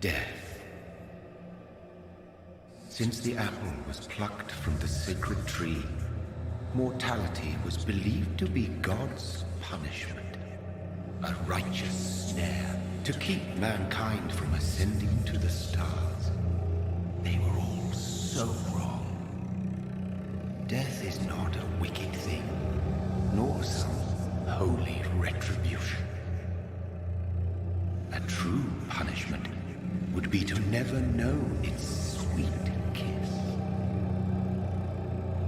Death. Since the apple was plucked from the sacred tree, mortality was believed to be God's punishment, a righteous snare to keep mankind from ascending to the stars. They were all so wrong. Death is not a wicked thing, nor some holy retribution. A true punishment would be to never know its sweet kiss.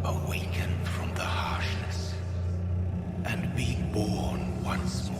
Awaken from the harshness and be born once more.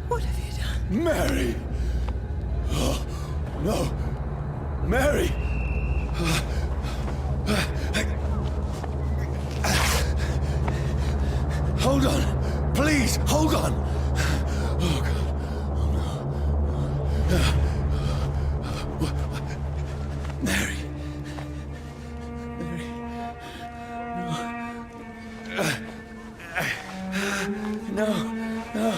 What have you done? Mary! Oh, no! Mary! Hold on! Please, hold on! Oh, God. Oh, no. Mary. Mary. No. No.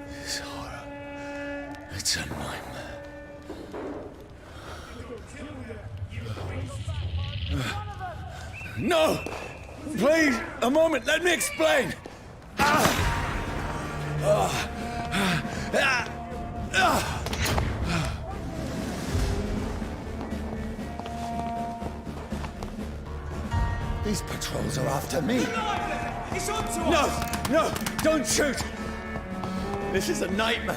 This horror, it's a nightmare. No! Please, a moment, let me explain! These patrols are after me. He's on to No! us! No! Don't shoot! This is a nightmare.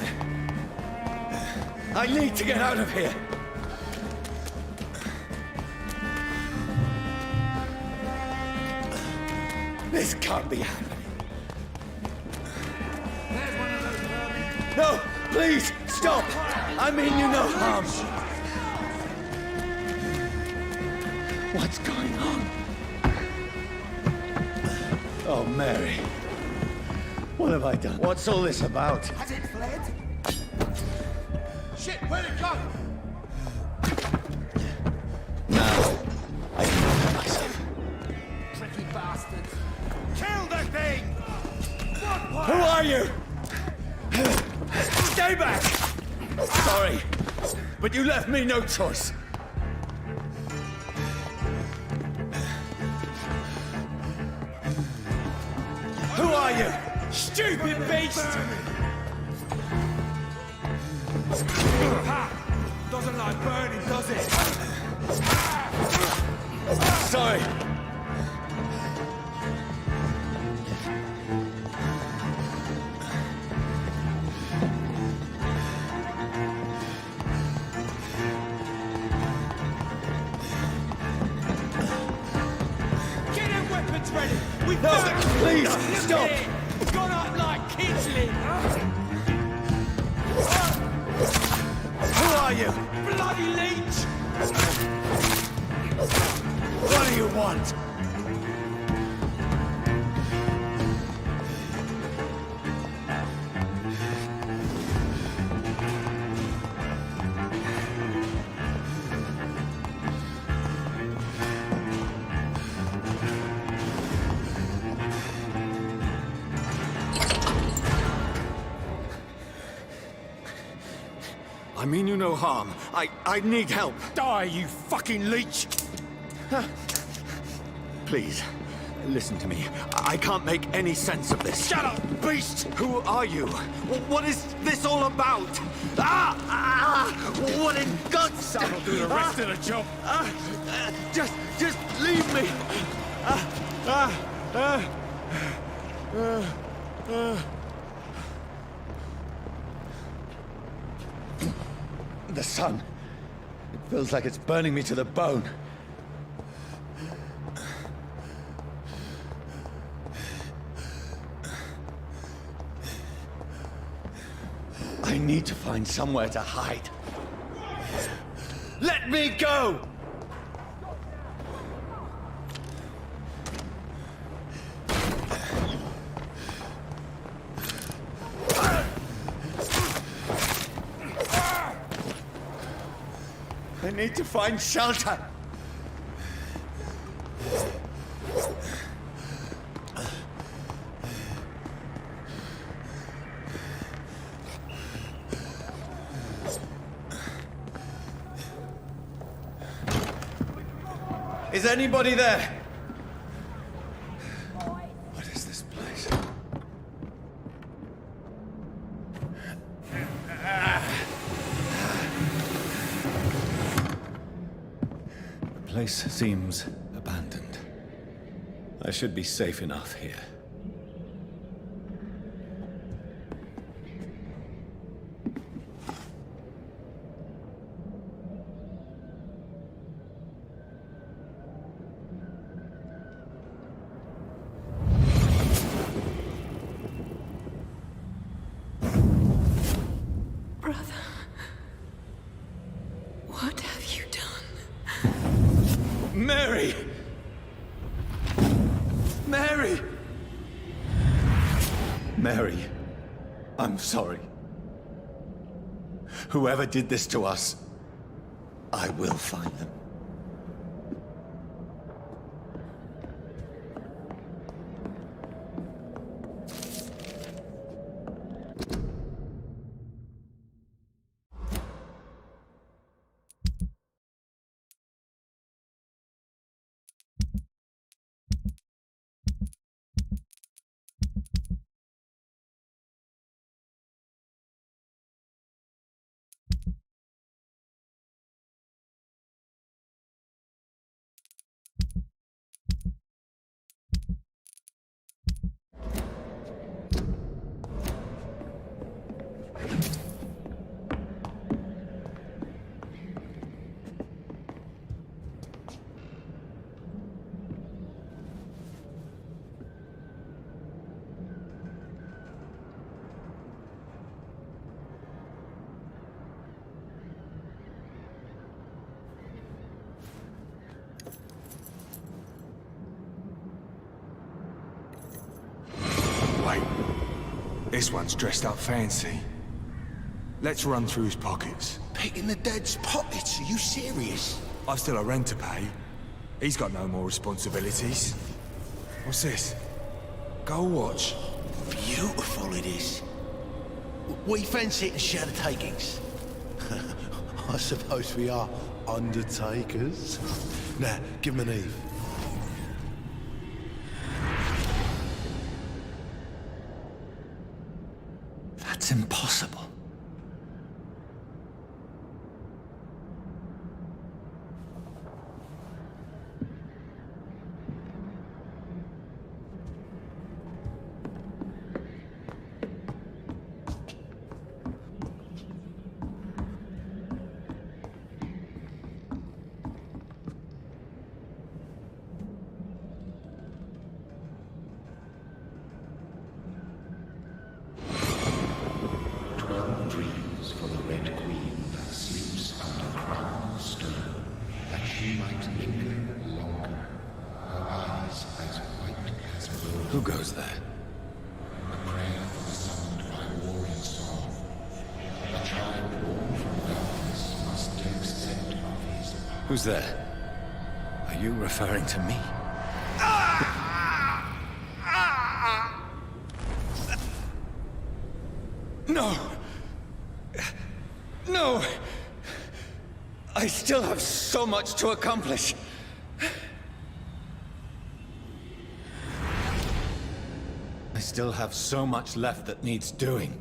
I need to get out of here. This can't be happening. There's one of those vermin. No! Please! Stop! I mean you no harm. What's going on? Oh, Mary. What have I done? What's all this about? Has it fled? Shit, where'd it go? Now, I can help myself. Tricky bastards. Kill the thing! Who are you? Stay back! Sorry, but you left me no choice. Who are you? Stupid beast! Ha! Doesn't like burning, does it? Sorry. Get them weapons ready! We No, please, stop! It's gone out like kids live! Who are you? Bloody leech! What do you want? I mean you no harm. I need help. Die, you fucking leech! Please, listen to me. I can't make any sense of this. Shut up, beast! Who are you? What is this all about? What in God's name? That'll do the rest of the job. Just leave me. The sun. It feels like it's burning me to the bone. I need to find somewhere to hide. Let me go! I need to find shelter. Is anybody there? What is this place? The place seems abandoned. I should be safe enough here. Brother, what have you done? Mary! Mary! Mary, I'm sorry. Whoever did this to us, I will find them. This one's dressed up fancy. Let's run through his pockets. Picking the dead's pockets? Are you serious? I've still a rent to pay. He's got no more responsibilities. What's this? Gold watch. Beautiful it is. We fancy it and share the takings. I suppose we are undertakers. Now, give him an Eve. That's impossible. Dreams for the Red Queen that sleeps under crown stone, that she might linger longer, her eyes as white as gold. Who goes there? A prayer summoned by war and song. A child born from darkness must take scent of his power. Who's there? Are you referring to me? No! No! I still have so much to accomplish. I still have so much left that needs doing.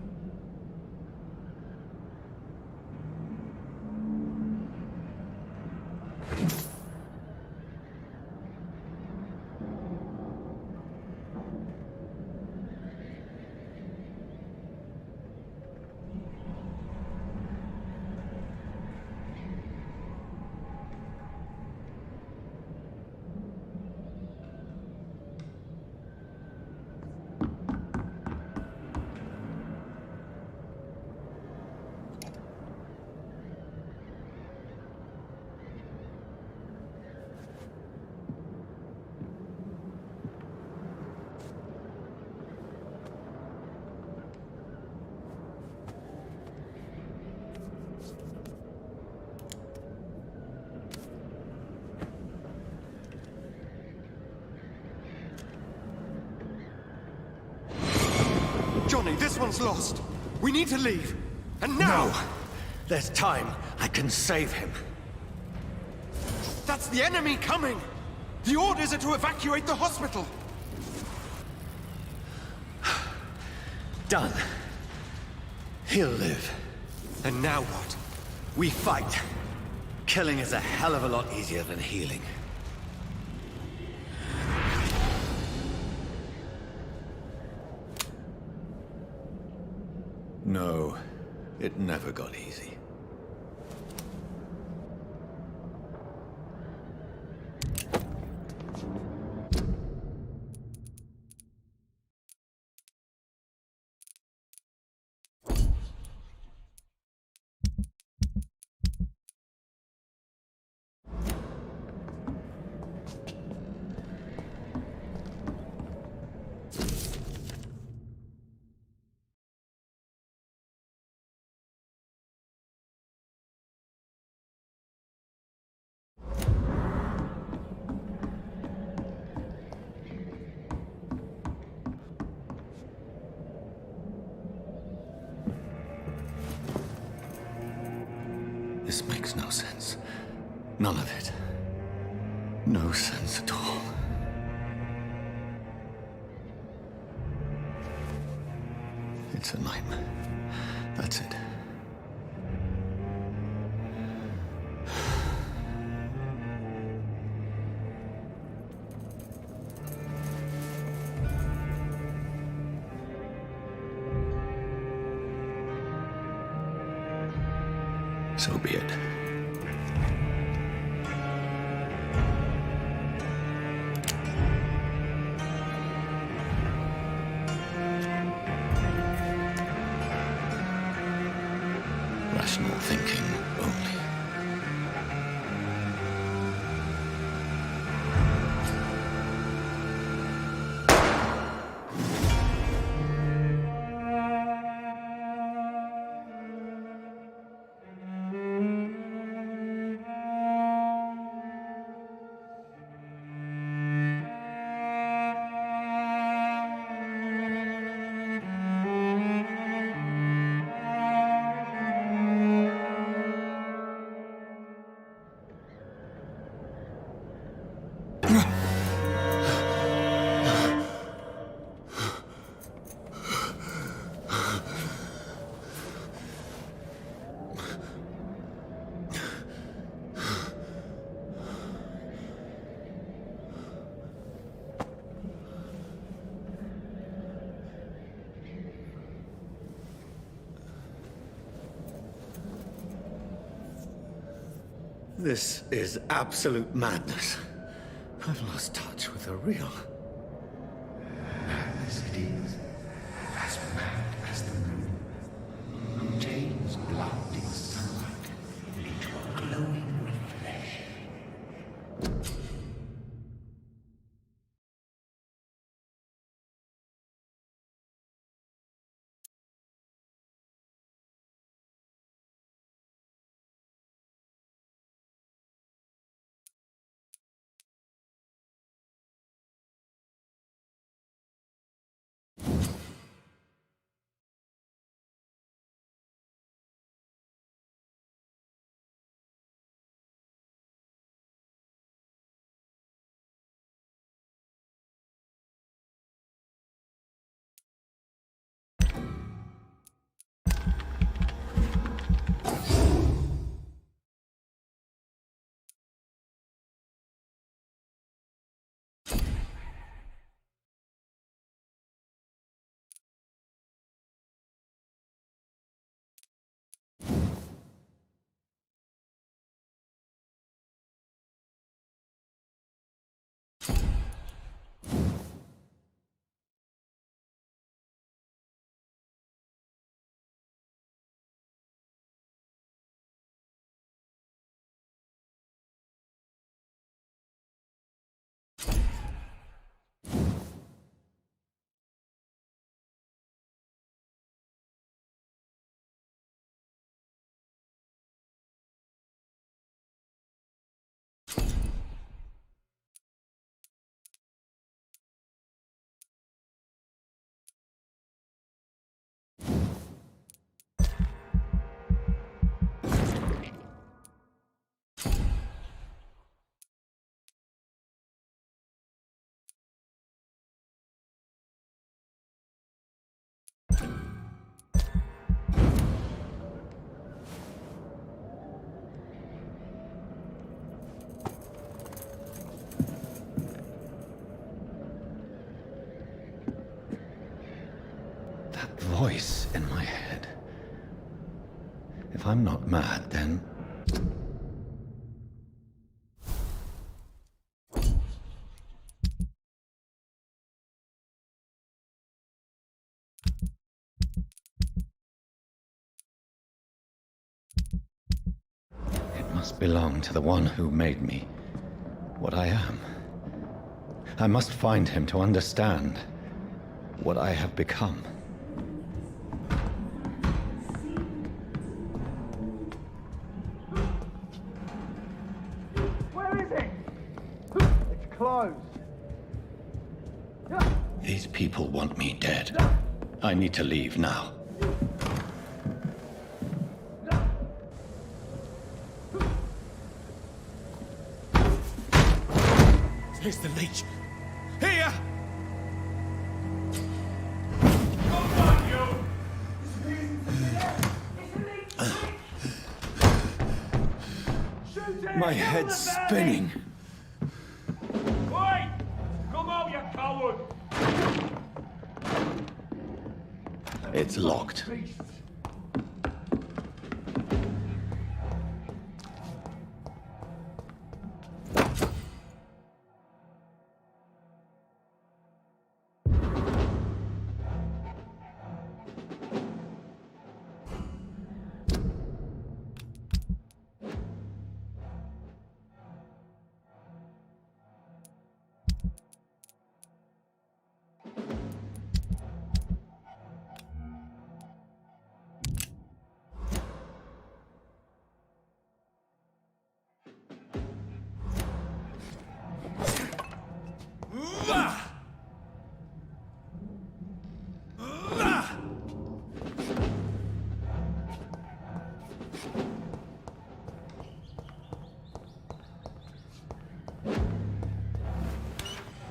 Johnny, this one's lost. We need to leave. And now! No! There's time. I can save him. That's the enemy coming! The orders are to evacuate the hospital! Done. He'll live. And now what? We fight. Killing is a hell of a lot easier than healing. No, it never got easy. This makes no sense. None of it. No sense at all. It's a nightmare. That's it. So be it. Rational thinking only. This is absolute madness. I've lost touch with the real. Madness it is, as mad as the moon. Obtains blinding sunlight into a glowing reflection. That voice in my head. If I'm not mad, then... It must belong to the one who made me what I am. I must find him to understand what I have become. Where is it? It's closed. These people want me dead. I need to leave now. Here's the leech. Here! My head's spinning. Oi! Come out, you coward! It's locked.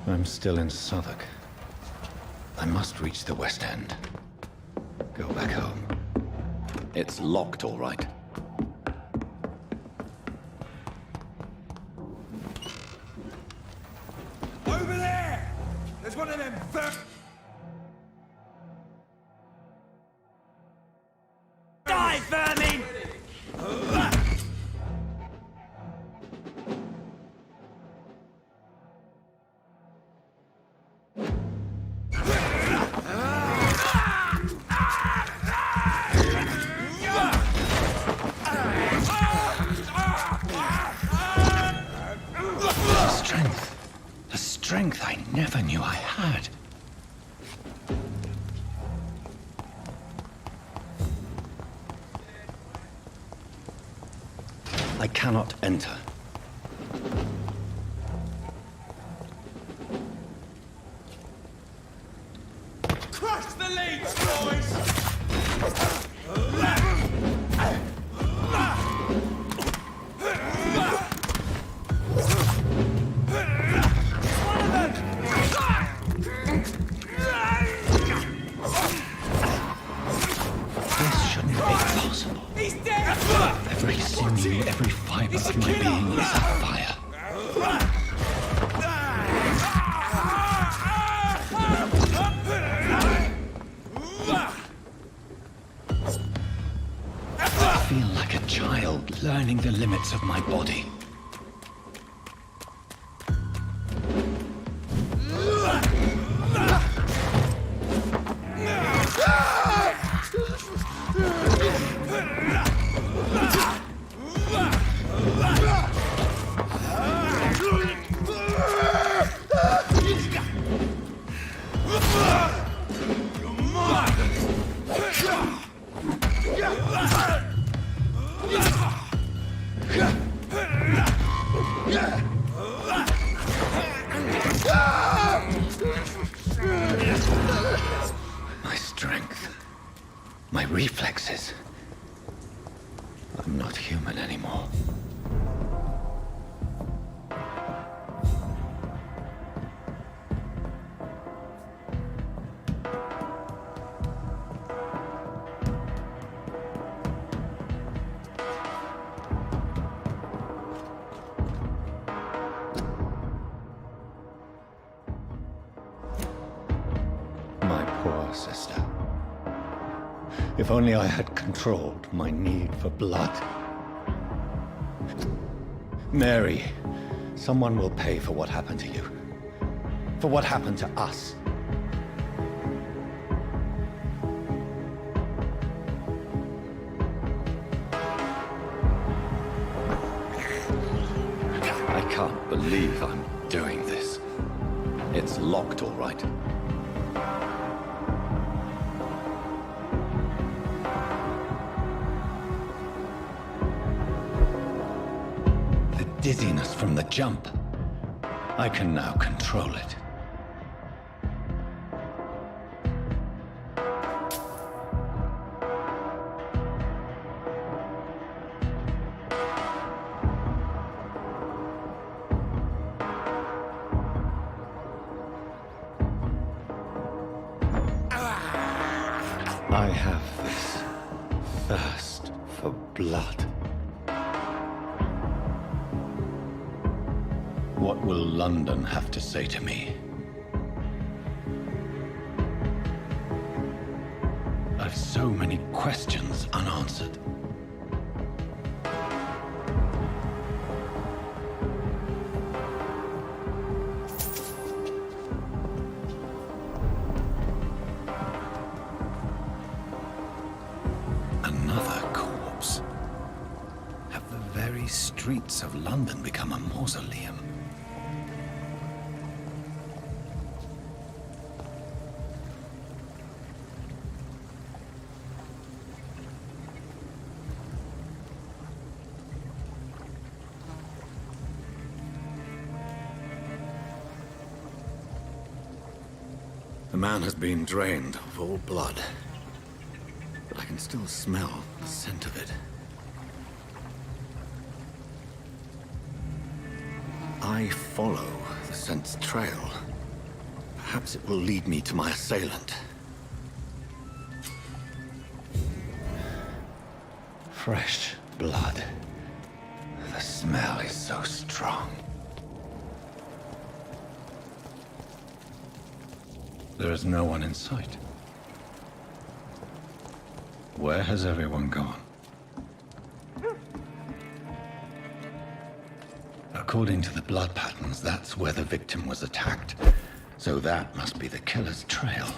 I'm still in Southwark. I must reach the West End. Go back home. It's locked, all right. Over there! There's one of them Die, vermin! The strength I never knew I had. I cannot enter. Crush the leads, boys! This shouldn't be possible. He's dead! Every sinew, every fiber of my being is afire. I feel like a child learning the limits of my body. My strength, my reflexes. I'm not human anymore. My poor sister. If only I had controlled my need for blood. Mary, someone will pay for what happened to you. For what happened to us. I can't believe I'm doing this. It's locked, all right. Dizziness from the jump. I can now control it. I have this thirst for blood. What will London have to say to me? I've so many questions unanswered. Another corpse. Have the very streets of London become a mausoleum? The man has been drained of all blood, but I can still smell the scent of it. I follow the scent's trail. Perhaps it will lead me to my assailant. Fresh blood. The smell is so strong. There is no one in sight. Where has everyone gone? According to the blood patterns, that's where the victim was attacked. So that must be the killer's trail.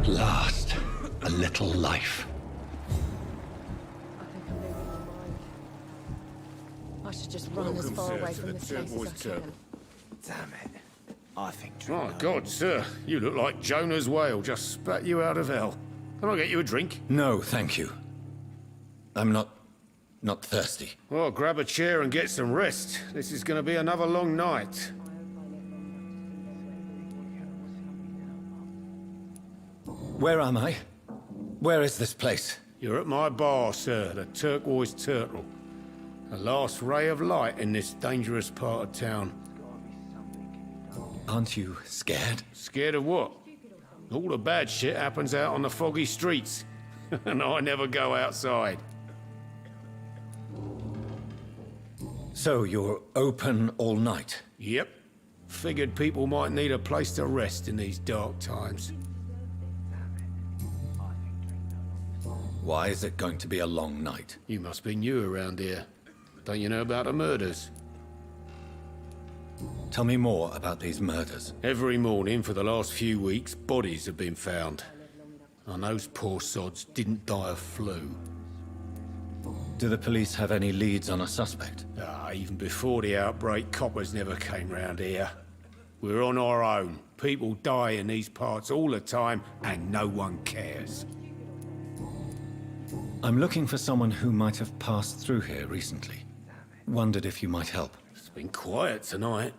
At last, a little life. I should just run as far away from this place as I can. Damn it. I think... Oh, God, sir. You look like Jonah's whale just spat you out of hell. Can I get you a drink? No, thank you. I'm not thirsty. Well, grab a chair and get some rest. This is going to be another long night. Where am I? Where is this place? You're at my bar, sir, the Turquoise Turtle. The last ray of light in this dangerous part of town. Aren't you scared? Scared of what? All the bad shit happens out on the foggy streets. And I never go outside. So you're open all night? Yep. Figured people might need a place to rest in these dark times. Why is it going to be a long night? You must be new around here. Don't you know about the murders? Tell me more about these murders. Every morning for the last few weeks, bodies have been found. And those poor sods didn't die of flu. Do the police have any leads on a suspect? Even before the outbreak, coppers never came round here. We're on our own. People die in these parts all the time, and no one cares. I'm looking for someone who might have passed through here recently. Wondered if you might help. It's been quiet tonight.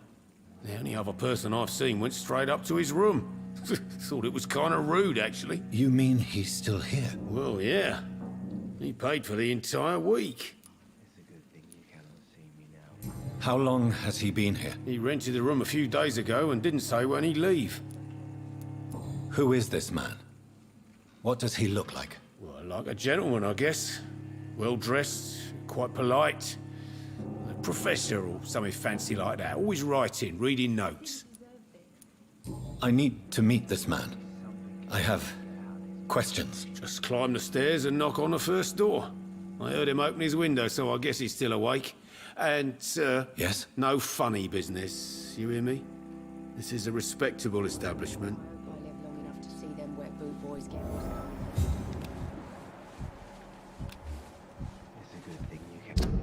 The only other person I've seen went straight up to his room. Thought it was kind of rude, actually. You mean he's still here? Well, yeah. He paid for the entire week. How long has he been here? He rented the room a few days ago and didn't say when he'd leave. Who is this man? What does he look like? Well, like a gentleman, I guess. Well-dressed, quite polite. A professor or something fancy like that. Always writing, reading notes. I need to meet this man. I have questions. Just climb the stairs and knock on the first door. I heard him open his window, so I guess he's still awake. And, sir... Yes? No funny business, you hear me? This is a respectable establishment. I live long enough to see them wet boot boys get what's coming. It's a good thing you can...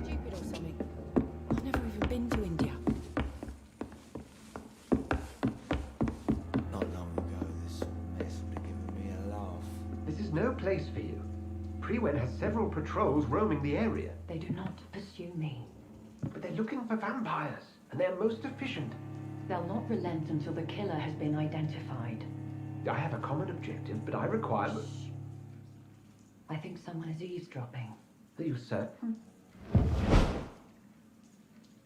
Stupid or something. I've never even been to India. Not long ago, this mess would have given me a laugh. This is no place for you. Prewen has several patrols roaming the area, They do not pursue me. but they're looking for vampires, and they're most efficient. They'll not relent until the killer has been identified. I have a common objective, but I require... I think someone is eavesdropping. Are you certain?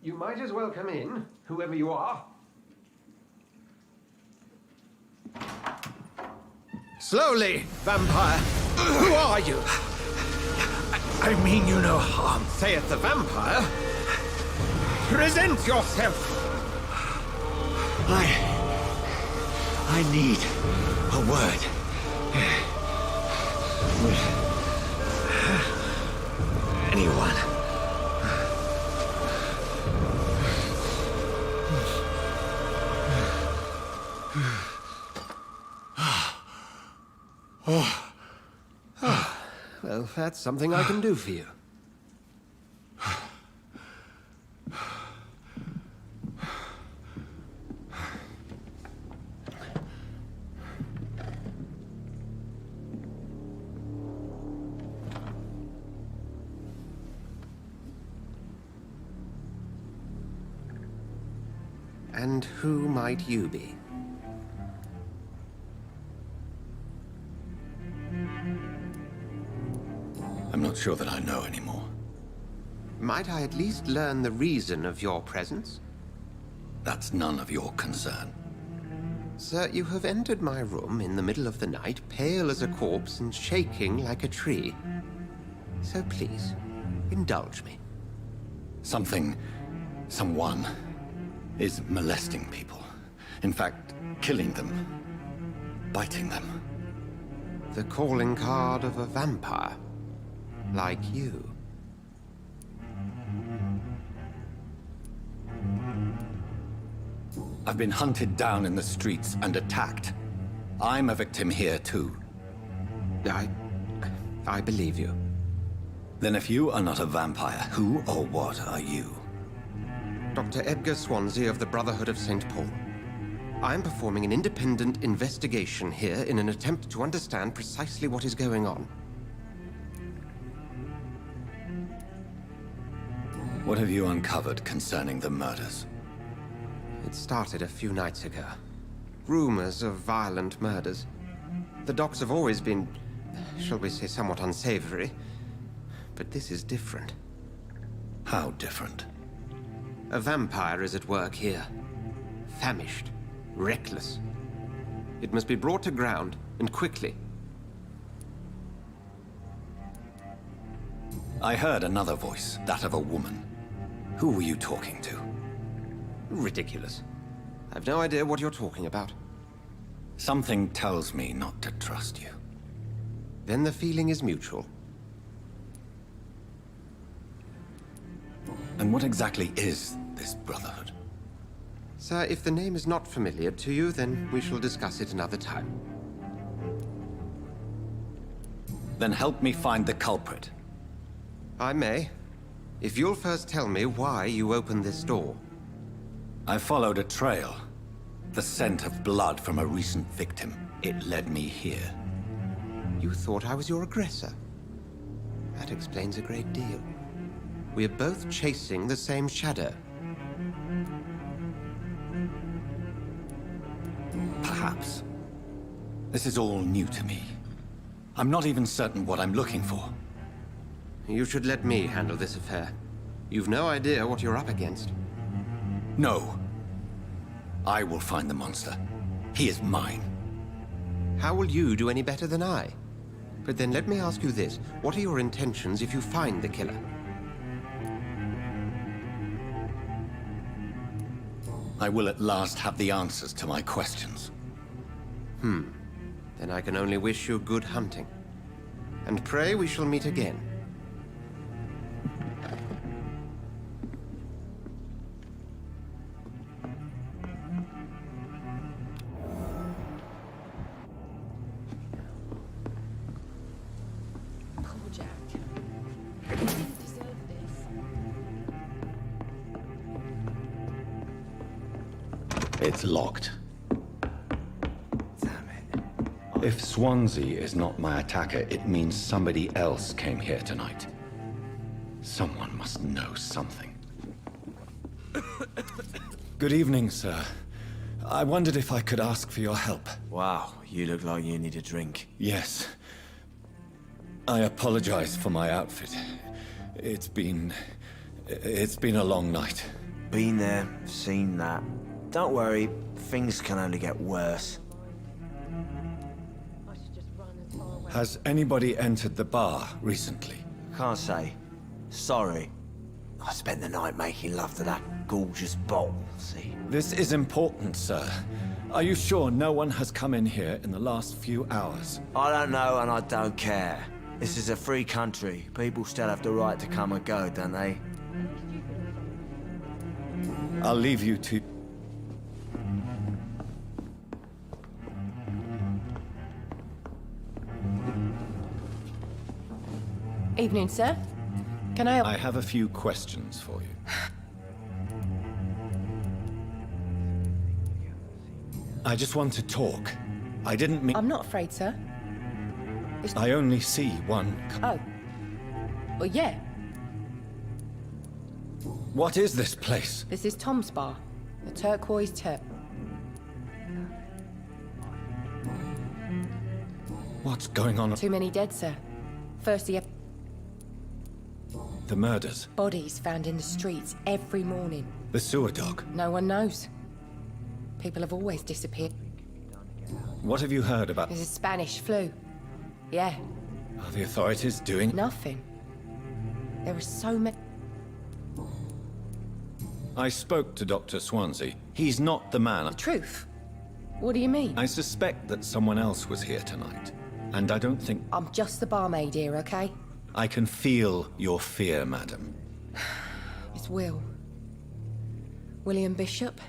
You might as well come in, whoever you are. Slowly, vampire. Who are you? I mean you no harm. Saith the vampire. Present yourself. I need a word. Anyone. Well, that's something I can do for you. And who might you be? I'm not sure that I know anymore. Might I at least learn the reason of your presence? That's none of your concern. Sir, you have entered my room in the middle of the night, pale as a corpse and shaking like a tree. So please, indulge me. Someone is molesting people. In fact, killing them. Biting them. The calling card of a vampire. Like you. I've been hunted down in the streets and attacked. I'm a victim here too. I believe you. Then if you are not a vampire, who or what are you? Dr. Edgar Swansea of the Brotherhood of St. Paul. I am performing an independent investigation here in an attempt to understand precisely what is going on. What have you uncovered concerning the murders? It started a few nights ago. Rumors of violent murders. The docs have always been, shall we say, somewhat unsavory. But this is different. How different? A vampire is at work here. Famished. Reckless. It must be brought to ground, and quickly. I heard another voice, that of a woman. Who were you talking to? Ridiculous. I've no idea what you're talking about. Something tells me not to trust you. Then the feeling is mutual. And what exactly is this Brotherhood? Sir, if the name is not familiar to you, then we shall discuss it another time. Then help me find the culprit. I may. If you'll first tell me why you opened this door. I followed a trail. The scent of blood from a recent victim. It led me here. You thought I was your aggressor. That explains a great deal. We are both chasing the same shadow. Perhaps. This is all new to me. I'm not even certain what I'm looking for. You should let me handle this affair. You've no idea what you're up against. No. I will find the monster. He is mine. How will you do any better than I? But then let me ask you this. What are your intentions if you find the killer? I will at last have the answers to my questions. Then I can only wish you good hunting. And pray we shall meet again. Poor Jack. He didn't deserve this. It's locked. If Swansea is not my attacker, it means somebody else came here tonight. Someone must know something. Good evening, sir. I wondered if I could ask for your help. Wow, you look like you need a drink. Yes. I apologize for my outfit. It's been a long night. Been there, seen that. Don't worry, things can only get worse. I should just run as far away. Has anybody entered the bar recently? Can't say. Sorry. I spent the night making love to that gorgeous bottle, see? This is important, sir. Are you sure no one has come in here in the last few hours? I don't know and I don't care. This is a free country. People still have the right to come and go, don't they? I'll leave you to... Evening, sir. Can I... I have a few questions for you. I just want to talk. I didn't mean... I'm not afraid, sir. I only see one... Oh. Well, yeah. What is this place? This is Tom's bar. The Turquoise Turk. What's going on? Too many dead, sir. First, the The murders. bodies found in the streets every morning. The sewer dog. No one knows. People have always disappeared. What have you heard about... There's a Spanish flu. Yeah, Are the authorities doing... nothing. There are so many... I spoke to Dr. Swansea. He's not the man. Truth? What do you mean? I suspect that someone else was here tonight. And I don't think... I'm just the barmaid here, okay? I can feel your fear, madam. It's Will. William Bishop.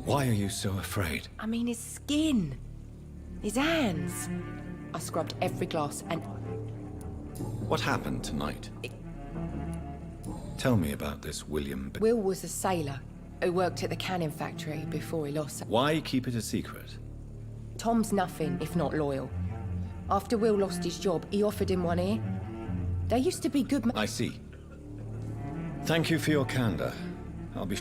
Why are you so afraid? I mean, his skin. His hands. I scrubbed every glass and... What happened tonight? Tell me about this, William. Will was a sailor who worked at the canning factory before he lost... Why keep it a secret? Tom's nothing if not loyal. After Will lost his job, he offered him one ear. They used to be good... I see. Thank you for your candor. I'll be...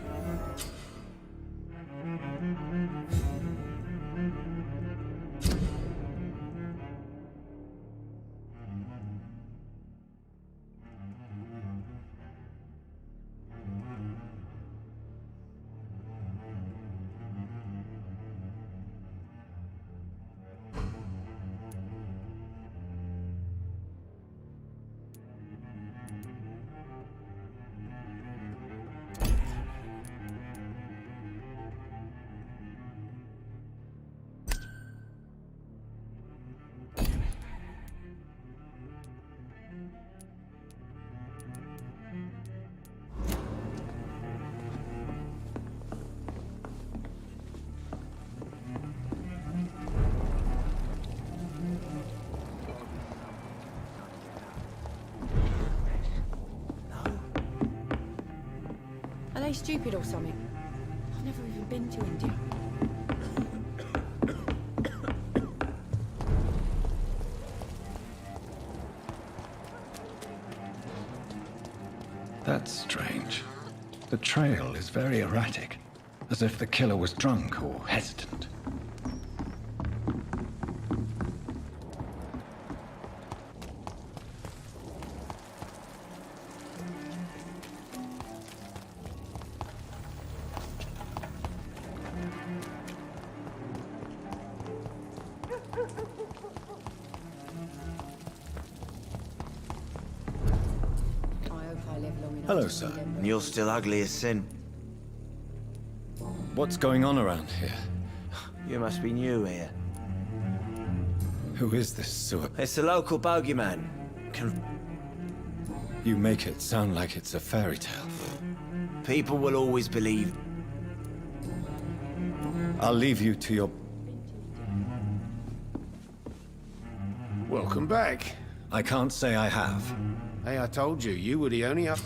Are they stupid or something? I've never even been to India. That's strange. The trail is very erratic, as if the killer was drunk or hesitant. Hello, sir. And you're still ugly as sin. What's going on around here? You must be new here. Who is this sewer? It's the local bogeyman. You make it sound like it's a fairy tale. People will always believe. I'll leave you to your... Welcome back. I can't say I have. Hey, I told you, you were the only up...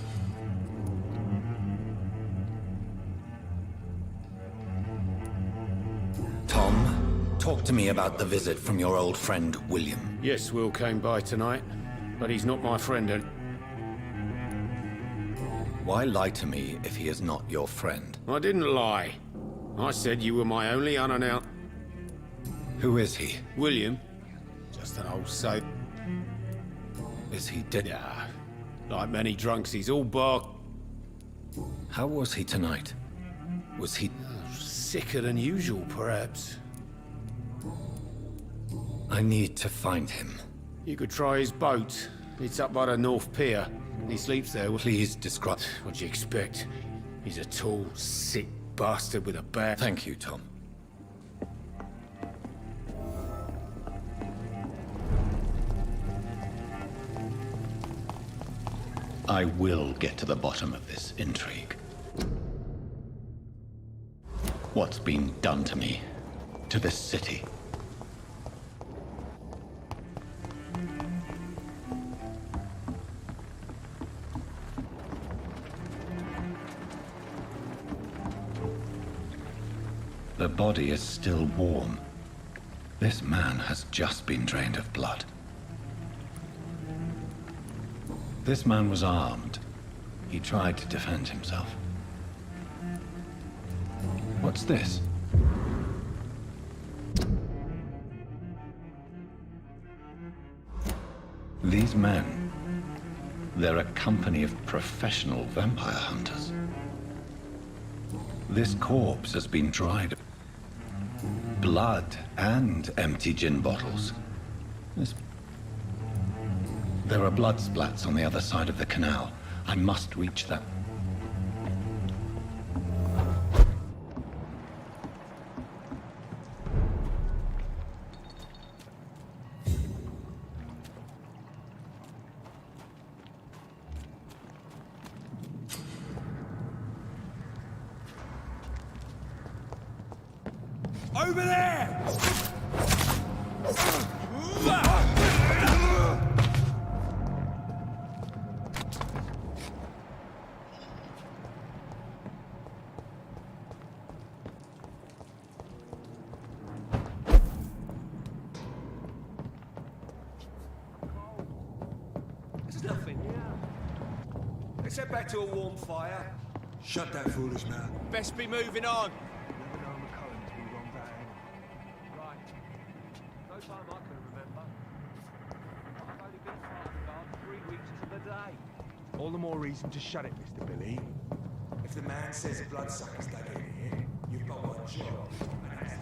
Tom, talk to me about the visit from your old friend, William. Yes, Will came by tonight, but he's not my friend and... Why lie to me if he is not your friend? I didn't lie. I said you were my only unannounced... Who is he? William. Just an old sailor. Is he dead? Yeah, like many drunks, he's all bark. How was he tonight? Was he... Sicker than usual, perhaps. I need to find him. You could try his boat. It's up by the North Pier. He sleeps there. Please describe... What'd you expect? He's a tall, sick bastard with a bat. Thank you, Tom. I will get to the bottom of this intrigue. What's been done to me, to this city? The body is still warm. This man has just been drained of blood. This man was armed. He tried to defend himself. What's this? These men, they're a company of professional vampire hunters. This corpse has been dried. Blood and empty gin bottles. There are blood splats on the other side of the canal. I must reach them. Over there! There's nothing. Let's head back to a warm fire. Shut that foolish mouth. Best be moving on. Right. No time I can remember. I've only been part of the guard 3 weeks to the day. All the more reason to shut it, Mr. Billy. If the man says bloodsuckers dug in here, you've got one job, and that's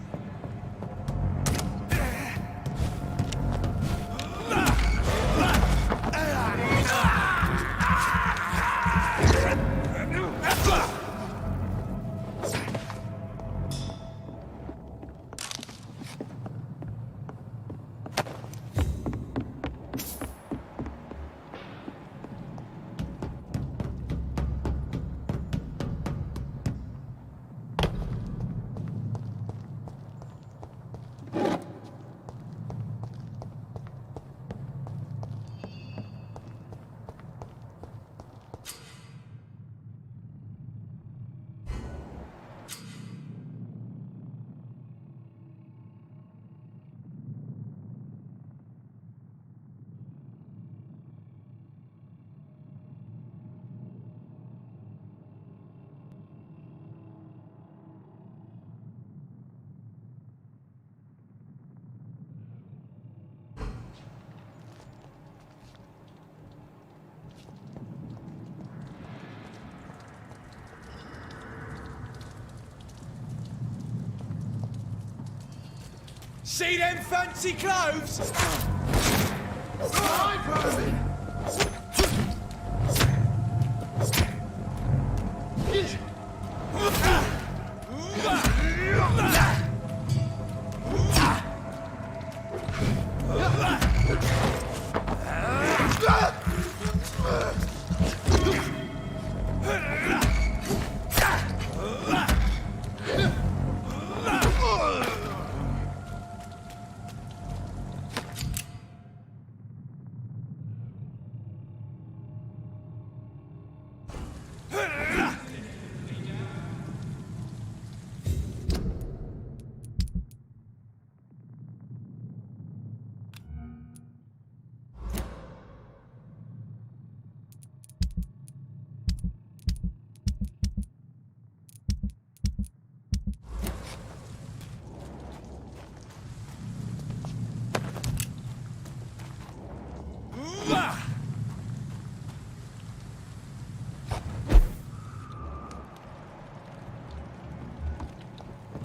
See them fancy clothes?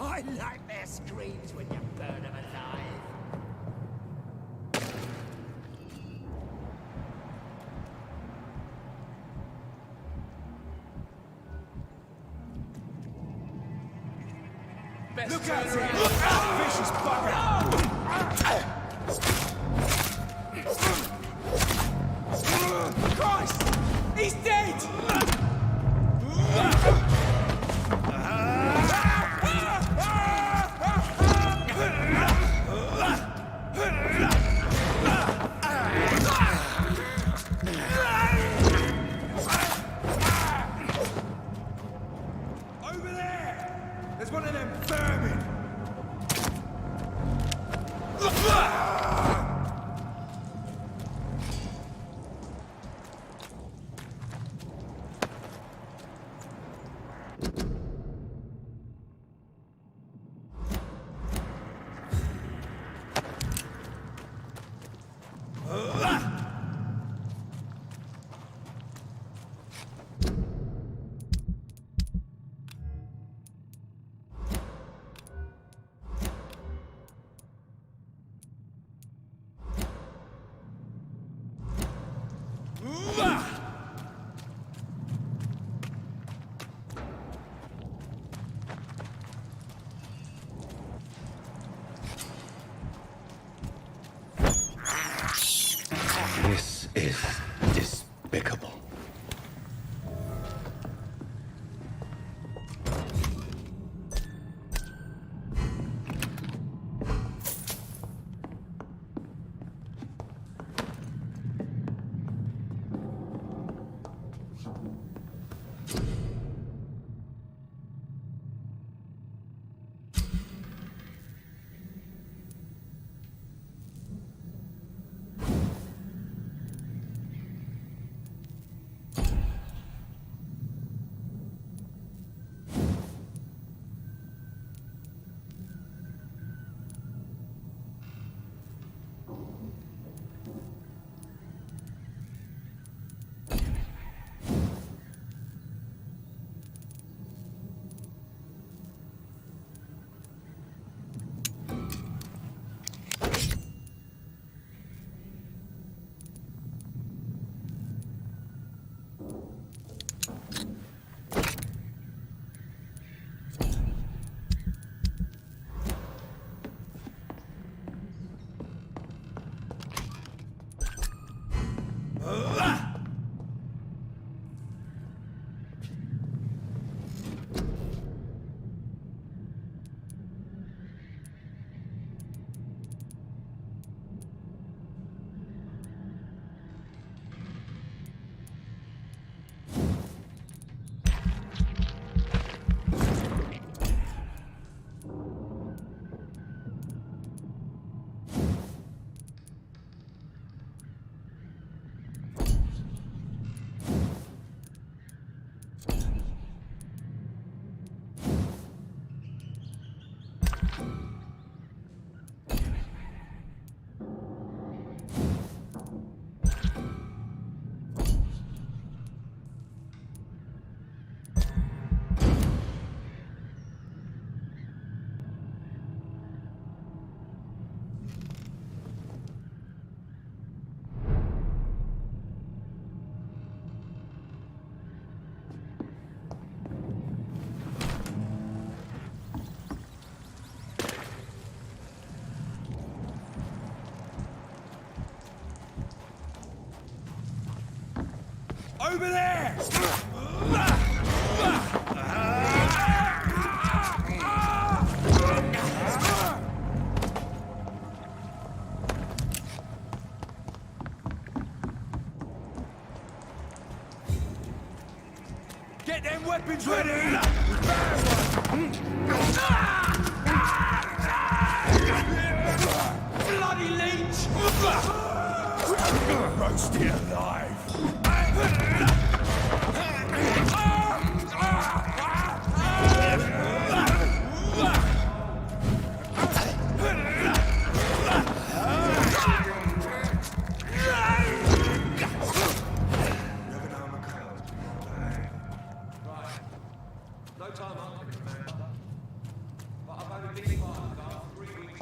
I like their screams when you burn them alive. Look out for him! Vicious bugger! Christ! He's dead! over there! There's one of them vermin! This is despicable. Over there! Get them weapons ready! Bloody leech! Roast it alive! No time I can remember. But I've only been fighting for 3 weeks.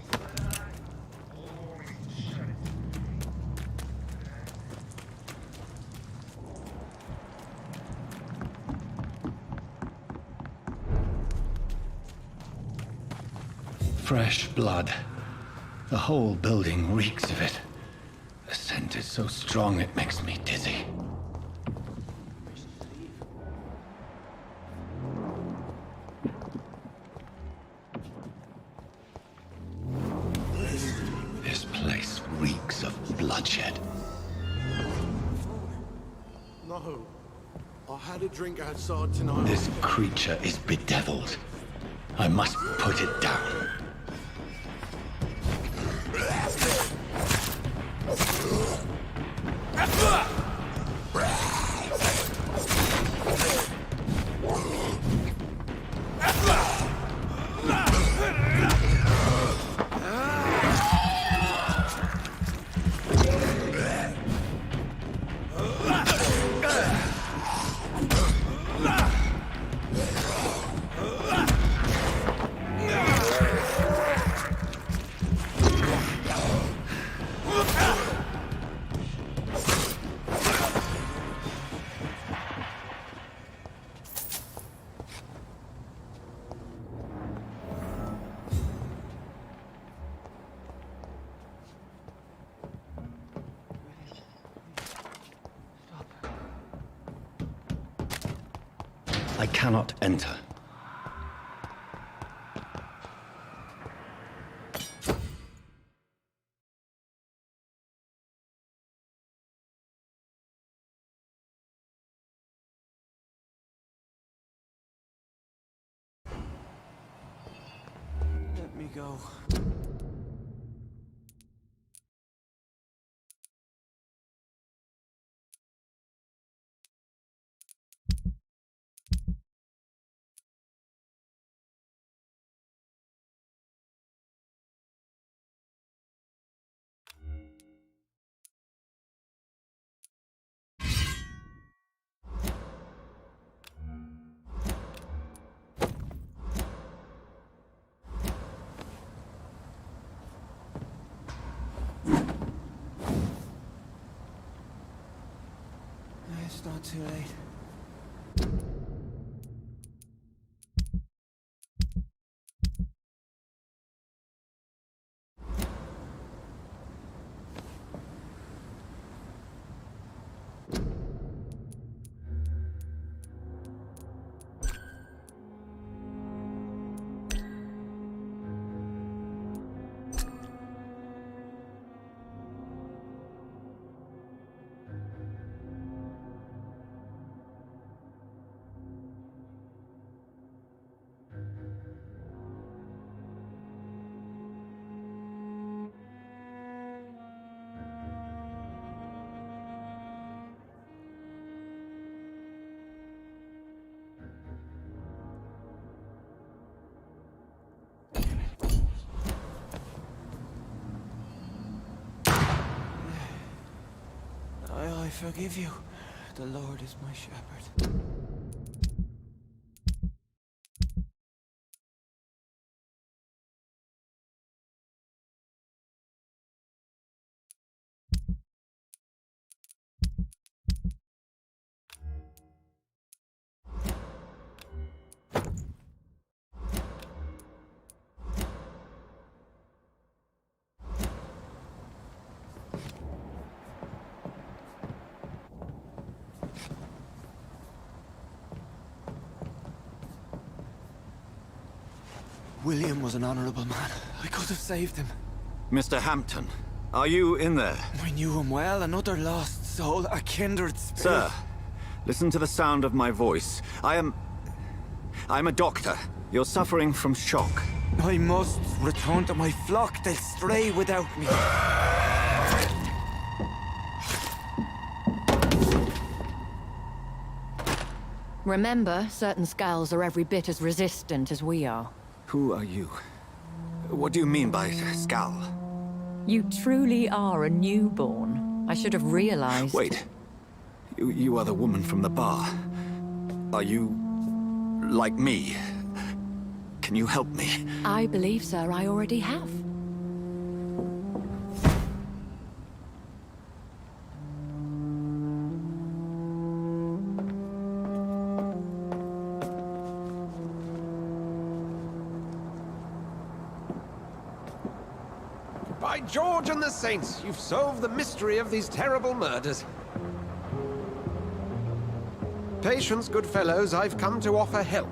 Fresh blood. The whole building reeks of it. The scent is so strong it makes me dizzy. This place reeks of bloodshed. No. I had a drink outside tonight. This creature is bedeviled. I must put it down. I cannot enter. Let me go. It's not too late. I forgive you. The Lord is my shepherd. William was an honorable man. I could have saved him. Mr. Hampton, are you in there? I knew him well, another lost soul, a kindred spirit. Sir, listen to the sound of my voice. I'm a doctor. You're suffering from shock. I must return to my flock. They'll stray without me. Remember, certain skulls are every bit as resistant as we are. Who are you? What do you mean by skull? You truly are a newborn. I should have realized. Wait. You are the woman from the bar. Are you like me? Can you help me? I believe, sir, I already have. By George and the Saints, you've solved the mystery of these terrible murders. Patience, good fellows, I've come to offer help.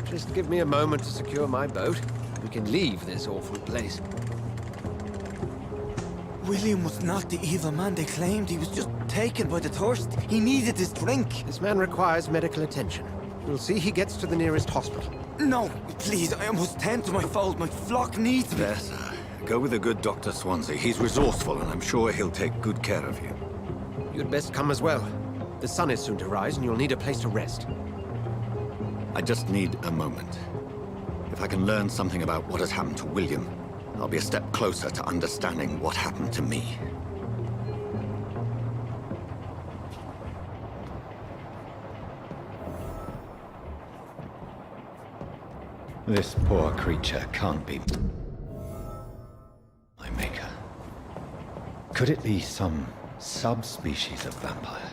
Just give me a moment to secure my boat. We can leave this awful place. William was not the evil man they claimed. He was just taken by the thirst. He needed his drink. This man requires medical attention. We'll see he gets to the nearest hospital. No, please, I must tend to my fold. My flock needs me. There, sir. Go with the good Dr. Swansea. He's resourceful, and I'm sure he'll take good care of you. You'd best come as well. The sun is soon to rise, and you'll need a place to rest. I just need a moment. If I can learn something about what has happened to William, I'll be a step closer to understanding what happened to me. This poor creature can't be my maker. Could it be some subspecies of vampire?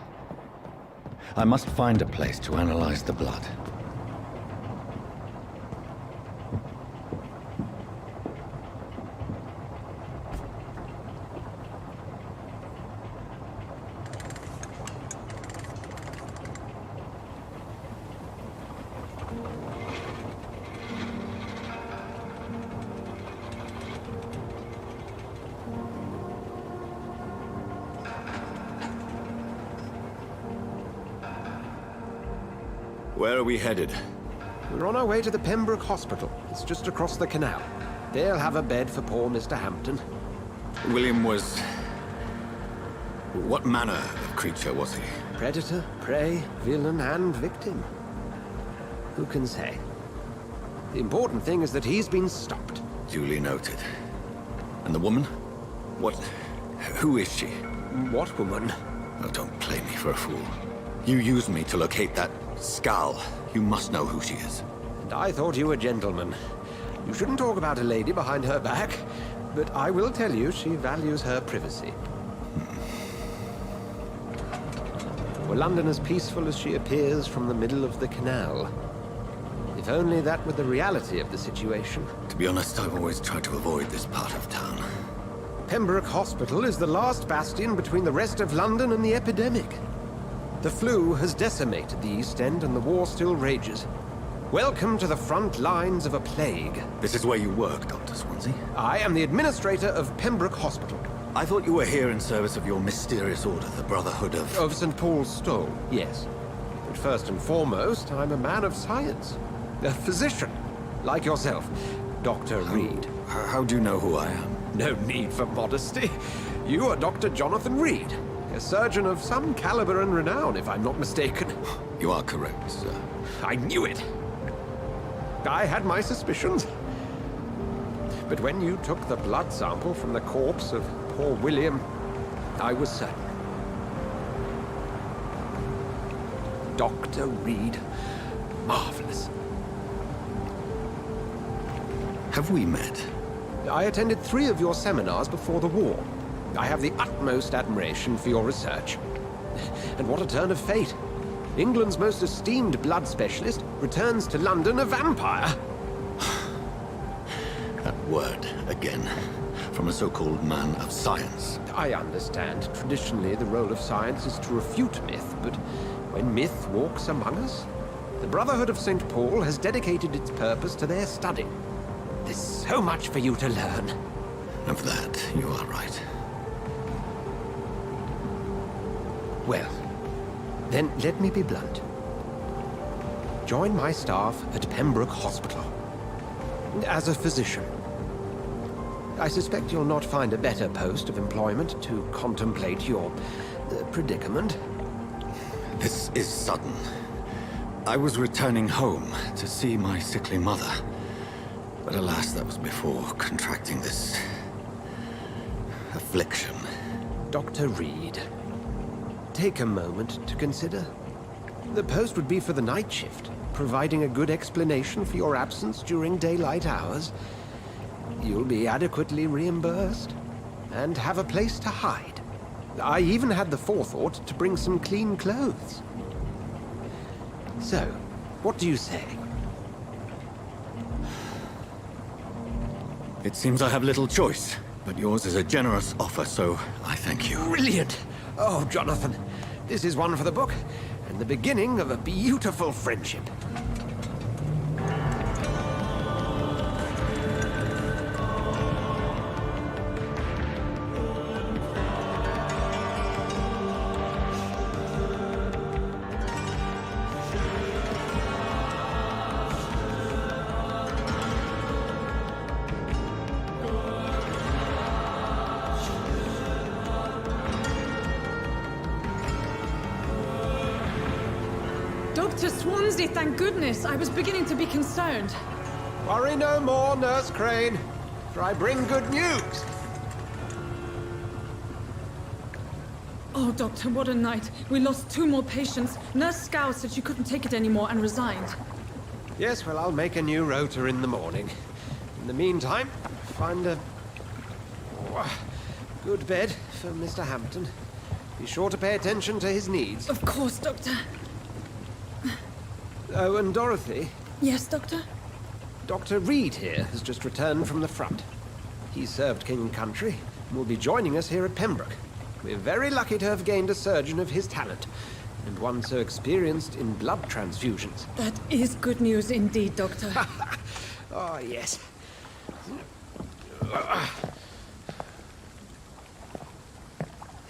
I must find a place to analyze the blood. Where are we headed? We're on our way to the Pembroke Hospital. It's just across the canal. They'll have a bed for poor Mr. Hampton. William was... What manner of creature was he? Predator, prey, villain, and victim. Who can say? The important thing is that he's been stopped. Duly noted. And the woman? What... Who is she? What woman? Oh, don't play me for a fool. You used me to locate that skull. You must know who she is. And I thought you a gentleman. You shouldn't talk about a lady behind her back, but I will tell you she values her privacy. Were London as peaceful as she appears from the middle of the canal? If only that were the reality of the situation. To be honest, I've always tried to avoid this part of town. Pembroke Hospital is the last bastion between the rest of London and the epidemic. The flu has decimated the East End and the war still rages. Welcome to the front lines of a plague. This is where you work, Dr. Swansea? I am the administrator of Pembroke Hospital. I thought you were here in service of your mysterious order, the Brotherhood of... Of St. Paul's Stole, yes. But first and foremost, I'm a man of science. A physician, like yourself, Dr. Reed. How do you know who I am? No need for modesty. You are Dr. Jonathan Reed, a surgeon of some caliber and renown, if I'm not mistaken. You are correct, sir. I knew it. I had my suspicions. But when you took the blood sample from the corpse of poor William, I was certain. Dr. Reed. Marvelous. Have we met? I attended 3 of your seminars before the war. I have the utmost admiration for your research. And what a turn of fate. England's most esteemed blood specialist returns to London a vampire. That word, again, from a so-called man of science. I understand. Traditionally, the role of science is to refute myth, but when myth walks among us, the Brotherhood of St. Paul has dedicated its purpose to their study. There's so much for you to learn. Of that, you are right. Well, then let me be blunt. Join my staff at Pembroke Hospital. As a physician. I suspect you'll not find a better post of employment to contemplate your predicament. This is sudden. I was returning home to see my sickly mother. But alas, that was before contracting this... affliction. Dr. Reed, take a moment to consider. The post would be for the night shift, providing a good explanation for your absence during daylight hours. You'll be adequately reimbursed, and have a place to hide. I even had the forethought to bring some clean clothes. So, what do you say? It seems I have little choice, but yours is a generous offer, so I thank you. Brilliant! Oh, Jonathan, this is one for the book, and the beginning of a beautiful friendship. Dr. Swansea, thank goodness. I was beginning to be concerned. Worry no more, Nurse Crane, for I bring good news. Oh, Doctor, what a night. We lost 2 more patients. Nurse Scow said she couldn't take it anymore and resigned. Yes, well, I'll make a new rota in the morning. In the meantime, find a good bed for Mr. Hampton. Be sure to pay attention to his needs. Of course, Doctor. Oh, and Dorothy? Yes, Doctor? Dr. Reed here has just returned from the front. He served King and Country and will be joining us here at Pembroke. We're very lucky to have gained a surgeon of his talent, and one so experienced in blood transfusions. That is good news indeed, Doctor. Oh, yes.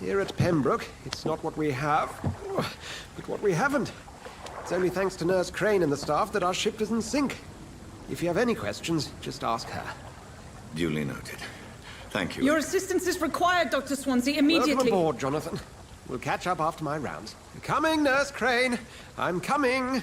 Here at Pembroke, it's not what we have, but what we haven't. It's only thanks to Nurse Crane and the staff that our ship doesn't sink. If you have any questions, just ask her. Duly noted. Thank you. Your assistance is required, Dr. Swansea, immediately. Welcome aboard, Jonathan. We'll catch up after my rounds. Coming, Nurse Crane. I'm coming.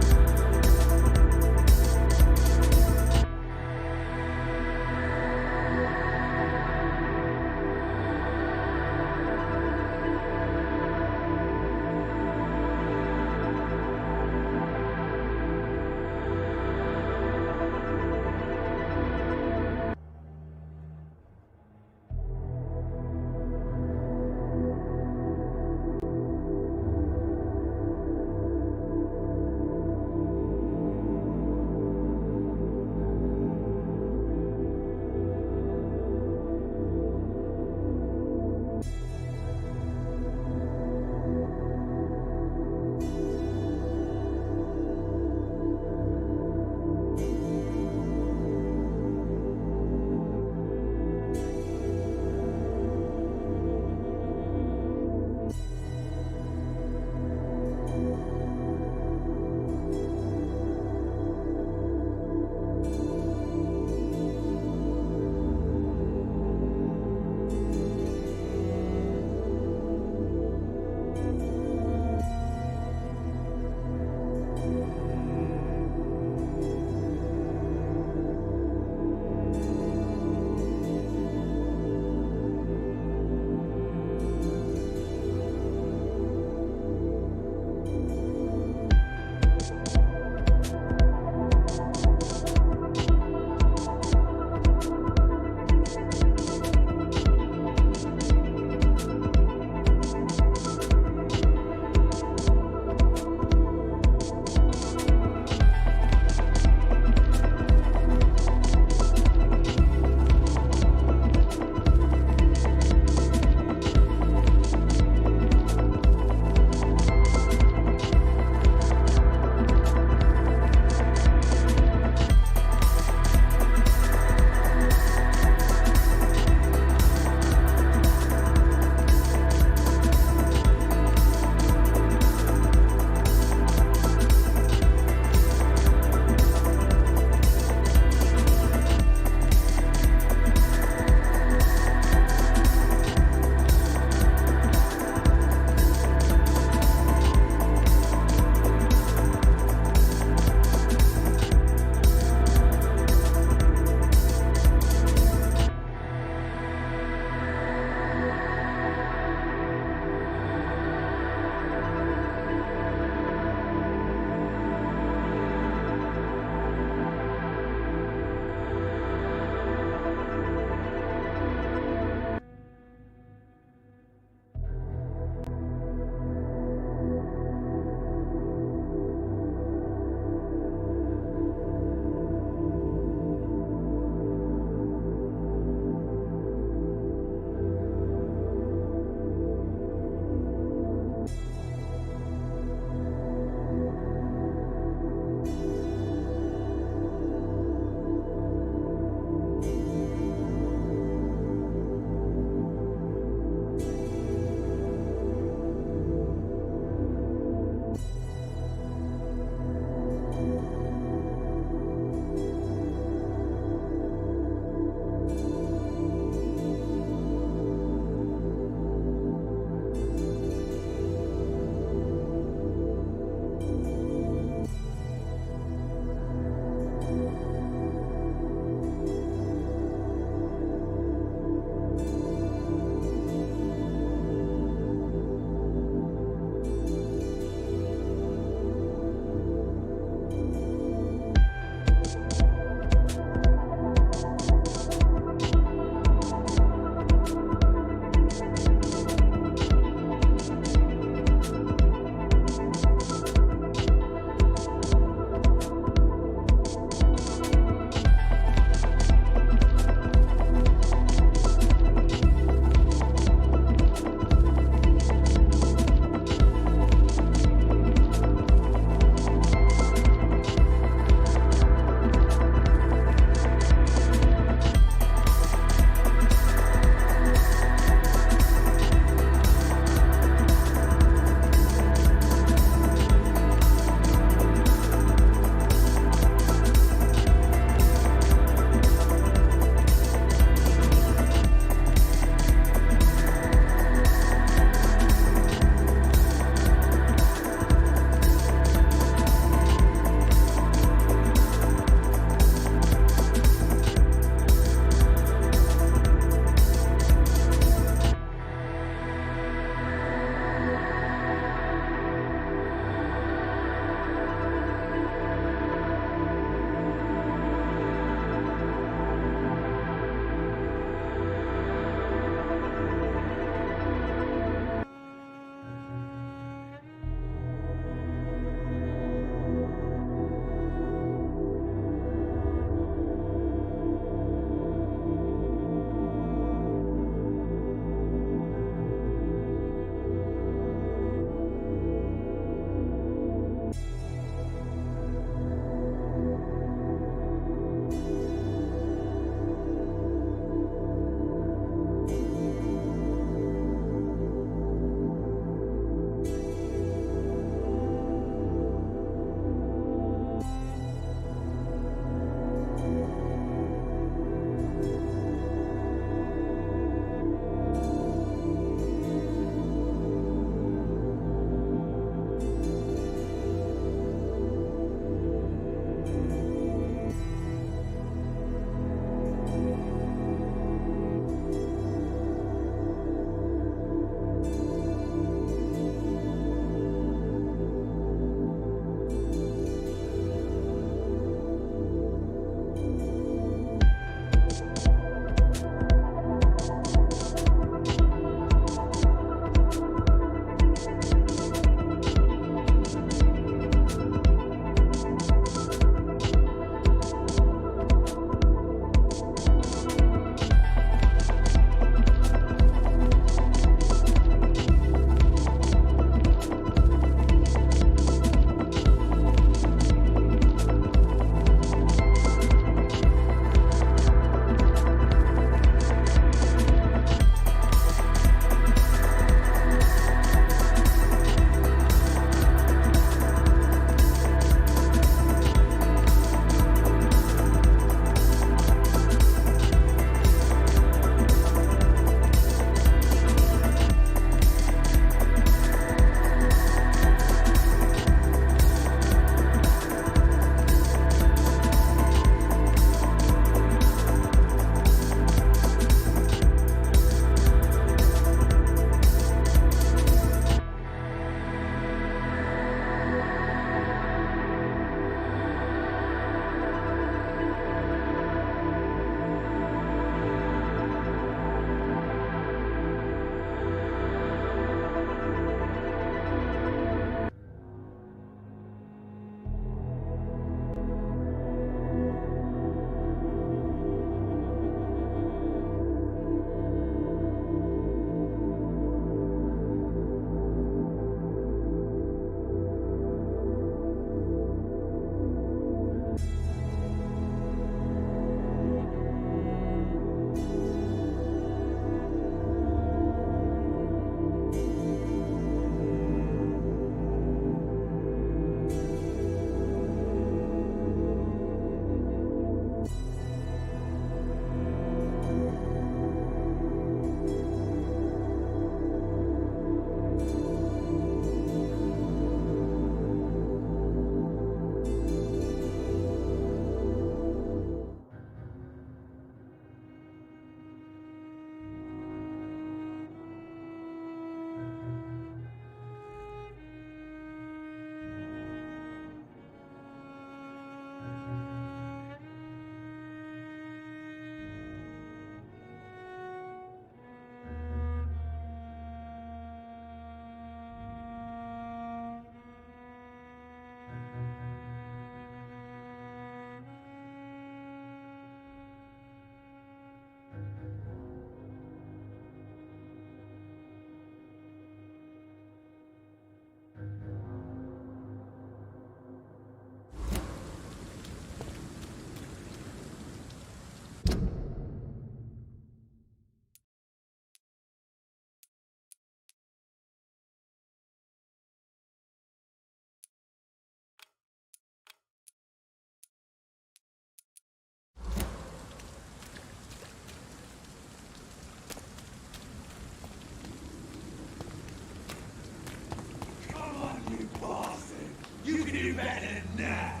can do better than that.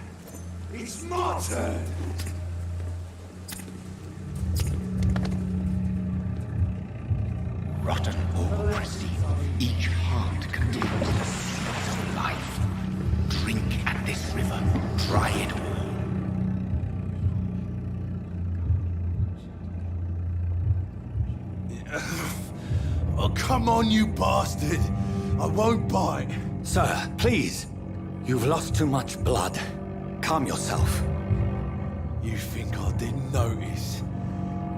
It's my turn. Rotten autocracy. Each heart contains the sweat of life. Drink at this river. Try it all. Oh, come on, you bastard. I won't bite. Sir, please. You've lost too much blood. Calm yourself. You think I didn't notice?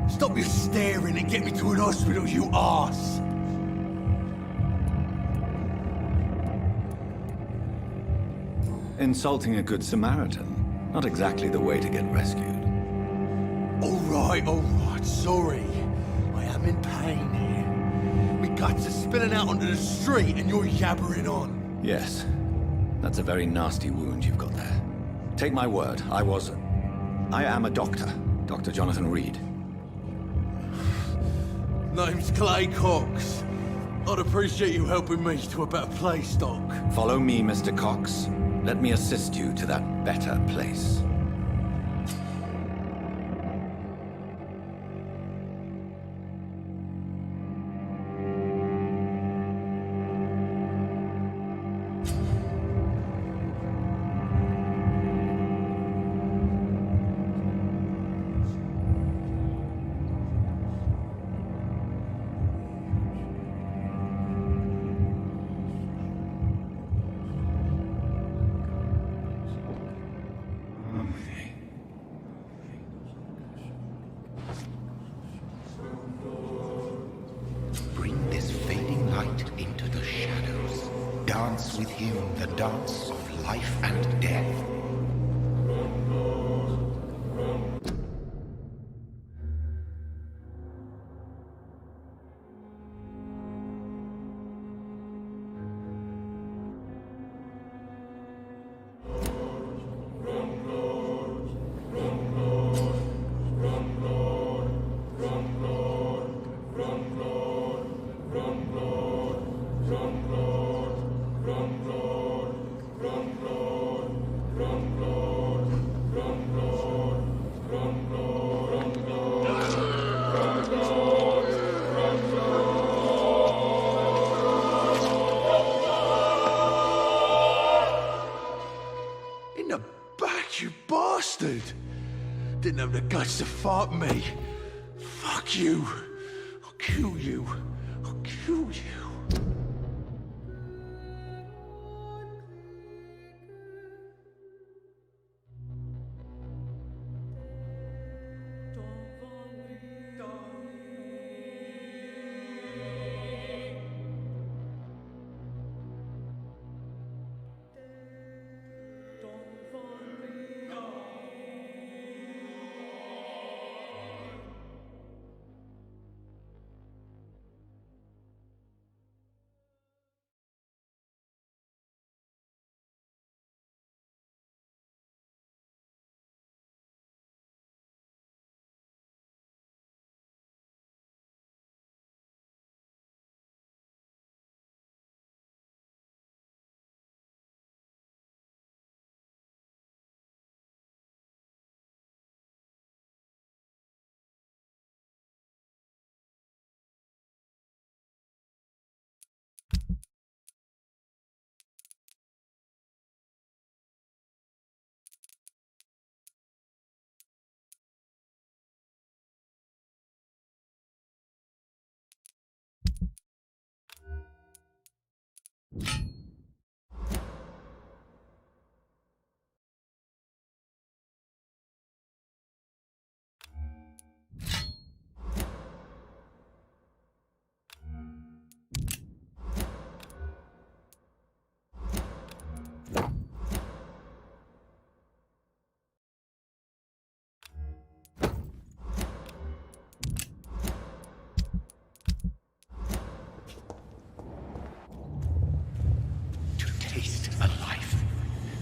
Stop your staring and get me to an hospital, you arse! Insulting a good Samaritan. Not exactly the way to get rescued. All right, sorry. I am in pain here. My guts are spilling out onto the street and you're yabbering on. Yes. That's a very nasty wound you've got there. Take my word, I am a doctor. Dr. Jonathan Reed. Name's Clay Cox. I'd appreciate you helping me to a better place, Doc. Follow me, Mr. Cox. Let me assist you to that better place. Bring this fading light into the shadows. Dance with him the dance of life and death. In the back, you bastard! Didn't have the guts to fight me. Fuck you. I'll kill you. I'll kill you.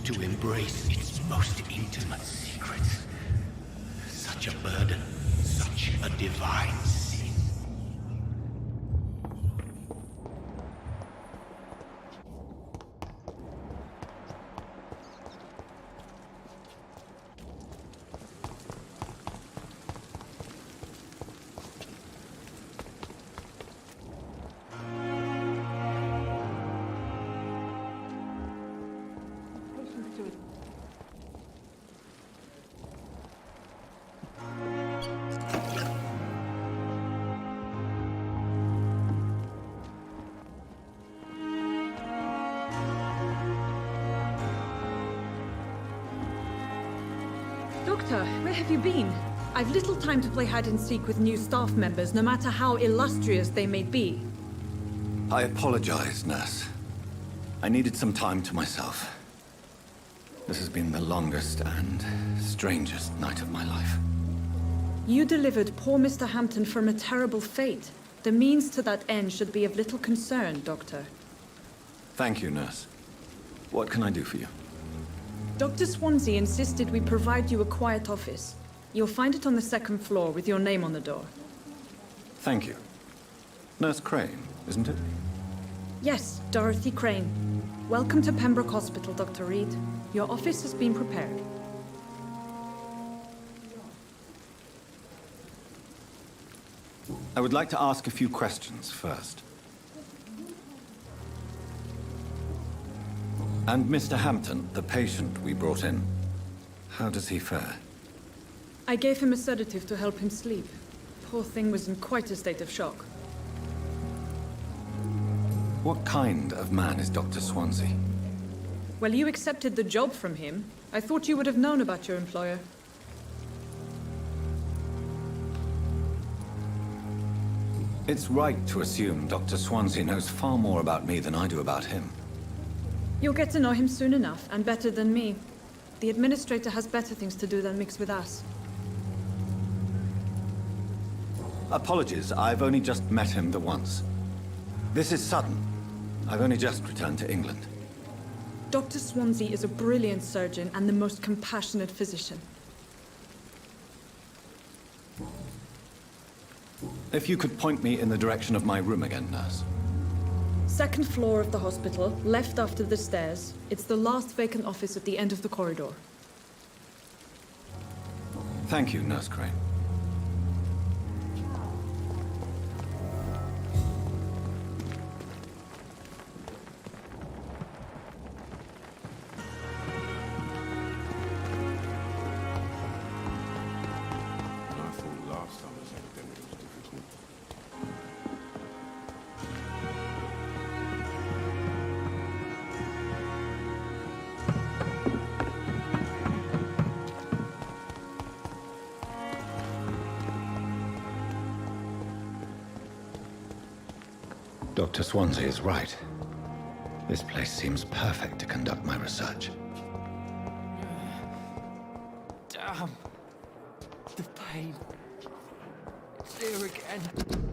To embrace its most intimate secrets. Such a burden, such a divine sin. to it. Doctor, where have you been? I've little time to play hide and seek with new staff members, no matter how illustrious they may be. I apologize, nurse. I needed some time to myself. This has been the longest and strangest night of my life. You delivered poor Mr. Hampton from a terrible fate. The means to that end should be of little concern, Doctor. Thank you, nurse. What can I do for you? Dr. Swansea insisted we provide you a quiet office. You'll find it on the second floor with your name on the door. Thank you. Nurse Crane, isn't it? Yes, Dorothy Crane. Welcome to Pembroke Hospital, Dr. Reed. Your office has been prepared. I would like to ask a few questions first. And Mr. Hampton, the patient we brought in, how does he fare? I gave him a sedative to help him sleep. Poor thing was in quite a state of shock. What kind of man is Dr. Swansea? Well, you accepted the job from him. I thought you would have known about your employer. It's right to assume Dr. Swansea knows far more about me than I do about him. You'll get to know him soon enough, and better than me. The administrator has better things to do than mix with us. Apologies, I've only just met him the once. This is sudden. I've only just returned to England. Dr. Swansea is a brilliant surgeon and the most compassionate physician. If you could point me in the direction of my room again, nurse. Second floor of the hospital, left after the stairs. It's the last vacant office at the end of the corridor. Thank you, Nurse Crane. Dr. Swansea is right. This place seems perfect to conduct my research. Damn. The pain. It's there again.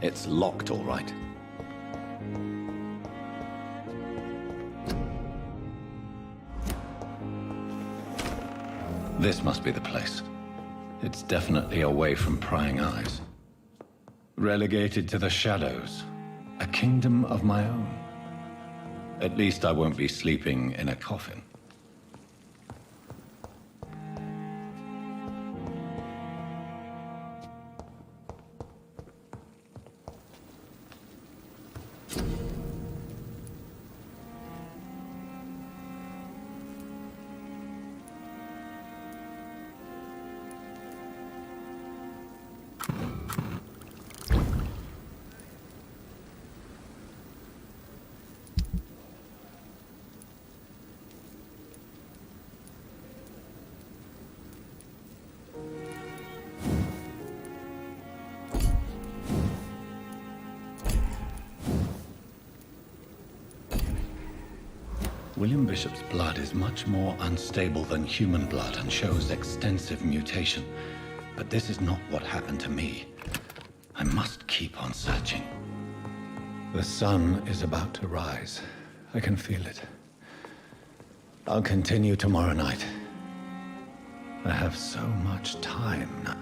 It's locked, all right. This must be the place. It's definitely away from prying eyes. Relegated to the shadows. A kingdom of my own. At least I won't be sleeping in a coffin. William Bishop's blood is much more unstable than human blood and shows extensive mutation. But this is not what happened to me. I must keep on searching. The sun is about to rise. I can feel it. I'll continue tomorrow night. I have so much time now.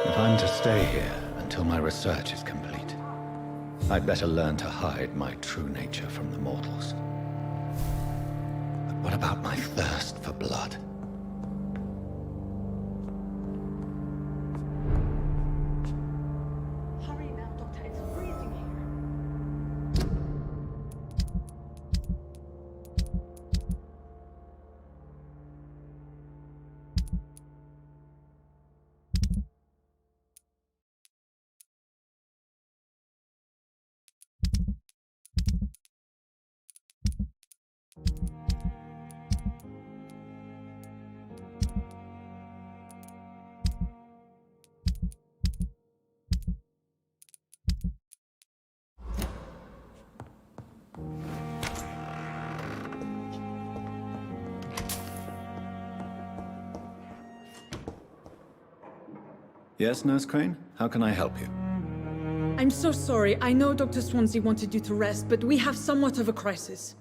If I'm to stay here until my research is complete, I'd better learn to hide my true nature from the mortals. But what about my thirst for blood? Hurry now, Doctor. It's freezing here. Yes, Nurse Crane? How can I help you? I'm so sorry. I know Dr. Swansea wanted you to rest, but we have somewhat of a crisis.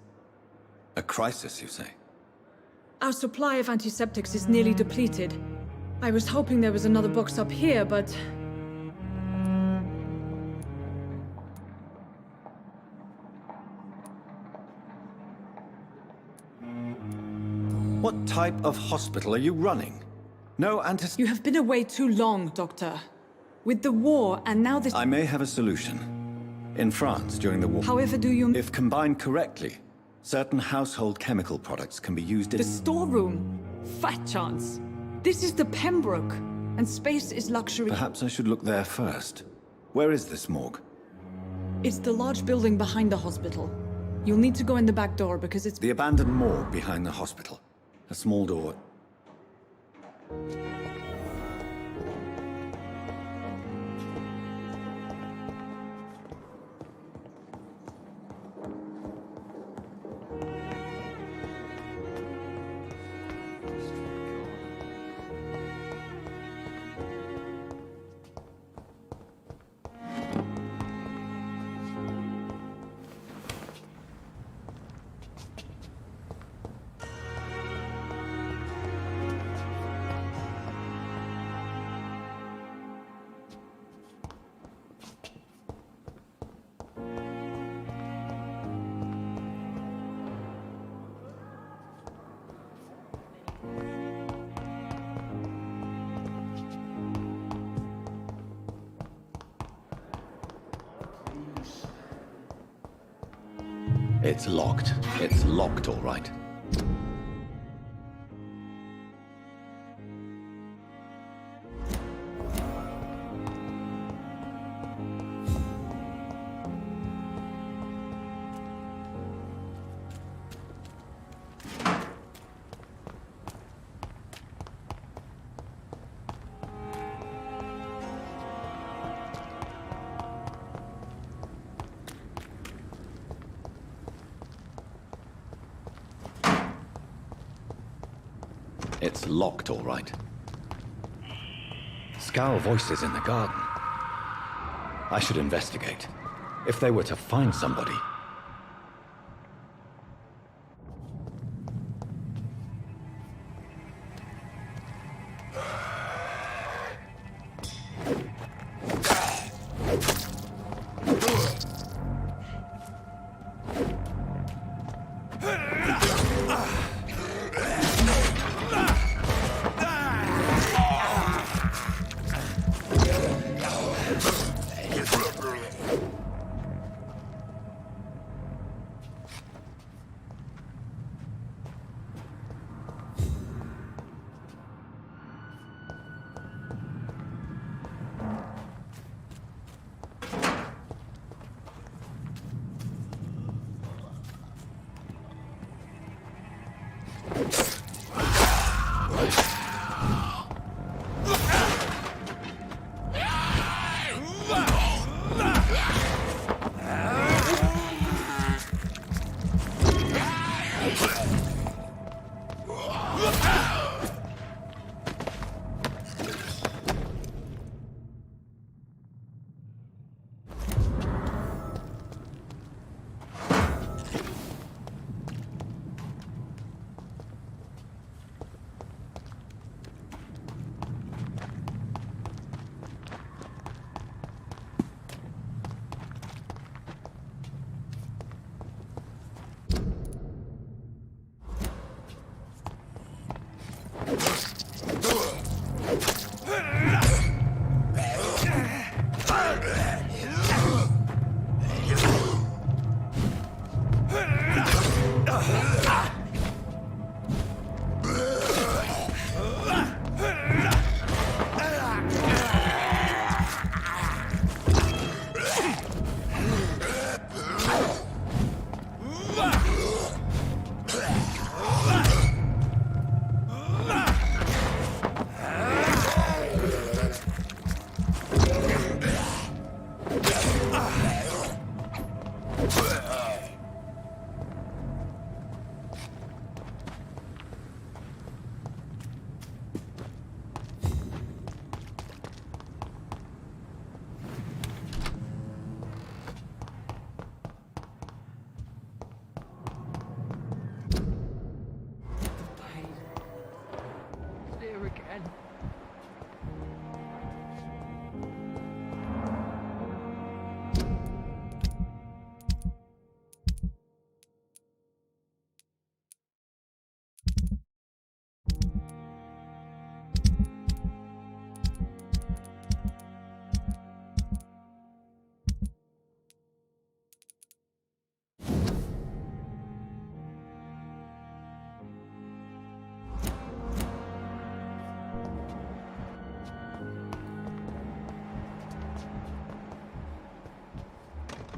A crisis, you say? Our supply of antiseptics is nearly depleted. I was hoping there was another box up here, but... What type of hospital are you running? No You have been away too long, Doctor. With the war, and now this... I may have a solution. In France, during the war... However do you... If combined correctly, certain household chemical products can be used in... The storeroom? Fat chance. This is the Pembroke, and space is luxury. Perhaps I should look there first. Where is this morgue? It's the large building behind the hospital. You'll need to go in the back door because it's... The abandoned morgue behind the hospital. A small door. It's locked. It's locked, all right. It's locked, all right. Scowl voices in the garden. I should investigate. If they were to find somebody...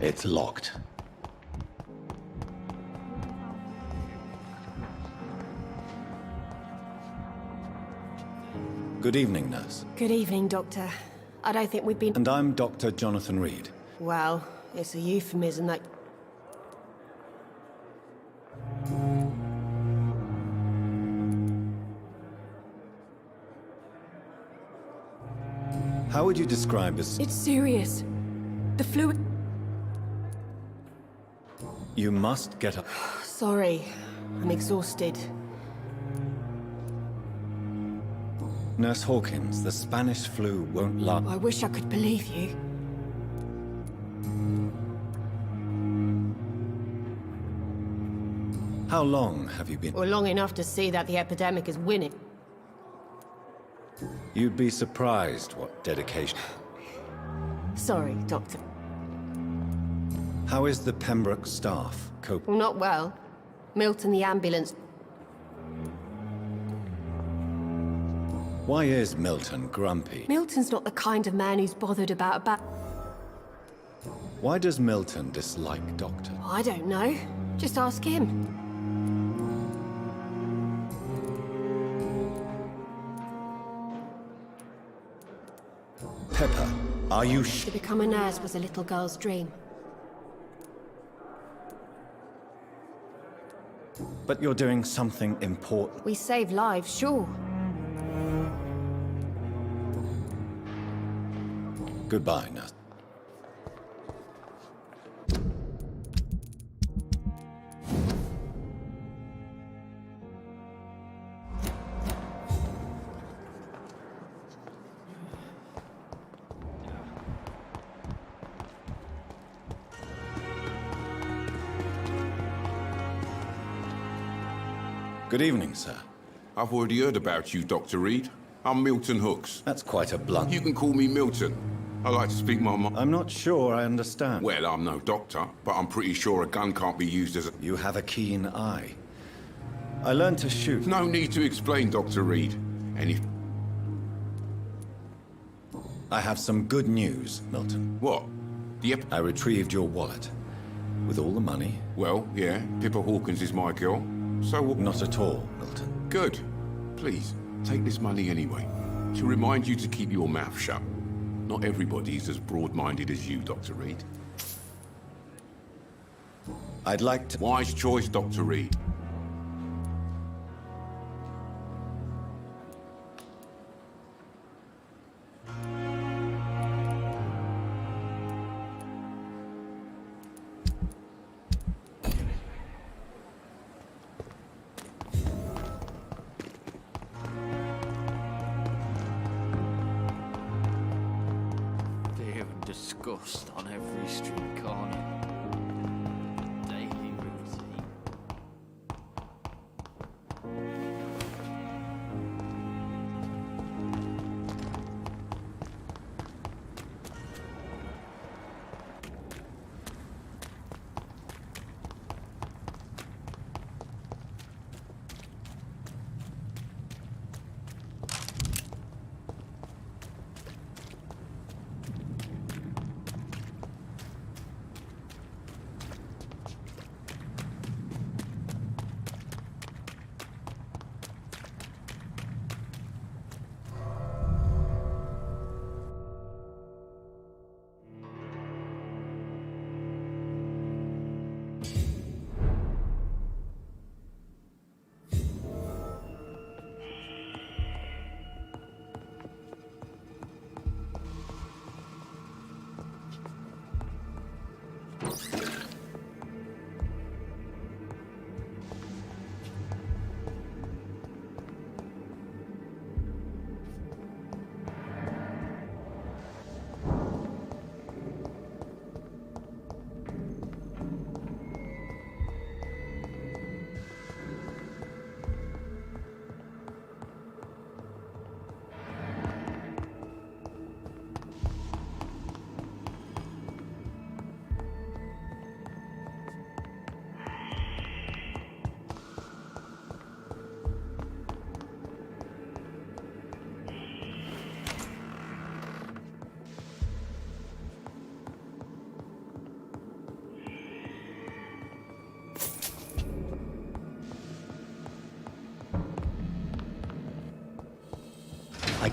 It's locked. Good evening, nurse. Good evening, Doctor. I don't think we've been... And I'm Dr. Jonathan Reed. Well, it's a euphemism that... How would you describe this? It's serious. The fluid... You must get up. Sorry. I'm exhausted. Nurse Hawkins, the Spanish flu won't last. I wish I could believe you. How long have you been? Well, long enough to see that the epidemic is winning. You'd be surprised what dedication. Sorry, Doctor. How is the Pembroke staff coping? Well, not well. Milton, the ambulance... Why is Milton grumpy? Milton's not the kind of man who's bothered about a Why does Milton dislike Doctor? I don't know. Just ask him. Pepper, are you To become a nurse was a little girl's dream. But you're doing something important. We save lives, sure. Goodbye, nurse. Good evening, sir. I've already heard about you, Dr. Reed. I'm Milton Hooks. That's quite a blunt. You can call me Milton. I like to speak my mind. I'm not sure I understand. Well, I'm no doctor, but I'm pretty sure a gun can't be used as a... You have a keen eye. I learned to shoot. No need to explain, Dr. Reed. And if... I have some good news, Milton. What? I retrieved your wallet. With all the money. Well, yeah, Pippa Hawkins is my girl. So... Not at all, Milton. Good. Please, take this money anyway. To remind you to keep your mouth shut. Not everybody's as broad-minded as you, Dr. Reed. I'd like to... Wise choice, Dr. Reed. Disgust on every street corner. Daily routine.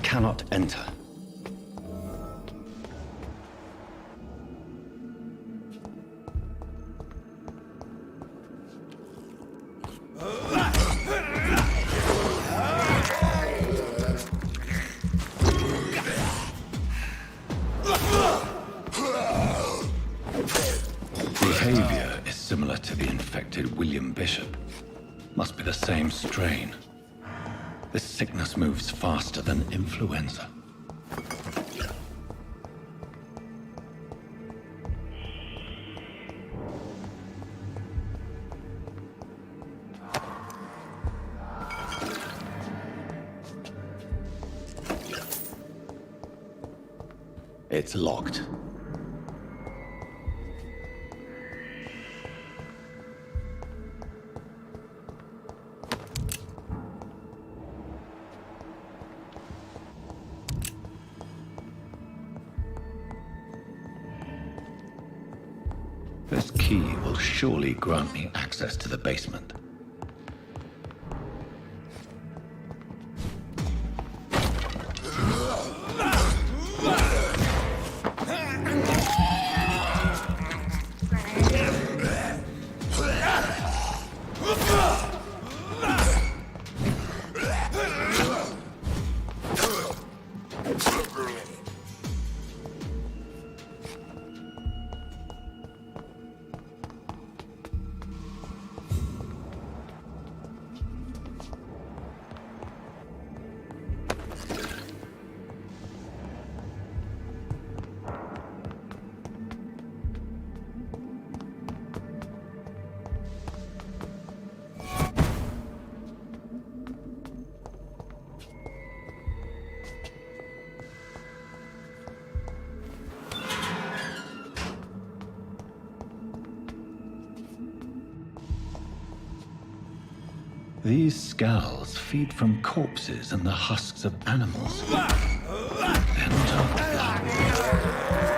cannot enter. Behavior is similar to the infected William Bishop. Must be the same strain. This sickness moves faster than influenza. It's locked. This key will surely grant me access to the basement. These scowls feed from corpses and the husks of animals. They're not after blood.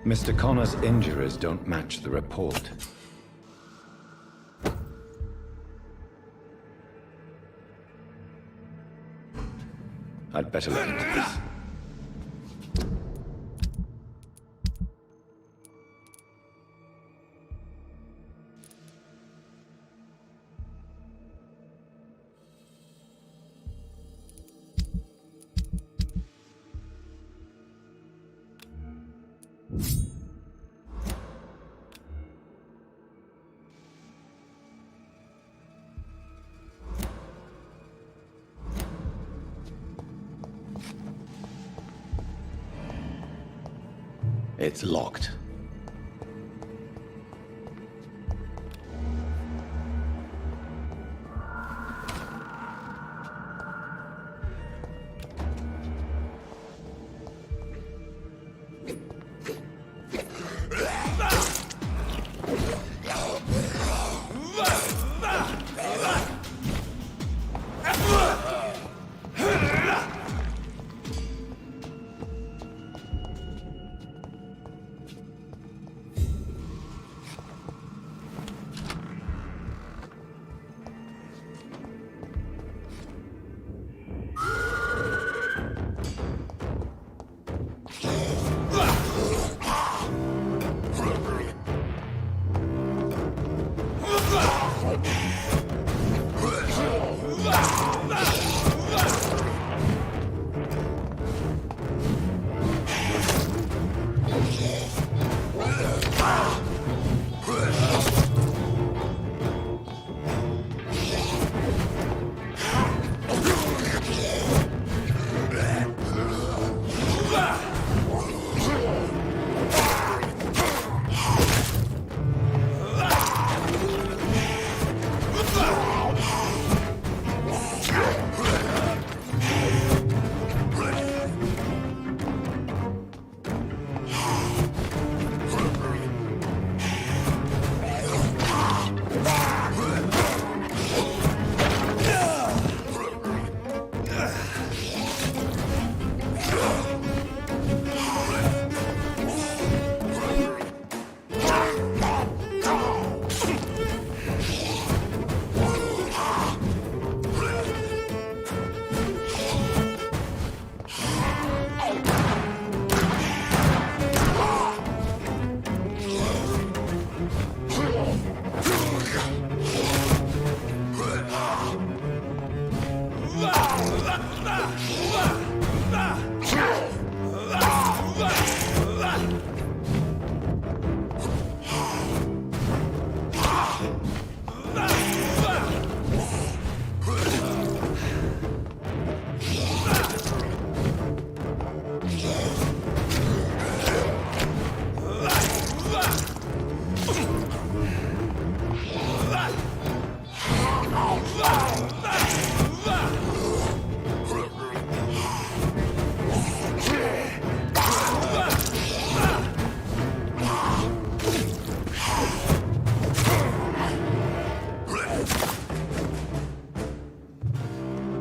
Mr. Connor's injuries don't match the report. I'd better look into this. It's locked.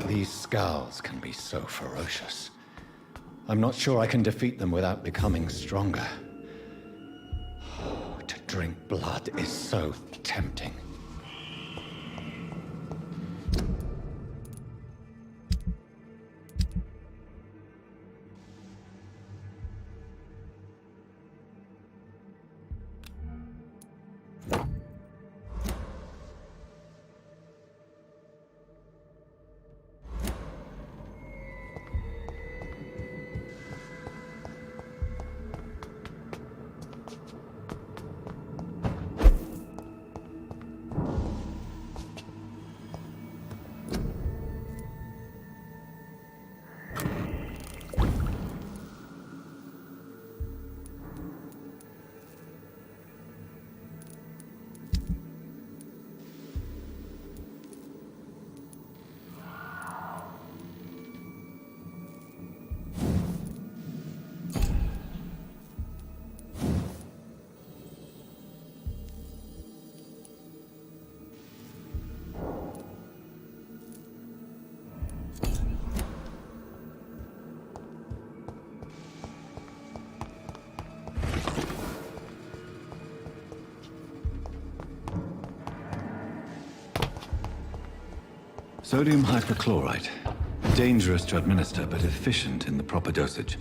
These scowls can be so ferocious. I'm not sure I can defeat them without becoming stronger. To drink blood is so tempting. Sodium hypochlorite. Dangerous to administer, but efficient in the proper dosage.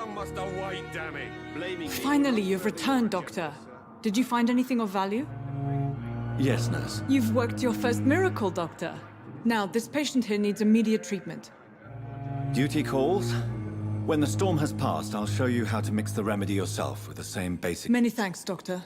Some must await, damn it. Blaming me. Finally, you've returned, Doctor. Did you find anything of value? Yes, nurse. You've worked your first miracle, Doctor. Now, this patient here needs immediate treatment. Duty calls. When the storm has passed, I'll show you how to mix the remedy yourself with the same basic... Many thanks, Doctor.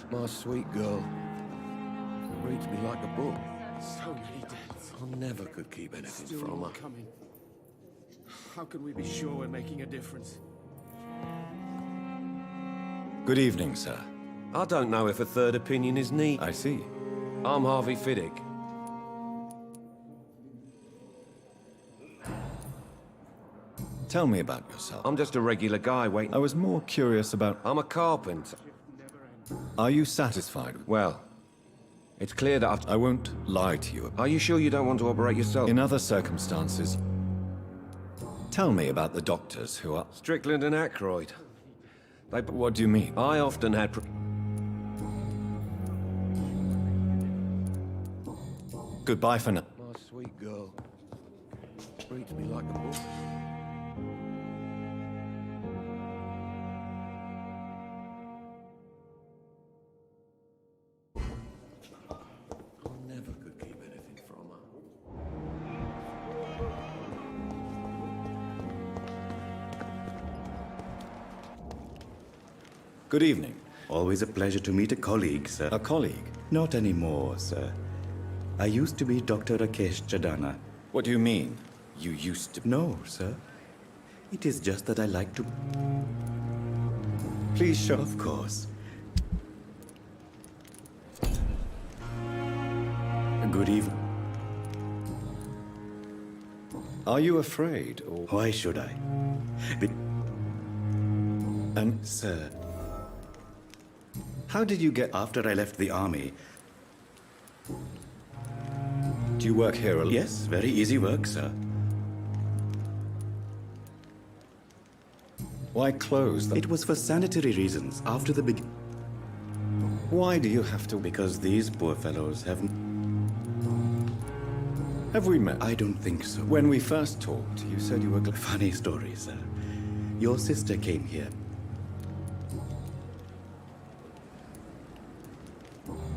My sweet girl reads me like a book. So many deaths. I never could keep anything Still from her. not coming. How can we be sure we're making a difference? Good evening, sir. I don't know if a third opinion is needed. I see. I'm Harvey Fiddick. Tell me about yourself. I'm just a regular guy waiting. I was more curious about... I'm a carpenter. Are you satisfied? Well, it's clear that I won't lie to you. Are you sure you don't want to operate yourself? In other circumstances... Tell me about the doctors who are... Strickland and Aykroyd. What do you mean? I often had... Goodbye for now. My sweet girl reads me like a book. I never could keep anything from her. Good evening. Always a pleasure to meet a colleague, sir. A colleague? Not anymore, sir. I used to be Dr. Rakesh Chadana. What do you mean, you used to? No, sir. It is just that I like to... Please show... Of course. Good evening. Are you afraid, or... Why should I? And... Sir... How did you get... After I left the army... Do you work here alone? Yes, very easy work, sir. Why close them? It was for sanitary reasons, after the big... Why do you have to... Because these poor fellows have... Have we met? I don't think so. When we first talked, you said you were... Funny story, sir. Your sister came here.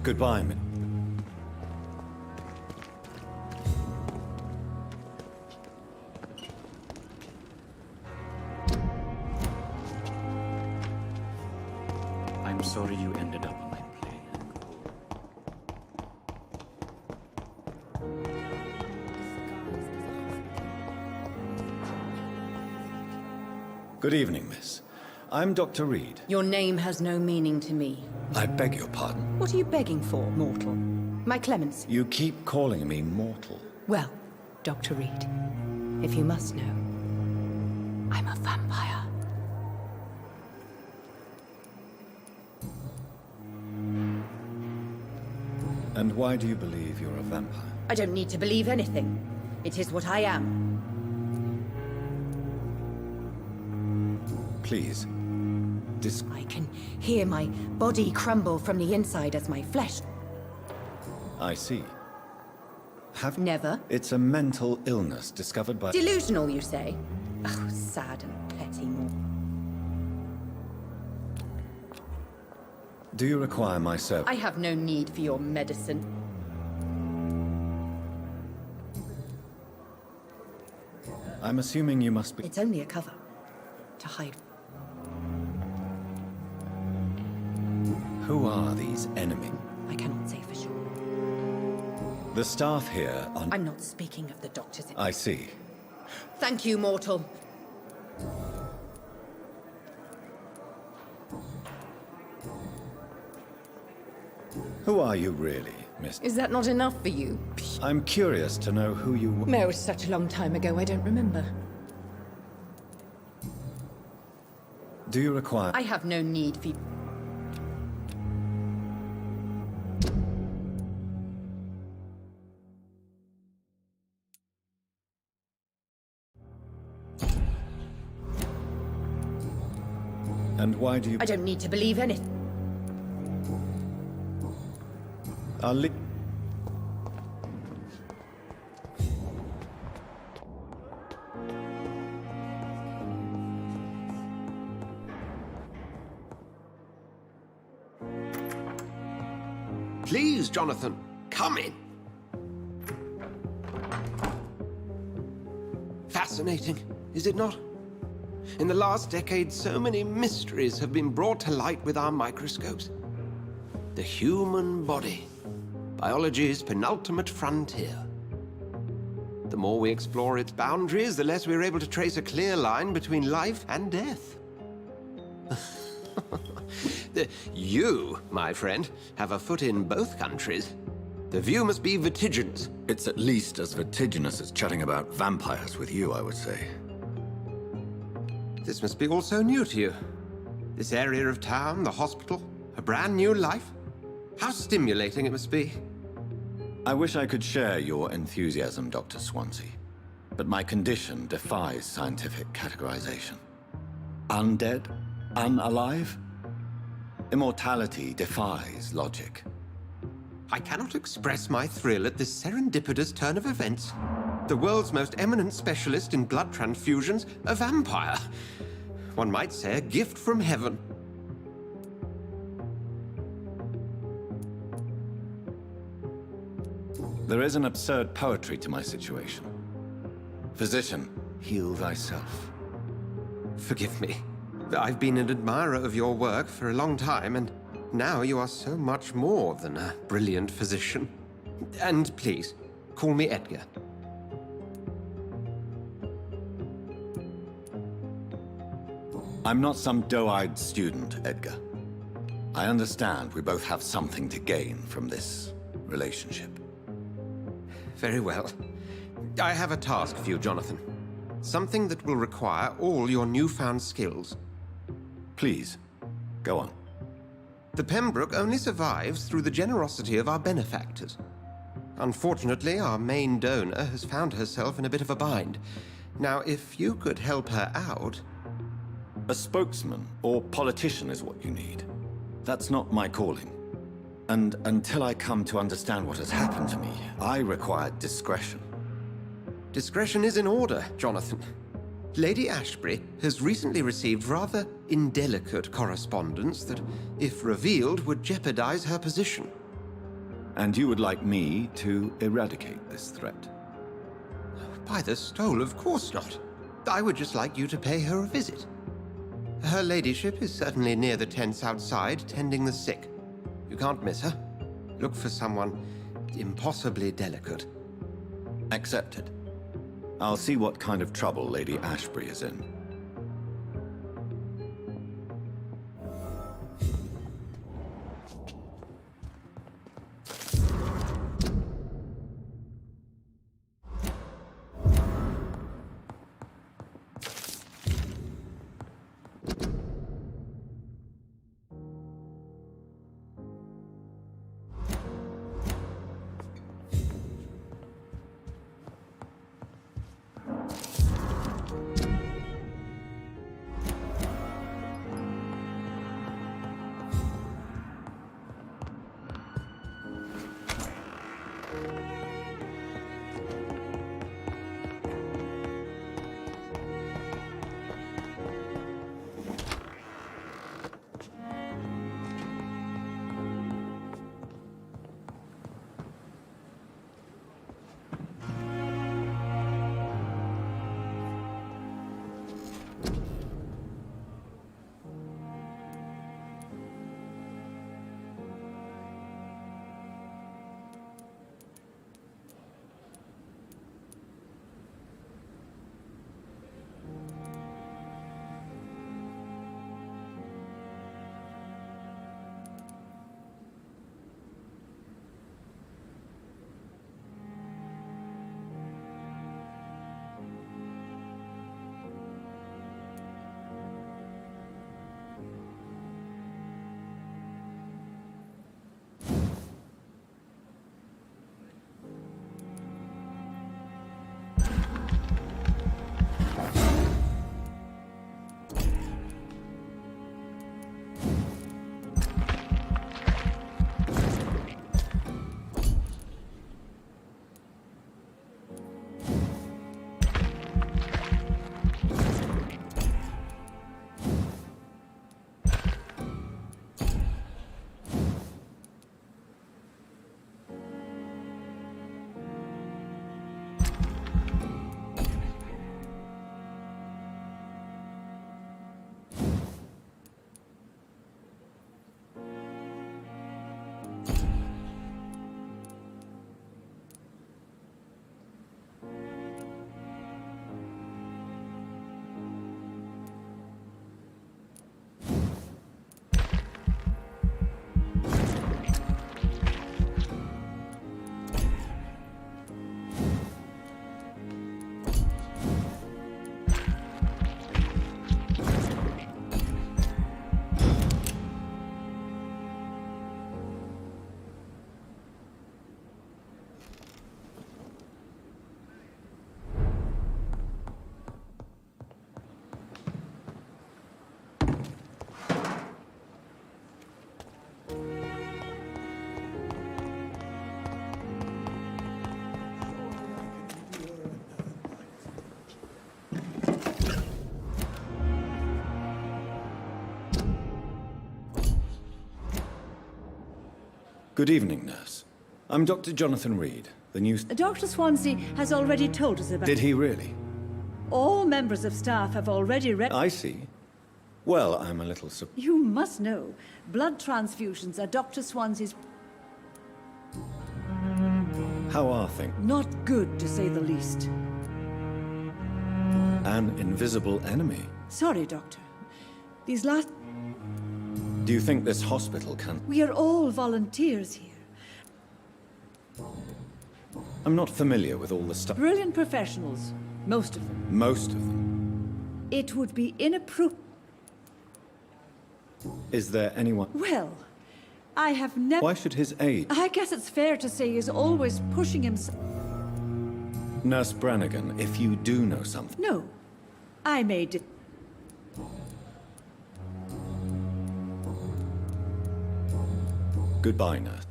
Goodbye, Min. I'm sorry you ended up on my plane. Good evening, miss. I'm Dr. Reed. Your name has no meaning to me. I beg your pardon. What are you begging for, mortal? My clemency. You keep calling me mortal. Well, Dr. Reed, if you must know, I'm a vampire. And why do you believe you're a vampire? I don't need to believe anything. It is what I am. Please, I can hear my body crumble from the inside as my flesh... I see. Have... Never. It's a mental illness discovered by... Delusional, you say? Oh, sad and petty more. Do you require my service? I have no need for your medicine. I'm assuming you must be... It's only a cover. To hide... Who are these enemies? I cannot say for sure. The staff here on... I'm not speaking of the doctors. I see. Thank you, mortal. Who are you really, miss? Is that not enough for you? I'm curious to know who you were. No, it was such a long time ago, I don't remember. Do you require... I have no need for... And why do you... I don't need to believe anything. I'll leave... Please, Jonathan, come in. Fascinating, is it not? In the last decade, so many mysteries have been brought to light with our microscopes. The human body, biology's penultimate frontier. The more we explore its boundaries, the less we're able to trace a clear line between life and death. You, my friend, have a foot in both countries. The view must be vertiginous. It's at least as vertiginous as chatting about vampires with you, I would say. This must be all so new to you. This area of town, the hospital, a brand new life. How stimulating it must be. I wish I could share your enthusiasm, Dr. Swansea, but my condition defies scientific categorization. Undead? Unalive? Immortality defies logic. I cannot express my thrill at this serendipitous turn of events. The world's most eminent specialist in blood transfusions, a vampire. One might say a gift from heaven. There is an absurd poetry to my situation. Physician, heal thyself. Forgive me. I've been an admirer of your work for a long time, and now you are so much more than a brilliant physician. And please, call me Edgar. I'm not some doe-eyed student, Edgar. I understand we both have something to gain from this relationship. Very well. I have a task for you, Jonathan. Something that will require all your newfound skills. Please, go on. The Pembroke only survives through the generosity of our benefactors. Unfortunately, our main donor has found herself in a bit of a bind. Now, if you could help her out... A spokesman or politician is what you need. That's not my calling. And until I come to understand what has happened to me, I require discretion. Discretion is in order, Jonathan. Lady Ashbury has recently received rather indelicate correspondence that, if revealed, would jeopardize her position. And you would like me to eradicate this threat? By the stole, of course not. I would just like you to pay her a visit. Her ladyship is certainly near the tents outside, tending the sick. You can't miss her. Look for someone impossibly delicate. Accepted. I'll see what kind of trouble Lady Ashbury is in. Good evening, nurse. I'm Dr. Jonathan Reed, the new... Dr. Swansea has already told us about... Did he really? All members of staff have already read... I see. Well, I'm a little You must know, blood transfusions are Dr. Swansea's... How are things? Not good, to say the least. An invisible enemy? Sorry, Doctor. These last... Do you think this hospital can... We are all volunteers here. I'm not familiar with all the stuff. Brilliant professionals. Most of them. Most of them. It would be inappropriate... Is there anyone... Well, I have never... Why should his aide... I guess it's fair to say he's always pushing himself... Nurse Brannigan, if you do know something... No. I made it... Goodbye, nurse.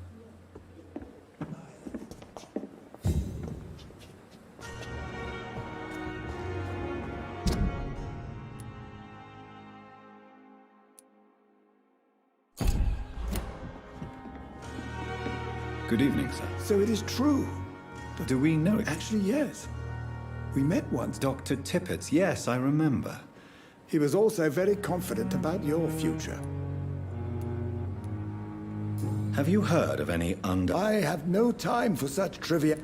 Good evening, sir. So it is true. Do we know it? Actually, yes. We met once. Dr. Tippett's, yes, I remember. He was also very confident about your future. Have you heard of any I have no time for such trivia.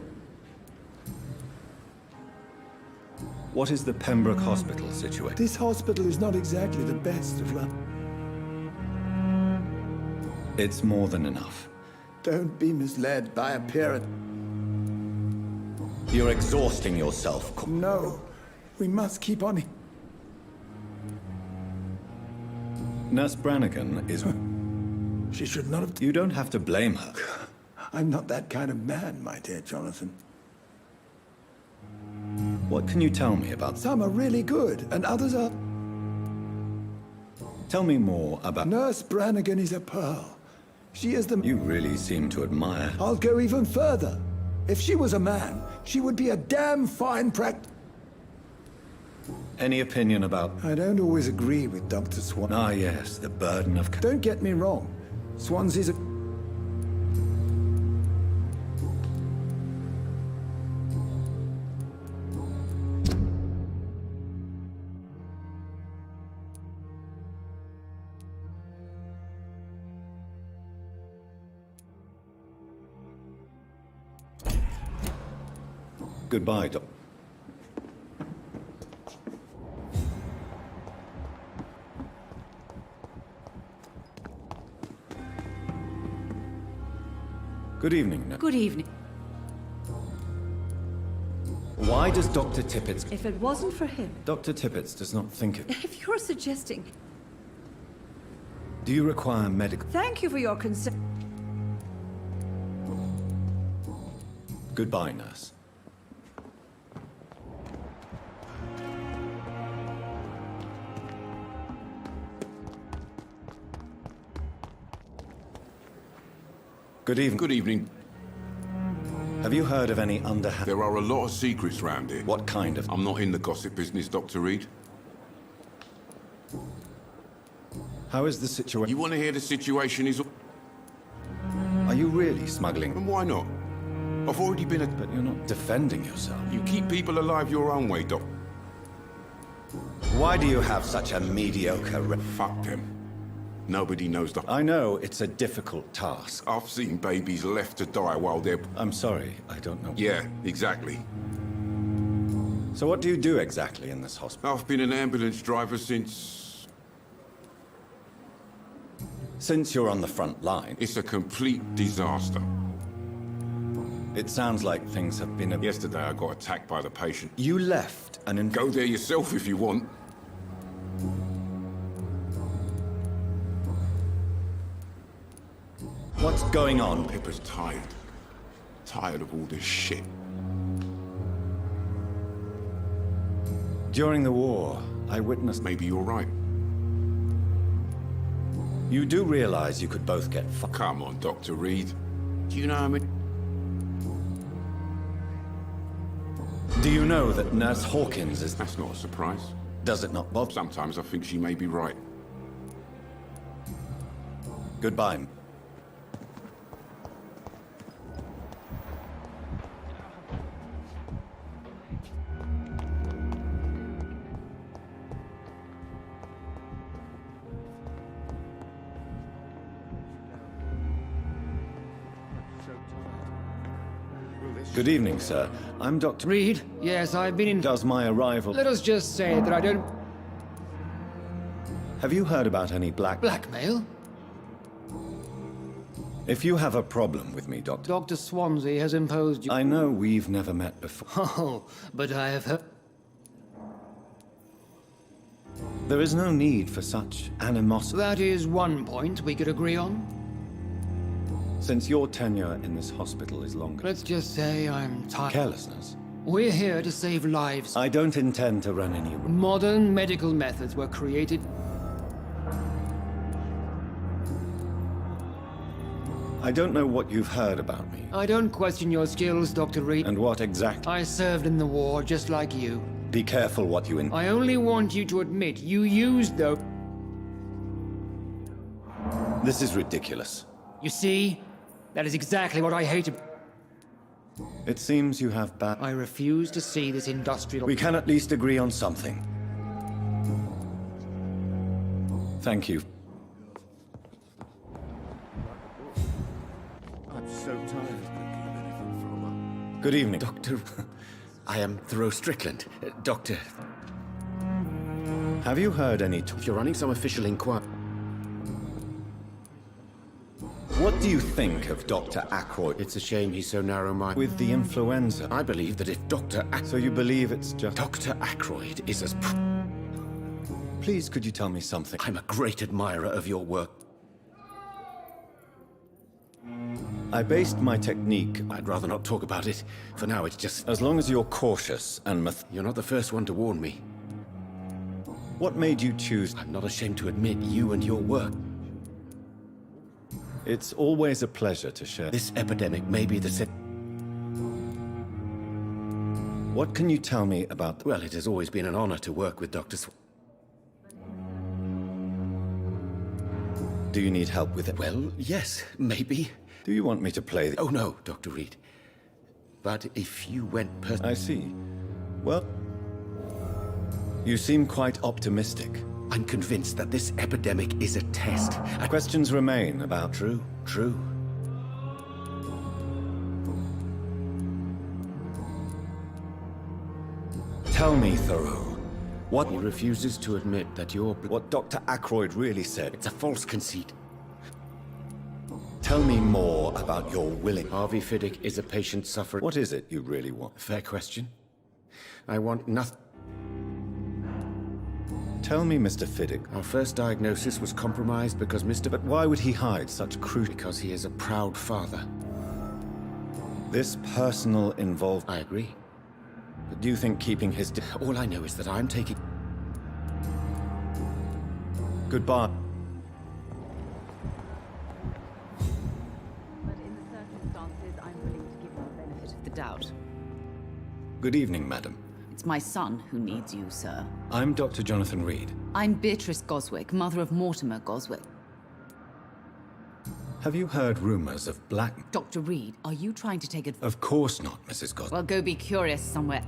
What is the Pembroke Hospital situation? This hospital is not exactly the best of luck. It's more than enough. Don't be misled by appearance. You're exhausting yourself. No, we must keep on. Nurse Brannigan is... She should not have... You don't have to blame her. I'm not that kind of man, my dear Jonathan. What can you tell me about... Some are really good, and others are... Tell me more about... Nurse Brannigan is a pearl. She is the... You really seem to admire... I'll go even further. If she was a man, she would be a damn fine Any opinion about... I don't always agree with Dr. Swan. Ah, yes, the burden of... Don't get me wrong. Swansea's a... Goodbye, Doc. Good evening. Good evening. Why does Dr. Tippett's... If it wasn't for him... Dr. Tippett's does not think of... If you're suggesting... Do you require medical... Thank you for your concern. Goodbye, nurse. Good evening. Good evening. Have you heard of any underhand... There are a lot of secrets round here. What kind of... I'm not in the gossip business, Dr. Reed. How is the situation... You want to hear the situation is... Are you really smuggling... And why not? I've already been... But you're not defending yourself. You keep people alive your own way, Doc. Why do you have such a mediocre... Fuck them. Nobody knows the... I know it's a difficult task. I've seen babies left to die while they're... I'm sorry, I don't know. Yeah, exactly. So what do you do exactly in this hospital? I've been an ambulance driver since... Since you're on the front line. It's a complete disaster. It sounds like things have been... Yesterday I got attacked by the patient. You left and... Go there yourself if you want. What's going on? Pippa's tired. Tired of all this shit. During the war, I witnessed... Maybe you're right. You do realize you could both get fucked. Come on, Dr. Reed. Do you know how many... Do you know that Nurse Hawkins is... That's not a surprise. Does it not, Bob? Sometimes I think she may be right. Good evening, sir. I'm Dr. Reed? Yes, I've been in... Does my arrival... Let us just say that I don't... Have you heard about any Blackmail? If you have a problem with me, Doctor... Dr. Swansea has imposed you... I know we've never met before. Oh, but I have heard... There is no need for such animosity. That is one point we could agree on. Since your tenure in this hospital is longer... Let's just say I'm tired. Carelessness. We're here to save lives. I don't intend to run any... Modern medical methods were created... I don't know what you've heard about me. I don't question your skills, Dr. Reed. And what exactly? I served in the war, just like you. Be careful what you... I only want you to admit you used those... This is ridiculous. You see? That is exactly what I hated. It seems you have bad... I refuse to see this industrial... We can at least agree on something. Thank you. I'm so tired of drinking anything from her. Good evening. Doctor... I am Thoreau Strickland. Doctor... Have you heard any... If you're running some official inquiry... What do you think of Dr. Ackroyd? It's a shame he's so narrow-minded. With the influenza? I believe that if Dr. So you believe it's just... Dr. Ackroyd is as... Please, could you tell me something? I'm a great admirer of your work. I based my technique... I'd rather not talk about it. For now, it's just... As long as you're cautious and You're not the first one to warn me. What made you choose... I'm not ashamed to admit you and your work. It's always a pleasure to share... This epidemic may be the... What can you tell me about... Well, it has always been an honor to work with Dr. Do you need help with it? Well, yes, maybe. Do you want me to play the... Oh, no, Dr. Reed. But if you went I see. Well... You seem quite optimistic. I'm convinced that this epidemic is a test. Questions remain about... True. Tell me, Thoreau, what... He refuses to admit that you're... What Dr. Ackroyd really said. It's a false conceit. Tell me more about your willing... Harvey Fiddick is a patient suffering... What is it you really want? Fair question. I want nothing... Tell me, Mr. Fiddick. Our first diagnosis was compromised because Mr. But why would he hide such crucial... Because he is a proud father. This personal involvement... I agree. But do you think keeping his... All I know is that I'm taking... Goodbye. But in the circumstances, I'm willing to give you the benefit of the doubt. Good evening, madam. It's my son who needs you, sir. I'm Dr. Jonathan Reed. I'm Beatrice Goswick, mother of Mortimer Goswick. Have you heard rumors of black... Dr. Reed, are you trying to take advantage? Of course not, Mrs. Goswick. Well, go be curious somewhere.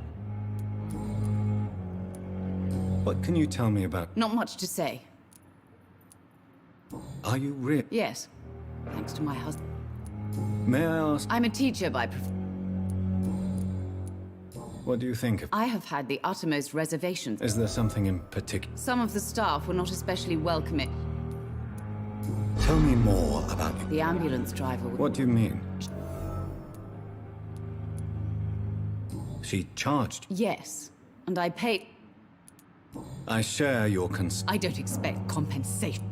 What can you tell me about... Not much to say. Are you real? Yes, thanks to my husband. May I ask... I'm a teacher by profession. What do you think of... I have had the uttermost reservations. Is there something in particular... Some of the staff were not especially welcoming. Tell me more about you. The ambulance driver... What do you mean? She charged you? Yes, and I paid... I share your I don't expect compensation.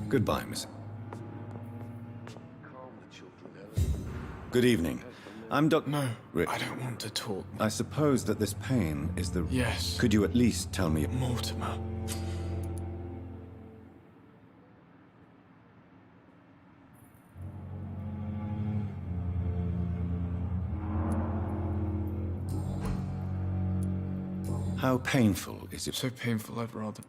Goodbye, Miss. Good evening. I'm Dr. No, I don't want to talk. I suppose that this pain is the... Yes. Could you at least tell me... Mortimer. How painful is it? So painful, I'd rather...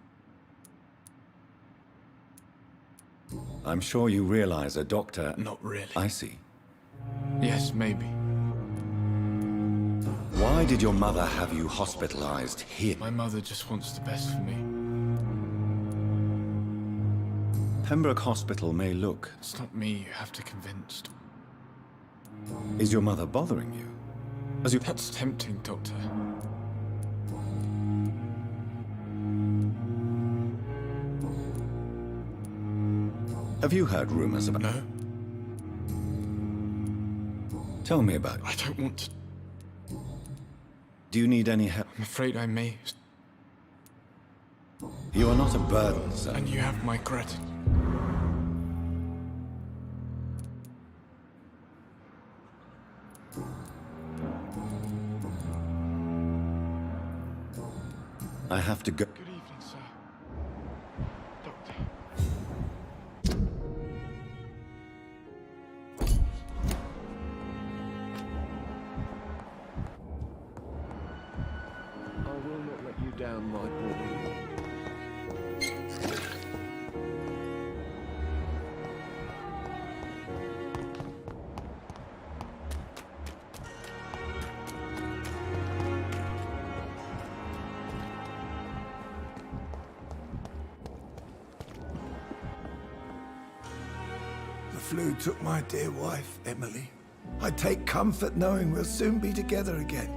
I'm sure you realize a doctor... Not really. I see. Yes, maybe. Why did your mother have you hospitalized here? My mother just wants the best for me. Pembroke Hospital may look... It's not me you have to convince. Is your mother bothering you? As you... That's tempting, Doctor. Have you heard rumors about... No. Tell me about it. I don't want to... Do you need any help? I'm afraid I may. You are not a burden, sir. And you have my gratitude. I have to go. Good evening, sir. Doctor. I will not let you down, my boy. The flu took my dear wife, Emily. I take comfort knowing we'll soon be together again.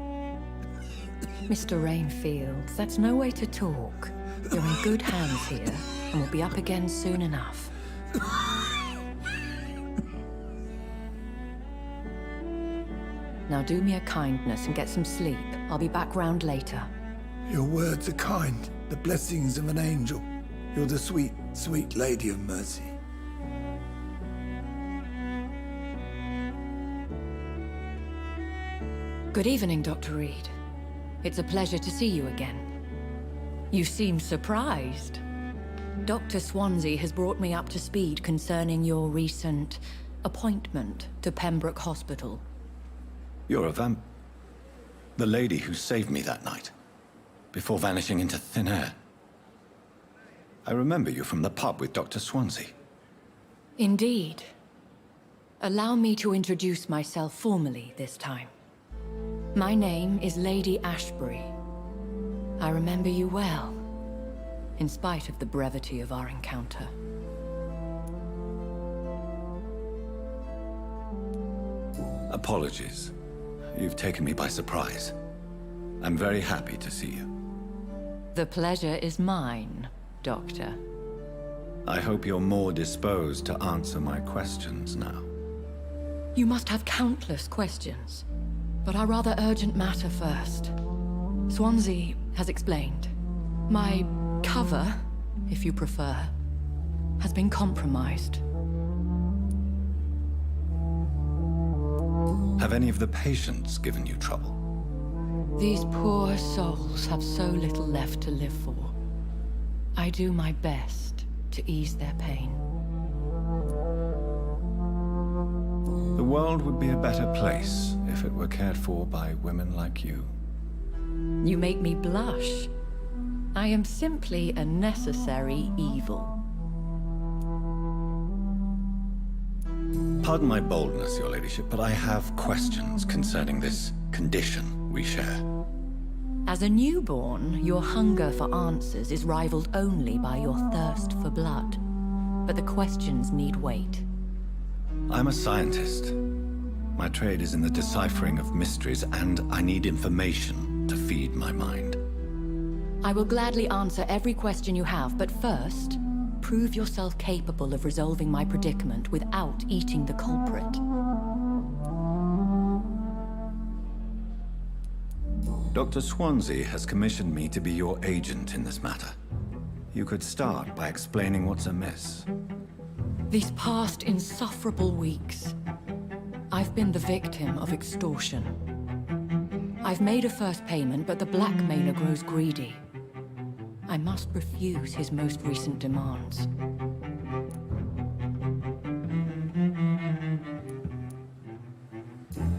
Mr. Rainfield, that's no way to talk. You're in good hands here, and we'll be up again soon enough. Now do me a kindness and get some sleep. I'll be back round later. Your words are kind, the blessings of an angel. You're the sweet, sweet Lady of Mercy. Good evening, Dr. Reed. It's a pleasure to see you again. You seem surprised. Dr. Swansea has brought me up to speed concerning your recent appointment to Pembroke Hospital. You're a the lady who saved me that night, before vanishing into thin air. I remember you from the pub with Dr. Swansea. Indeed. Allow me to introduce myself formally this time. My name is Lady Ashbury. I remember you well, in spite of the brevity of our encounter. Apologies. You've taken me by surprise. I'm very happy to see you. The pleasure is mine, Doctor. I hope you're more disposed to answer my questions now. You must have countless questions, but our rather urgent matter first. Swansea has explained. My cover, if you prefer, has been compromised. Have any of the patients given you trouble? These poor souls have so little left to live for. I do my best to ease their pain. The world would be a better place if it were cared for by women like you. You make me blush. I am simply a necessary evil. Pardon my boldness, your ladyship, but I have questions concerning this condition we share. As a newborn, your hunger for answers is rivaled only by your thirst for blood. But the questions need wait. I'm a scientist. My trade is in the deciphering of mysteries, and I need information to feed my mind. I will gladly answer every question you have, but first, prove yourself capable of resolving my predicament without eating the culprit. Dr. Swansea has commissioned me to be your agent in this matter. You could start by explaining what's amiss. These past insufferable weeks, I've been the victim of extortion. I've made a first payment, but the blackmailer grows greedy. I must refuse his most recent demands.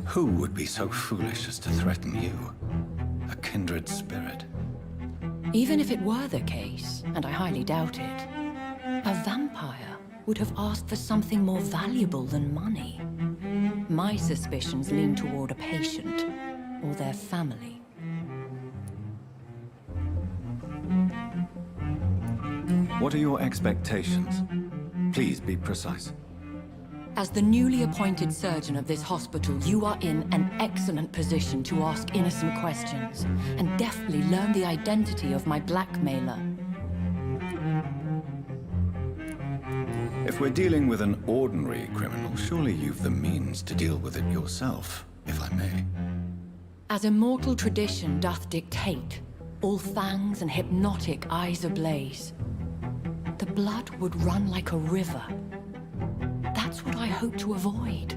Who would be so foolish as to threaten you? A kindred spirit. Even if it were the case, and I highly doubt it, a vampire would have asked for something more valuable than money. My suspicions lean toward a patient or their family. What are your expectations? Please be precise. As the newly appointed surgeon of this hospital, you are in an excellent position to ask innocent questions and deftly learn the identity of my blackmailer. If we're dealing with an ordinary criminal, surely you've the means to deal with it yourself, if I may. As immortal tradition doth dictate, all fangs and hypnotic eyes ablaze, the blood would run like a river. That's what I hope to avoid.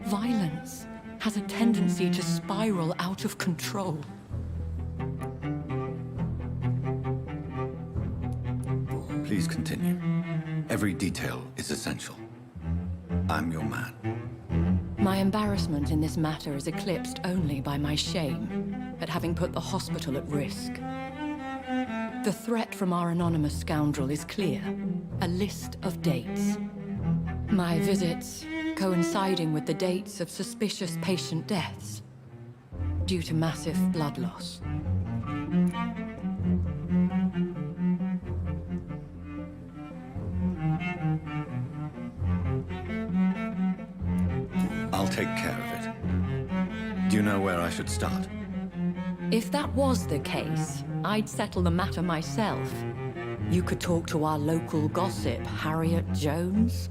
Violence has a tendency to spiral out of control. Please continue. Every detail is essential. I'm your man. My embarrassment in this matter is eclipsed only by my shame at having put the hospital at risk. The threat from our anonymous scoundrel is clear. A list of dates. My visits coinciding with the dates of suspicious patient deaths due to massive blood loss. I'll take care of it. Do you know where I should start? If that was the case, I'd settle the matter myself. You could talk to our local gossip, Harriet Jones.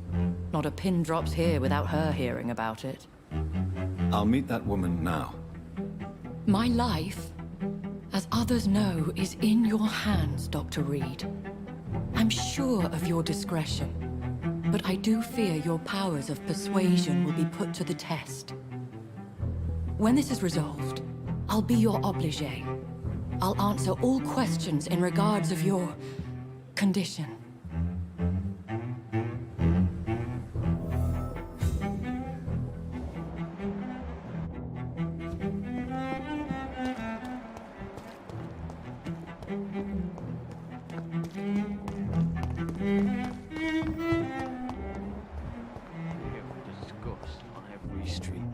Not a pin drops here without her hearing about it. I'll meet that woman now. My life, as others know, is in your hands, Dr. Reed. I'm sure of your discretion, but I do fear your powers of persuasion will be put to the test. When this is resolved, I'll be your obligé. I'll answer all questions in regards of your condition.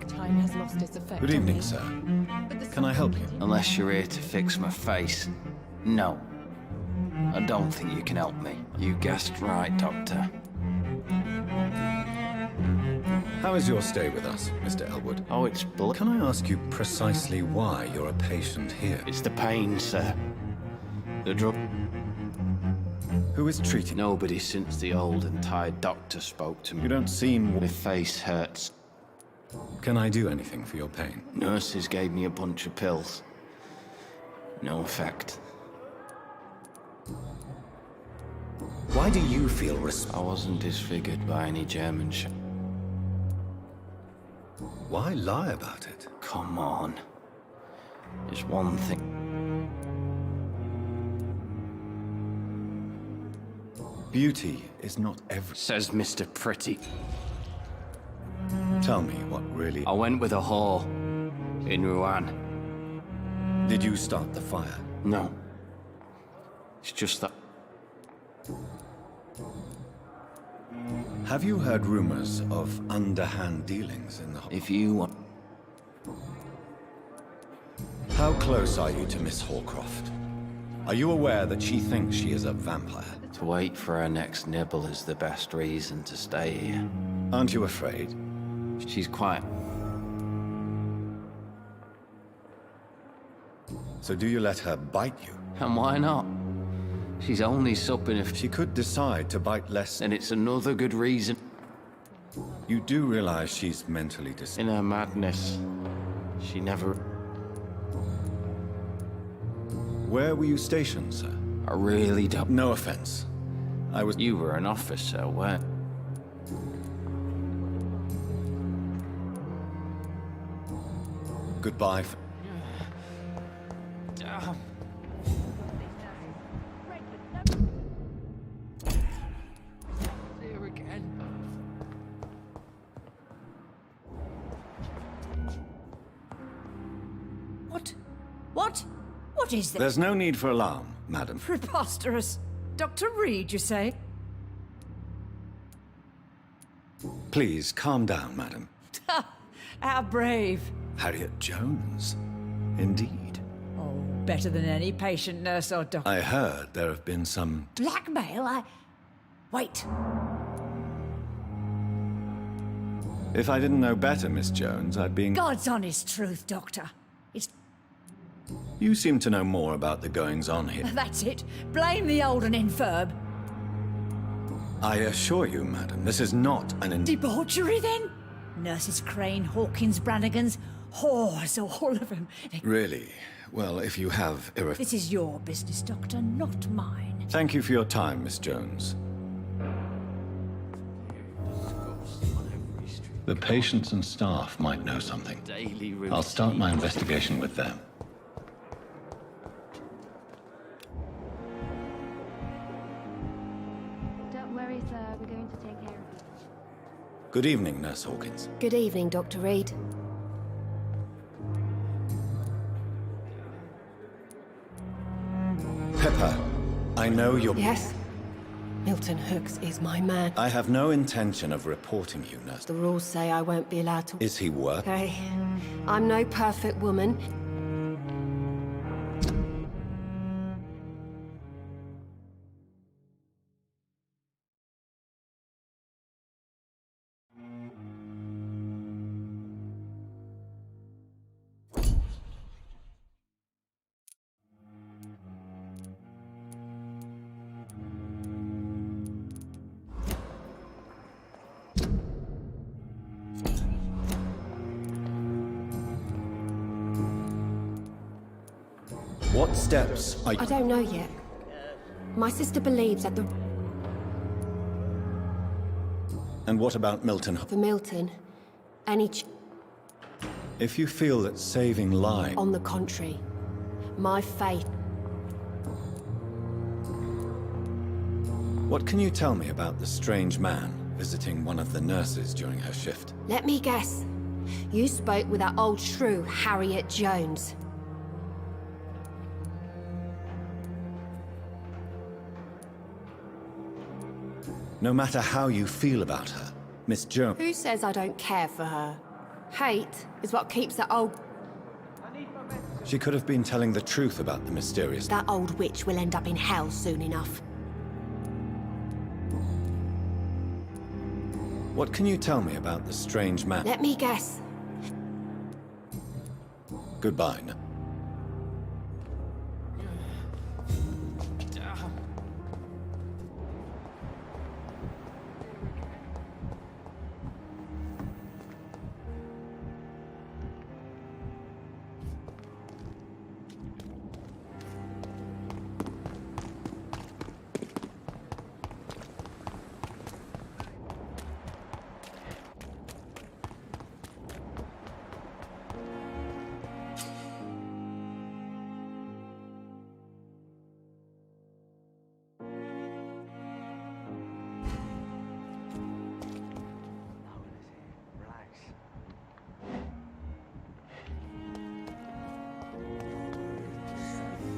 Time has lost its effect. Good evening, sir. Can I help you? Unless you're here to fix my face. No. I don't think you can help me. You guessed right, Doctor. How is your stay with us, Mr. Elwood? Oh, it's Can I ask you precisely why you're a patient here? It's the pain, sir. The drug... Who is treating? Nobody since the old and tired doctor spoke to me. You don't seem... My face hurts. Can I do anything for your pain? Nurses gave me a bunch of pills. No effect. Why do you feel I wasn't disfigured by any German Why lie about it? Come on. There's one thing. Beauty is not every... Says Mr. Pretty. Tell me what really... I went with a whore. In Rouen. Did you start the fire? No. It's just that... Have you heard rumors of underhand dealings in the... If you want... How close are you to Miss Hallcroft? Are you aware that she thinks she is a vampire? To wait for her next nibble is the best reason to stay here. Aren't you afraid? She's quiet. So do you let her bite you? And why not? She's only supping if... She could decide to bite less. And it's another good reason. You do realize she's mentally In her madness, she never... Where were you stationed, sir? I really don't... No offense. I was... You were an officer, where... Goodbye. There again. What? What? What is this? There's no need for alarm, madam. Preposterous. Dr. Reed, you say? Please, calm down, madam. How brave. Harriet Jones. Indeed. Oh, better than any patient, nurse, or doctor. I heard there have been some... Blackmail? Wait. If I didn't know better, Miss Jones, I'd be... God's honest truth, Doctor. It's... You seem to know more about the goings-on here. That's it. Blame the old and infirm. I assure you, madam, this is not an... Debauchery, then? Nurses Crane, Hawkins, Brannigans, whores, all of them. Really? Well, if you have... This is your business, Doctor, not mine. Thank you for your time, Miss Jones. The patients and staff might know something. I'll start my investigation with them. Don't worry, sir. We're going to take care of you. Good evening, Nurse Hawkins. Good evening, Dr. Reed. Pepper, I know you're... Yes? Milton Hooks is my man. I have no intention of reporting you, Nurse. The rules say I won't be allowed to... Is he worth? Okay. I'm no perfect woman. What steps are you... I don't know yet. My sister believes that the... And what about Milton? For Milton, any... If you feel that saving lives... On the contrary, my faith... What can you tell me about the strange man visiting one of the nurses during her shift? Let me guess. You spoke with that old shrew, Harriet Jones. No matter how you feel about her, Miss Jones... Who says I don't care for her? Hate is what keeps that old... She could have been telling the truth about the mysterious... That old witch will end up in hell soon enough. What can you tell me about the strange man? Let me guess. Goodbye.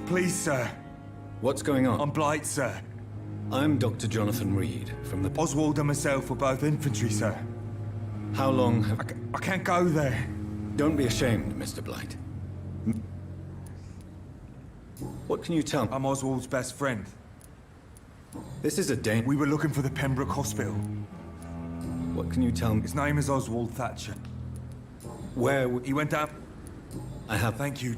Please, sir. What's going on? I'm Blight, sir. I'm Dr. Jonathan Reed, from the... Oswald and myself were both infantry, sir. How long have... I can't go there. Don't be ashamed, Mr. Blight. What can you tell me? I'm Oswald's best friend. This is a We were looking for the Pembroke Hospital. What can you tell me? His name is Oswald Thatcher. Where... He went down... I have... Thank you.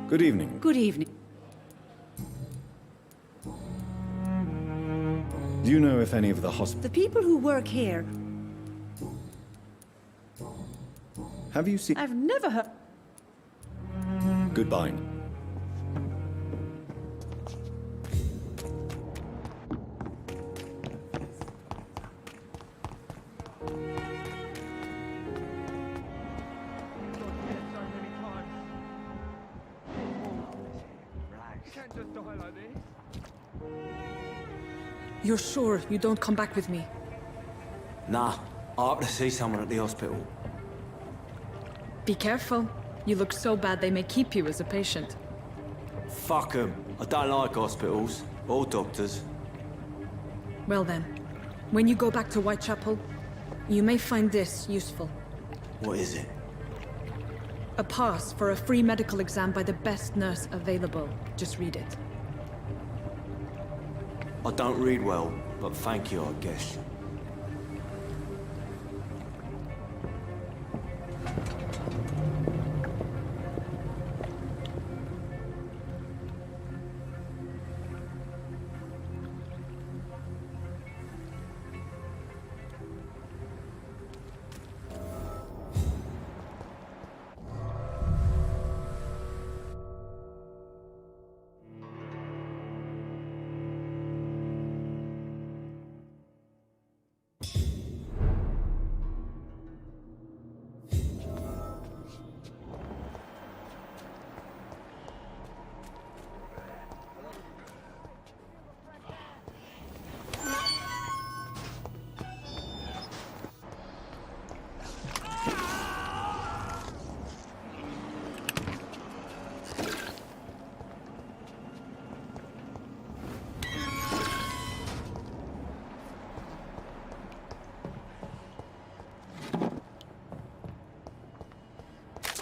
Good evening. Good evening. Do you know if any of the hospitals... The people who work here... Have you seen... I've never heard... Goodbye. You're sure you don't come back with me? Nah, I have to see someone at the hospital. Be careful. You look so bad they may keep you as a patient. Fuck them. I don't like hospitals. Or doctors. Well then, when you go back to Whitechapel, you may find this useful. What is it? A pass for a free medical exam by the best nurse available. Just read it. I don't read well, but thank you, I guess.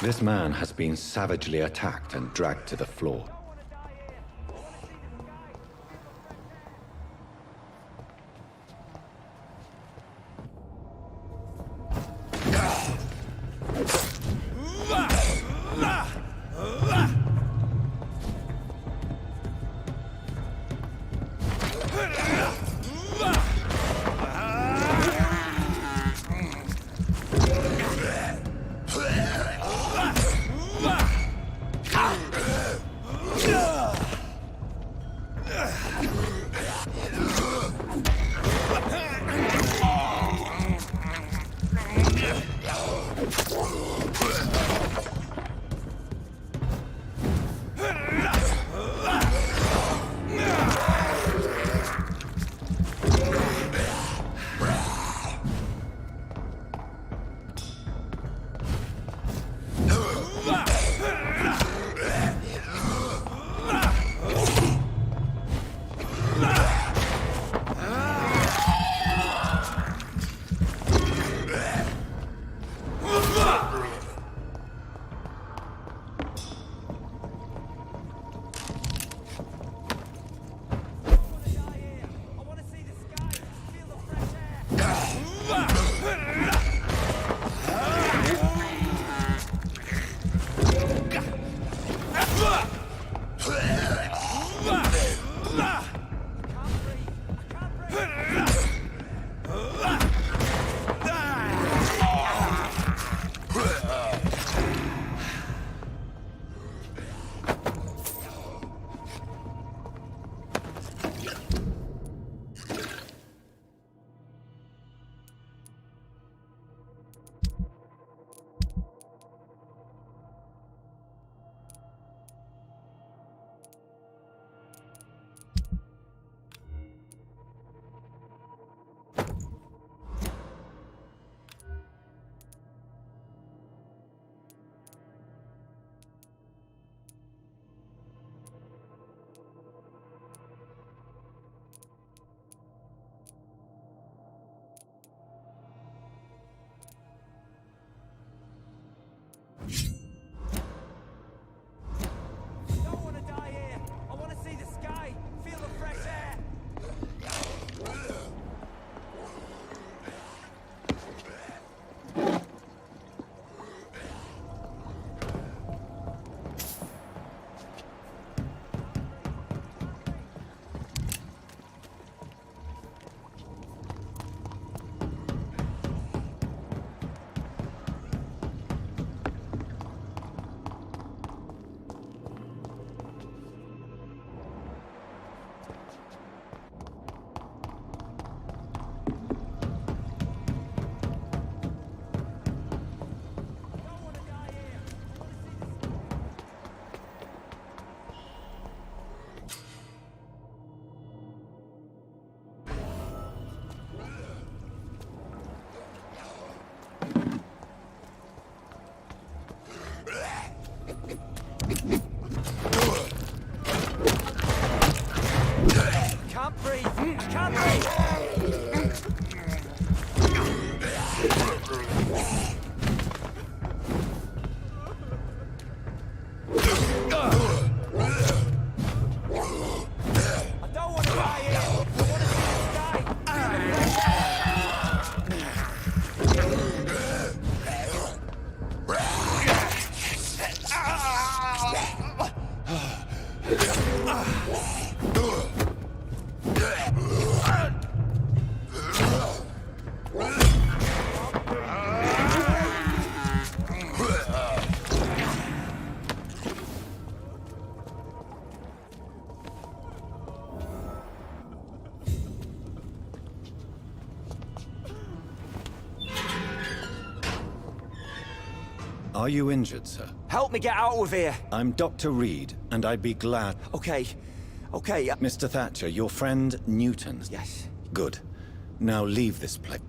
This man has been savagely attacked and dragged to the floor. Are you injured, sir? Help me get out of here! I'm Dr. Reed, and I'd be glad... Okay. Mr. Thatcher, your friend Newton. Yes. Good. Now leave this place.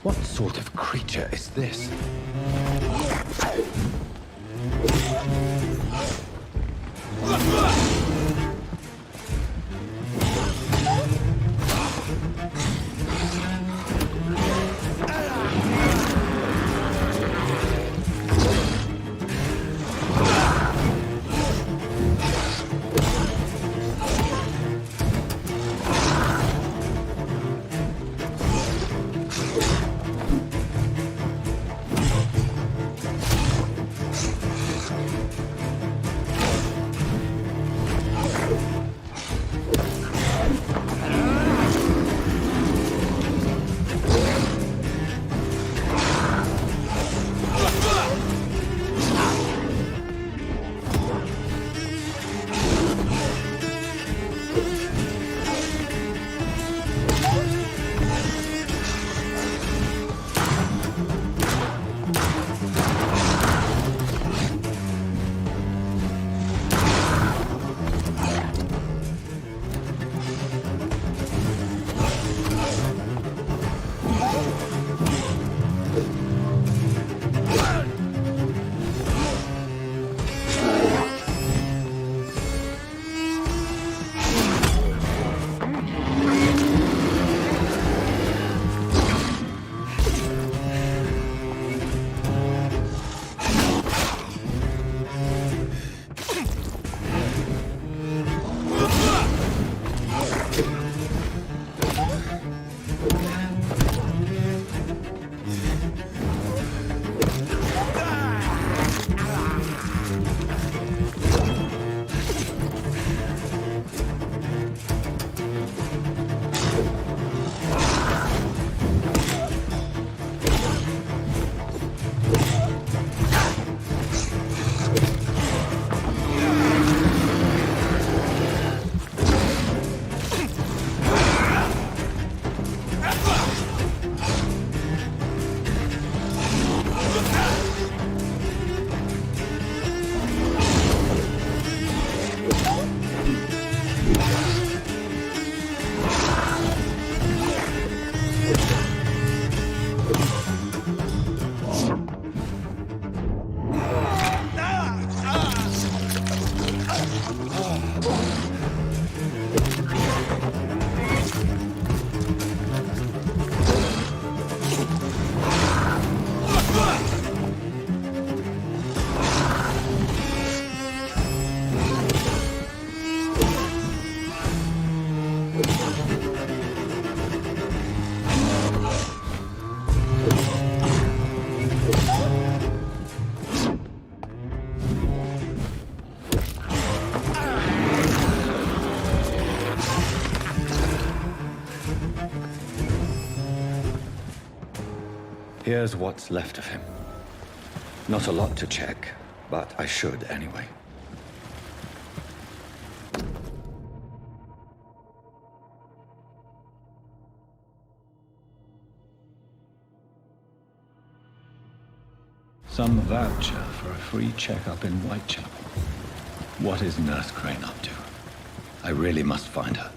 What sort of creature is this? Here's what's left of him. Not a lot to check, but I should anyway. Some voucher for a free checkup in Whitechapel. What is Nurse Crane up to? I really must find her.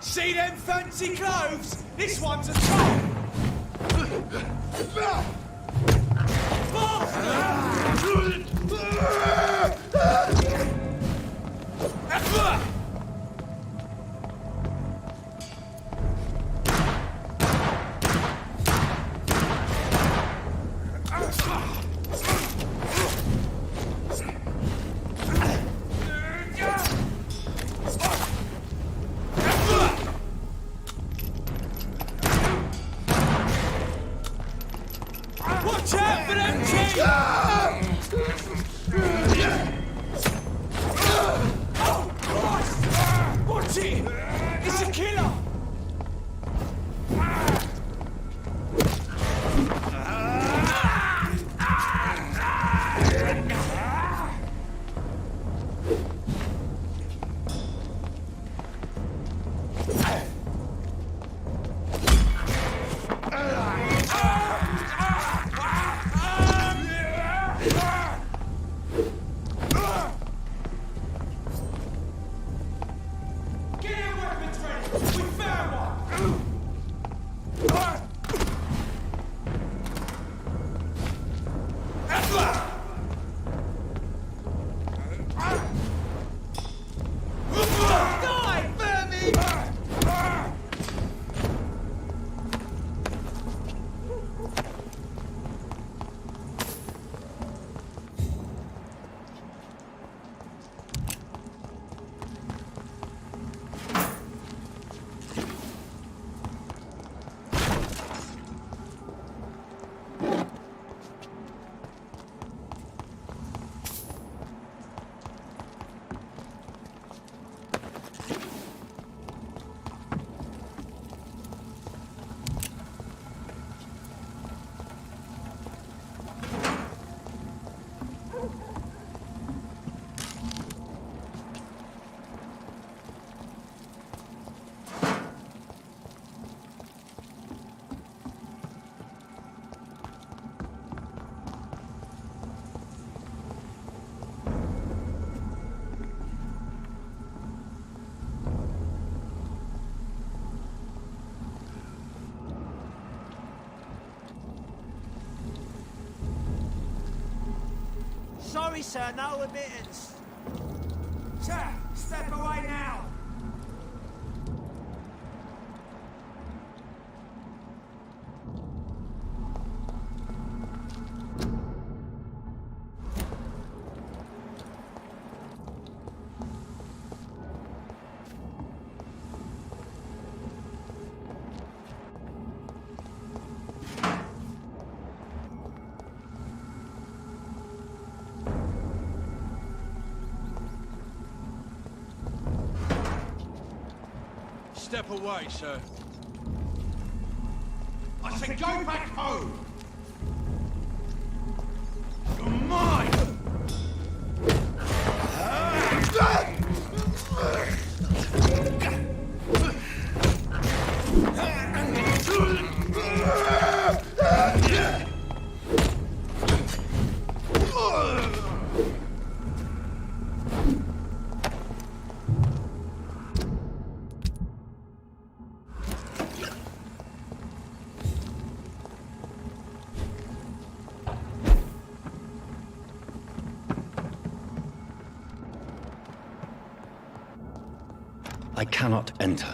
See them fancy clothes? This one's a top! Watch out for them cheats! Oh, Christ! Watch it! It's a killer! Sorry, sir, no admittance. Sir, step away now. Step away, sir. I said go back home! You're mine! I cannot enter.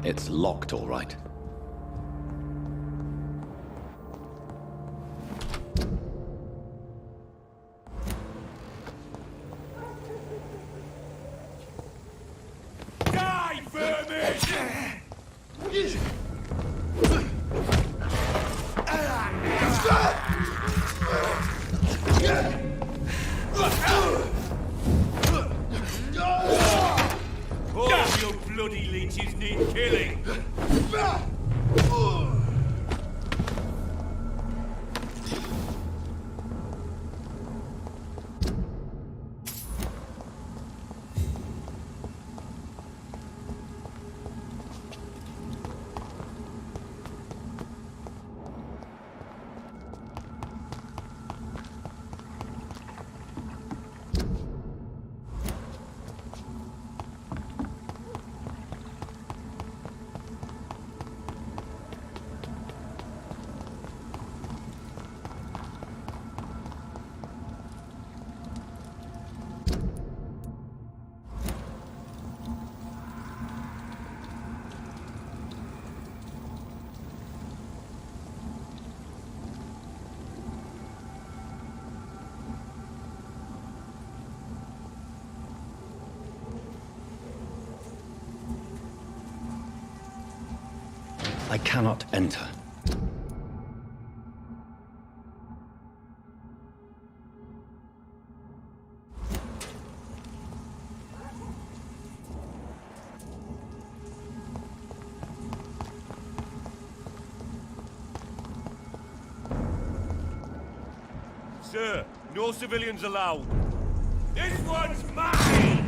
It's locked, all right. Die, I cannot enter. Sir, no civilians allowed. This one's mine!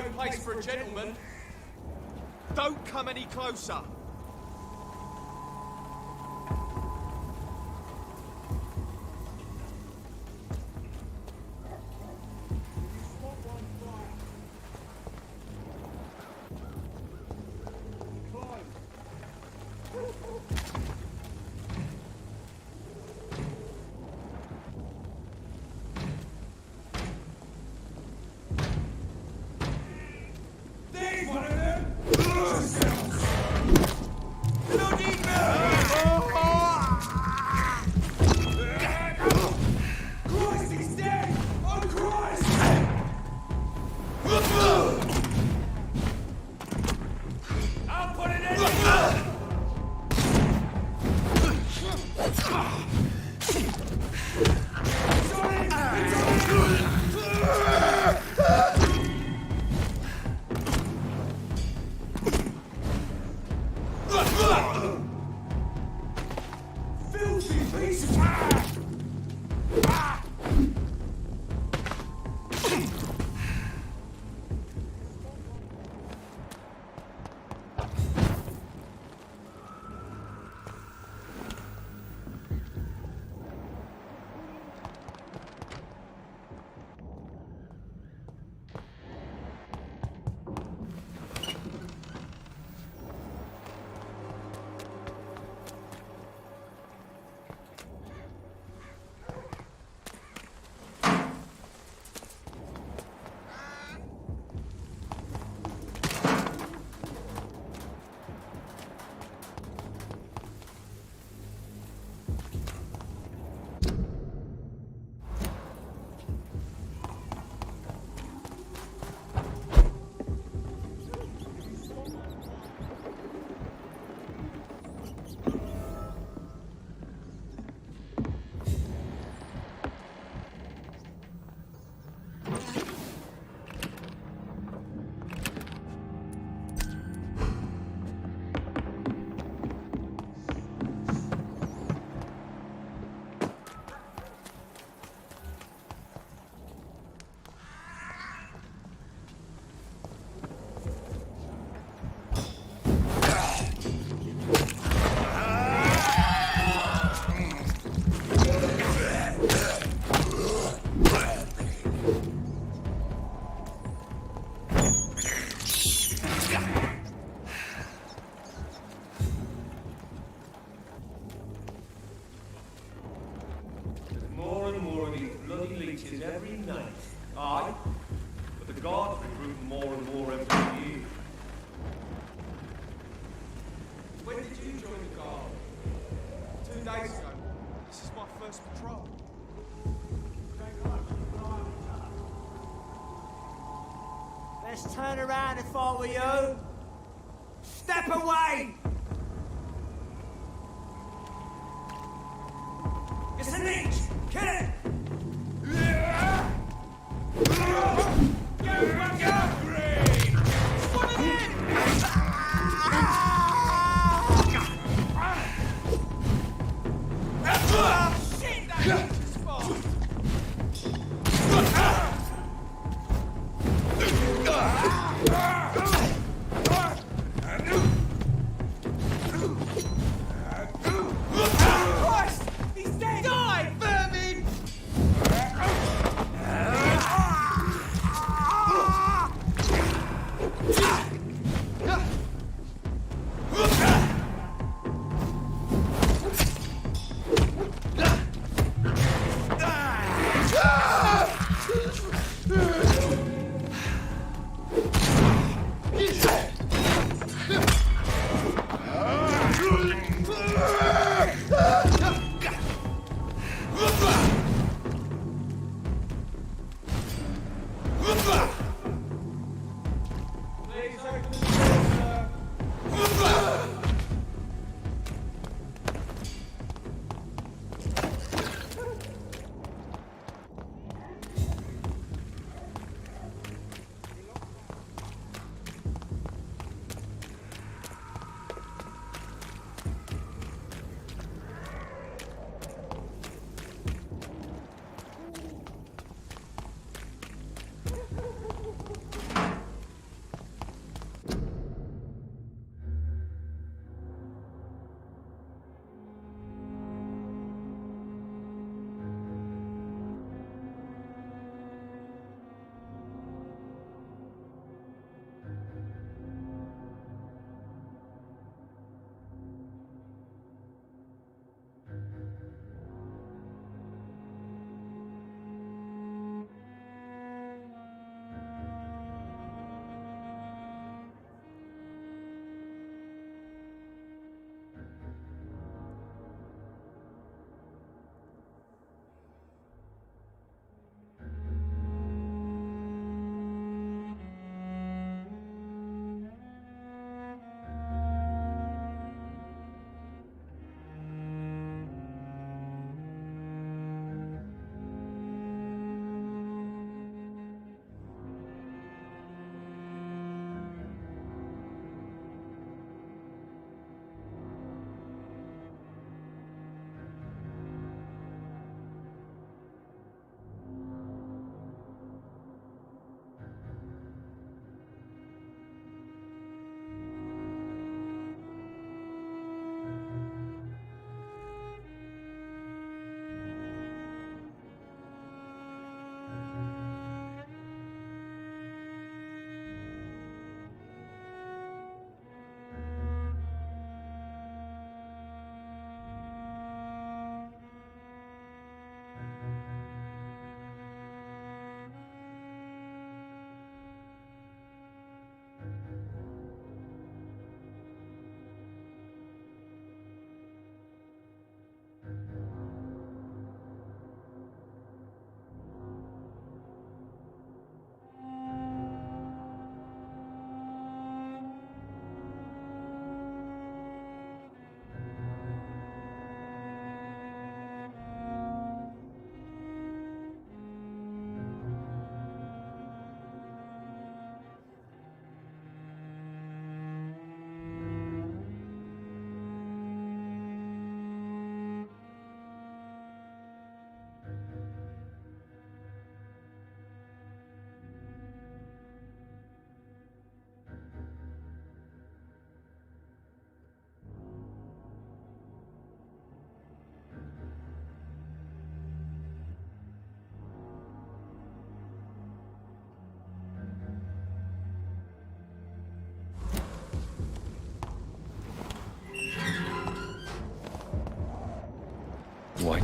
no place for a gentleman. Don't come any closer. Every night. Aye, but the guards recruit more and more every year. When did you join the guard? 2 days ago. This is my first patrol. Best turn around if I were you. Step away! It's a leech! Kill it!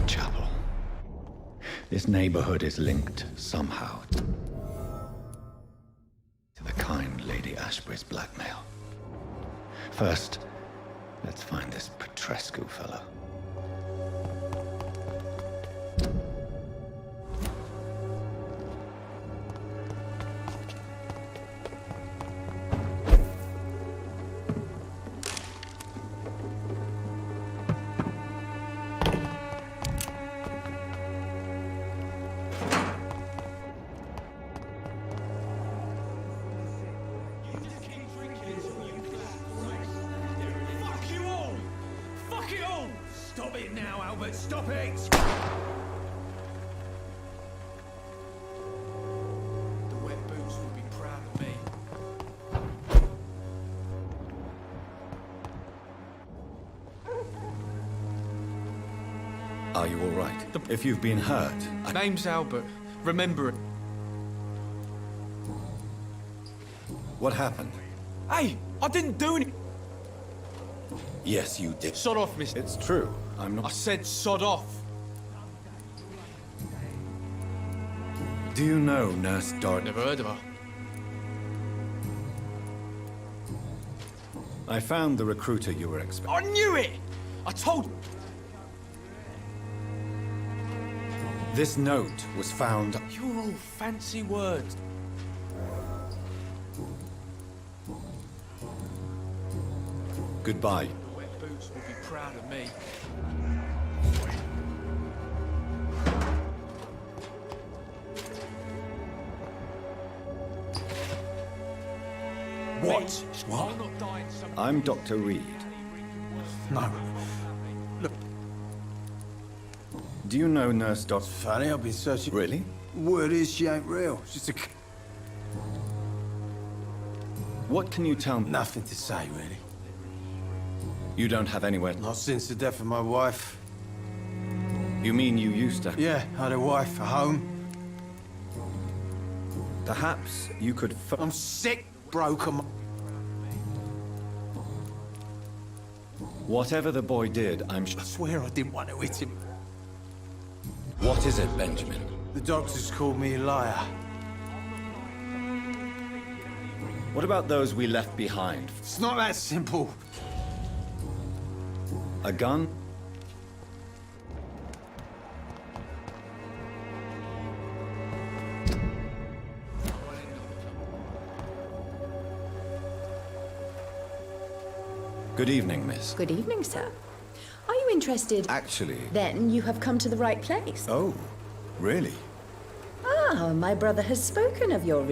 Chapel. This neighborhood is linked somehow to the kind Lady Ashbury's blackmail. First, let's find this Petrescu fellow. Stop it now, Albert! Stop it! The wet boots will be proud of me. Are you all right? If you've been hurt, Name's Albert. Remember it. What happened? Hey! I didn't do anything! Yes, you did. Sod off, mister. It's true. I'm not... I said sod off. Do you know Nurse Dorothy? Never heard of her. I found the recruiter you were expecting. I knew it! I told... This note was found... You're all fancy words. Goodbye. The wet boots will be proud of me. What? What? I'm not dying some... I'm Dr. Reed. No. Look. Do you know Nurse Dot? Funny, I've been searching... Really? Word is she ain't real. She's just a... What can you tell me? Nothing to say, really. You don't have anywhere... Not since the death of my wife. You mean you used to... Yeah, I had a wife, a home. Perhaps you could... I'm sick, broken. Whatever the boy did, I'm sure... I swear I didn't want to hit him. What is it, Benjamin? The doctors called me a liar. What about those we left behind? It's not that simple. A gun? Good evening, miss. Good evening, sir. Are you interested? Actually... Then you have come to the right place. Oh, really? Ah, my brother has spoken of your...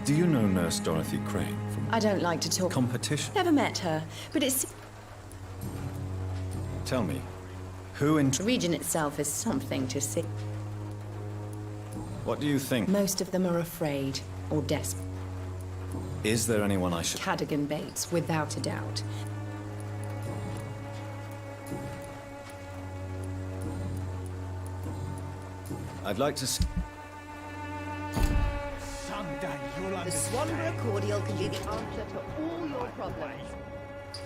Do you know Nurse Dorothy Crane from... I don't like to talk... Competition? Never met her, but it's... Tell me, who in... The region itself is something to see. What do you think? Most of them are afraid or desperate. Is there anyone I should... Cadogan Bates, without a doubt. I'd like to see... Someday you'll The Swanborough cordial can be the answer to all your problems.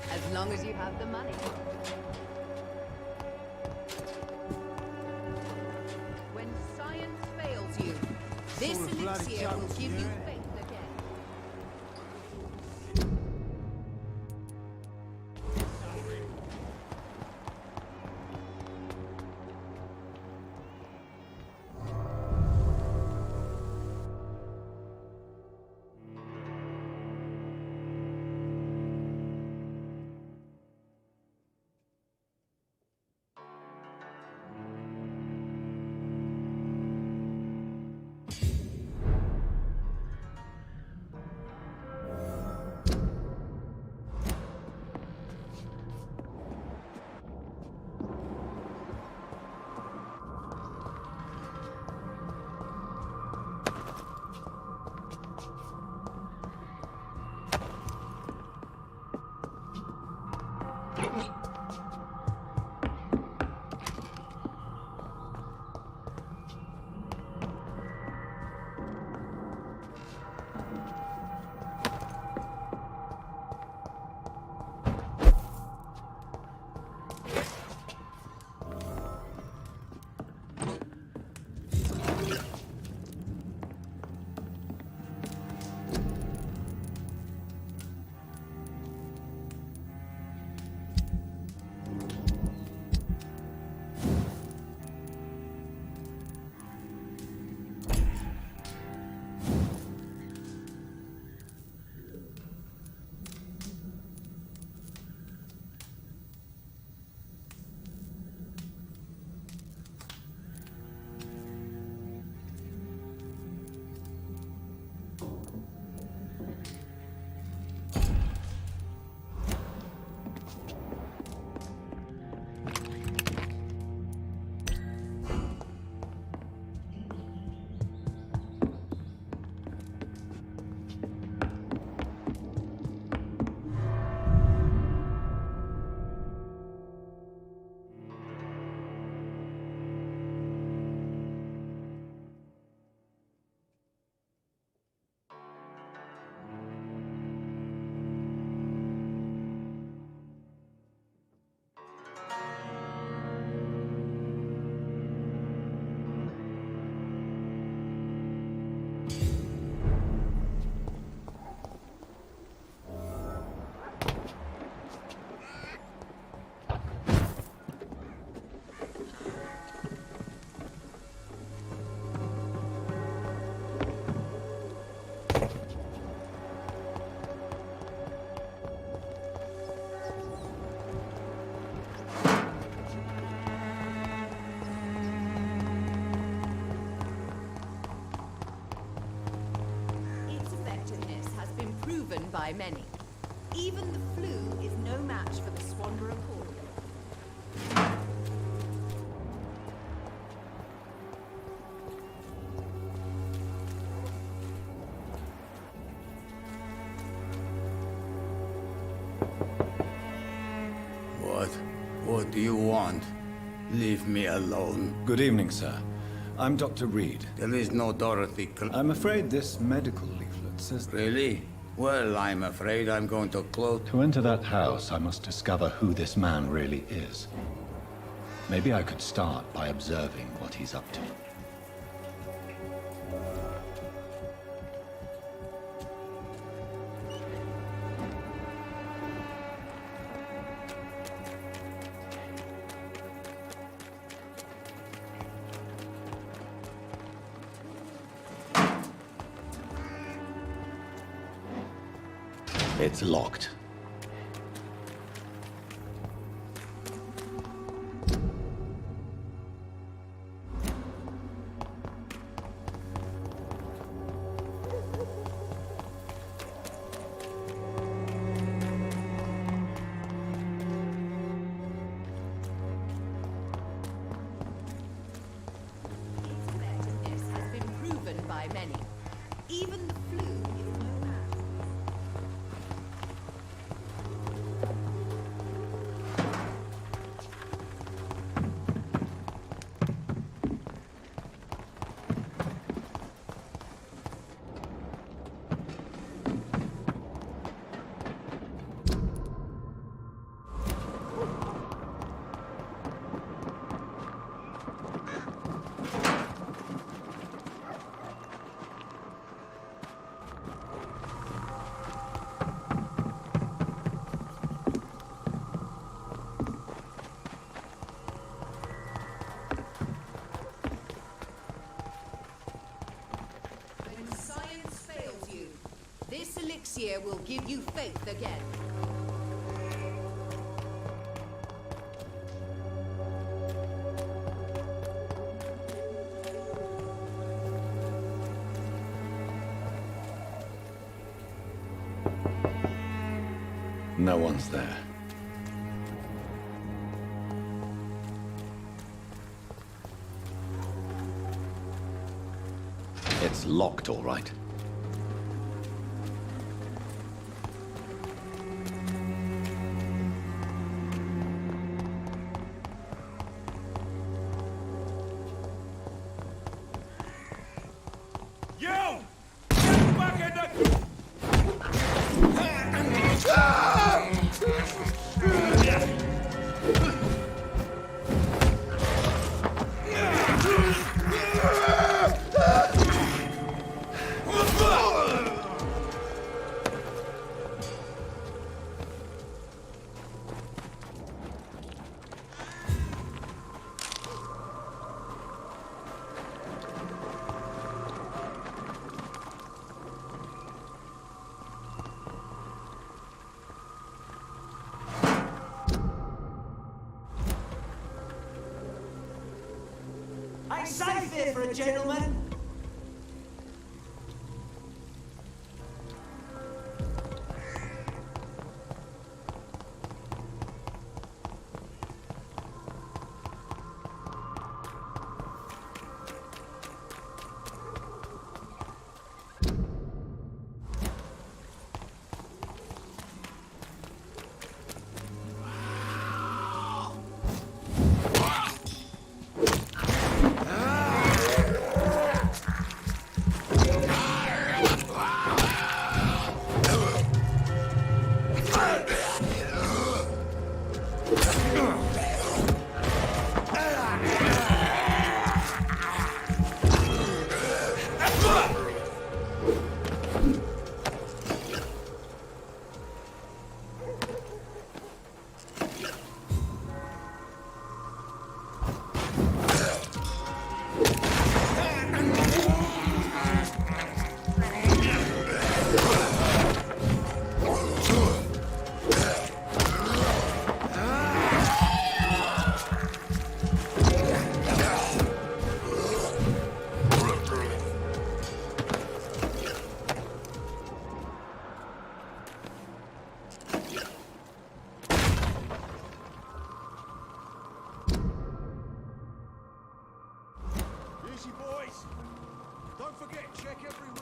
As long as you have the money. When science fails you, this elixir will give you faith again. by many. Even the flu is no match for the Swanderer cordial. What do you want? Leave me alone. Good evening, sir. I'm Dr. Reed. There is no Dorothy. I'm afraid this medical leaflet says... Really? Well, I'm afraid I'm going to close... To enter that house, I must discover who this man really is. Maybe I could start by observing what he's up to. It's locked. Effectiveness has been proven by many. Even the flu is no match. When science fails you, this elixir will give you faith again. No one's there. It's locked, all right. You! Get back in the... Ain't safe here for a gentleman. Don't forget, check every room.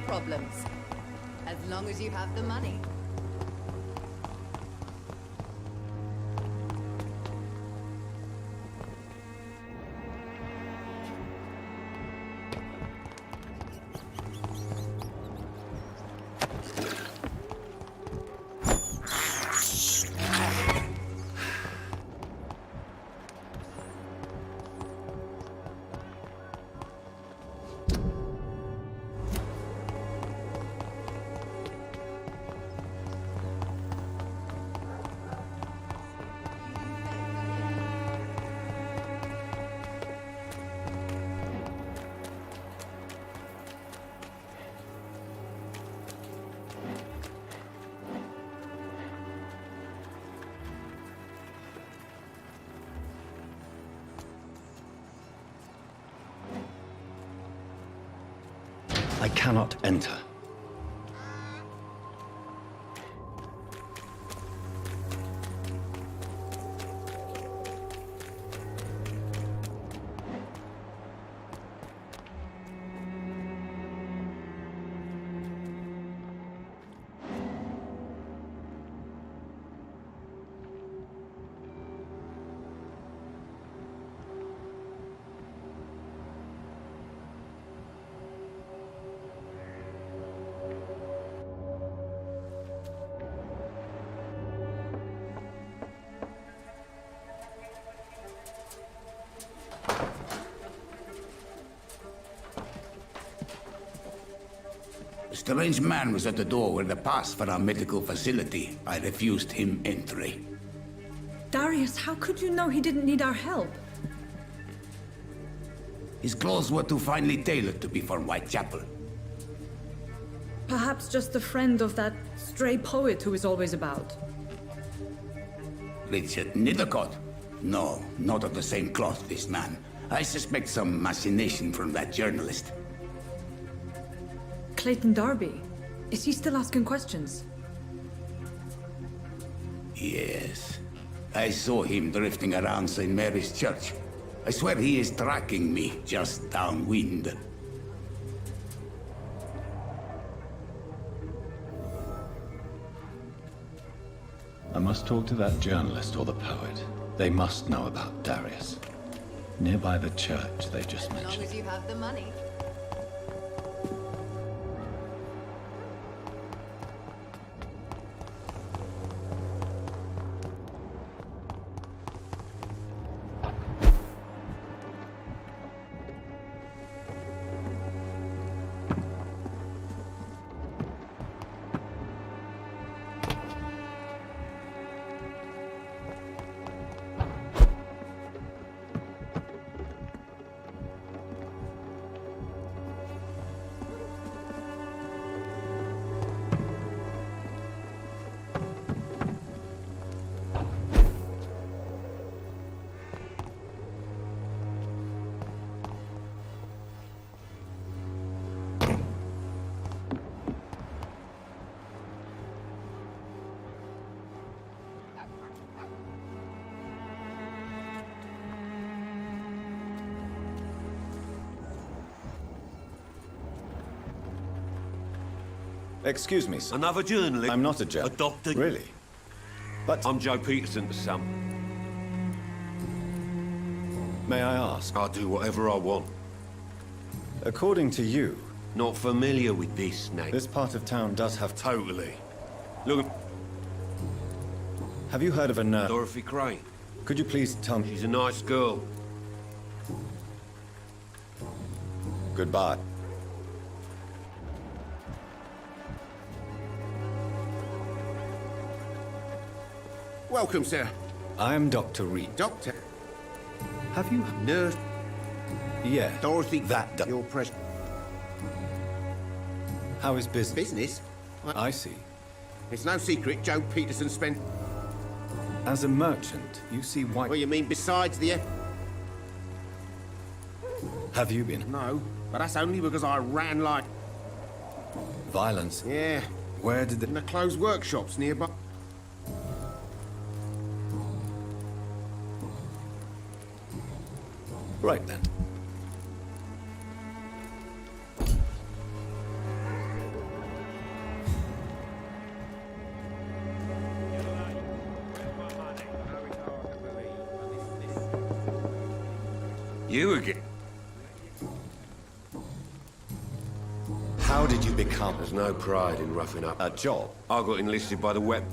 Problems. As long as you have the money. I cannot enter. Strange man was at the door with a pass for our medical facility. I refused him entry. Darius, how could you know he didn't need our help? His clothes were too finely tailored to be for Whitechapel. Perhaps just a friend of that stray poet who is always about. Richard Nethercott? No, not of the same cloth, this man. I suspect some machination from that journalist. Clayton Darby. Is he still asking questions? Yes. I saw him drifting around St. Mary's Church. I swear he is tracking me just downwind. I must talk to that journalist or the poet. They must know about Darius. Nearby the church they just As long mentioned. as you have the money. Excuse me, sir. Another journalist? I'm not a journalist. A doctor? Really? But... I'm Joe Peterson to some. May I ask? I'll do whatever I want. According to you... Not familiar with this, Nate. This part of town does have... Totally. Look... Have you heard of a nurse? Dorothy Crane. Could you please tell me... She's a nice girl. Goodbye. Welcome, sir. I am Dr. Reed. Doctor. Have you... Nurse. Yeah. Dorothy. That... Your present. How is business? Business? I see. It's no secret Joe Peterson spent... As a merchant, you see why... Well, you mean besides the... Have you been? No, but that's only because I ran like... Violence? Yeah. Where did In the closed workshops nearby. Right then. You again? How did you become... There's no pride in roughing up. A job? I got enlisted by the web.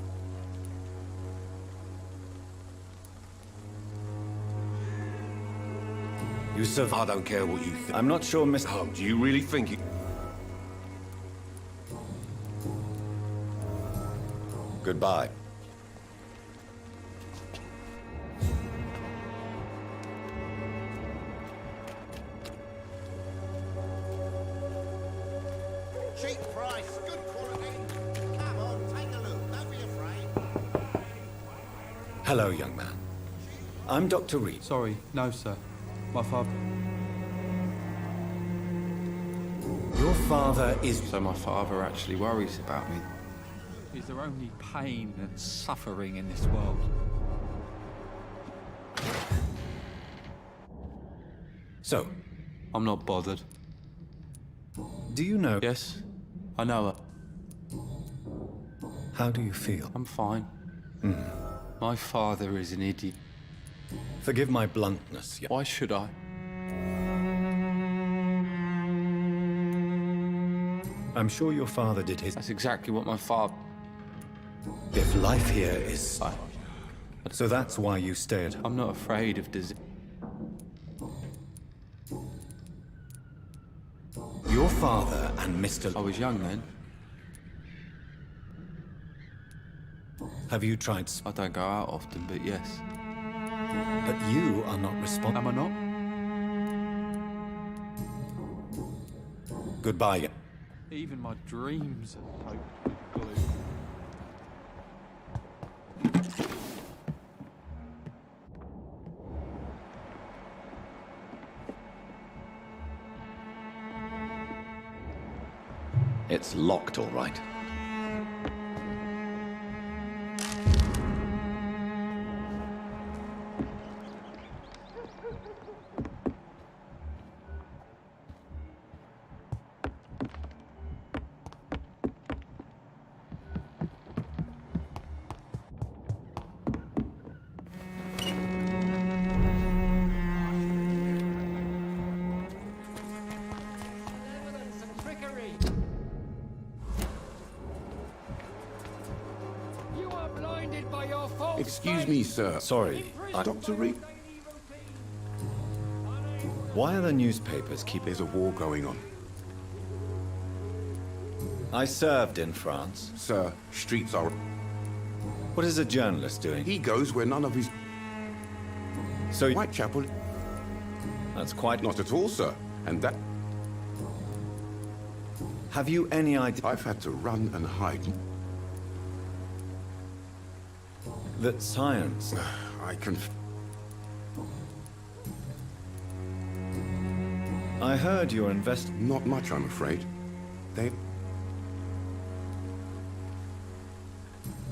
You survived. I don't care what you think. I'm not sure, Mr... Oh, do you really think it... Goodbye. Cheap price, good quality. Come on, take a look. Don't be afraid. Hello, young man. I'm Dr. Reed. Sorry, no, sir. My father... Your father is... So my father actually worries about me. Is there only pain and suffering in this world? So, I'm not bothered. do you know... Yes, I know her. How do you feel? I'm fine. My father is an idiot. Forgive my bluntness. Why should I? I'm sure your father did his... That's exactly what my father... If life here is... So that's why you stay at home. I'm not afraid of disease. Your father and Mr... I was young then. Have you tried... I don't go out often, but yes. But you are not responsible. Am I not? Goodbye. Even my dreams are poked with glue. It's locked, all right. Excuse me, sir. Sorry, Dr. Reed? Why are the newspapers keep... There's a war going on. I served in France. Sir, streets are... What is a journalist doing? He goes where none of his... So... Whitechapel? That's quite... Not at all, sir. And that... Have you any idea... I've had to run and hide. That science... I can... I heard you're investing... Not much, I'm afraid. They...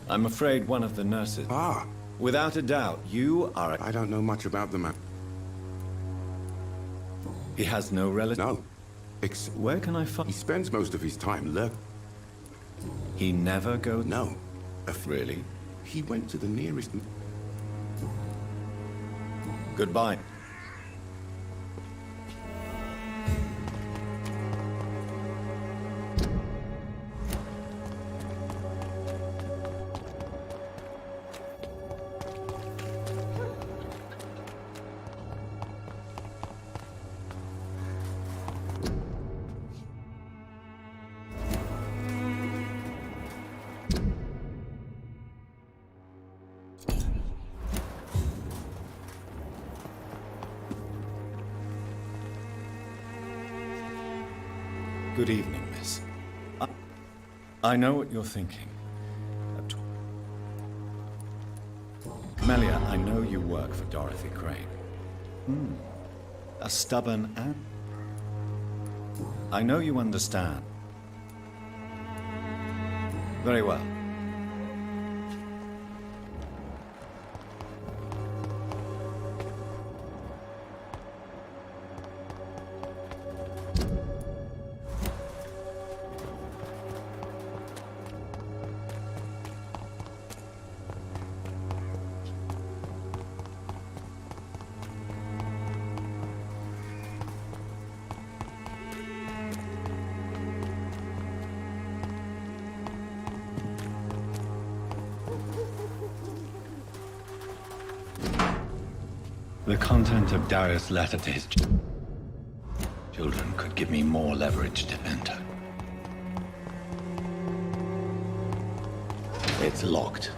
I'm afraid one of the nurses... Ah! Without a doubt, you are... I don't know much about the man. He has no relative? No. Where can I find... He spends most of his time lurking. He never goes... No. Really? He went to the nearest... Goodbye. Good evening, miss. I know what you're thinking. Melia, I know you work for Dorothy Crane. A stubborn and... I know you understand. Very well. The content of Darius' letter to his children could give me more leverage to enter. It's locked.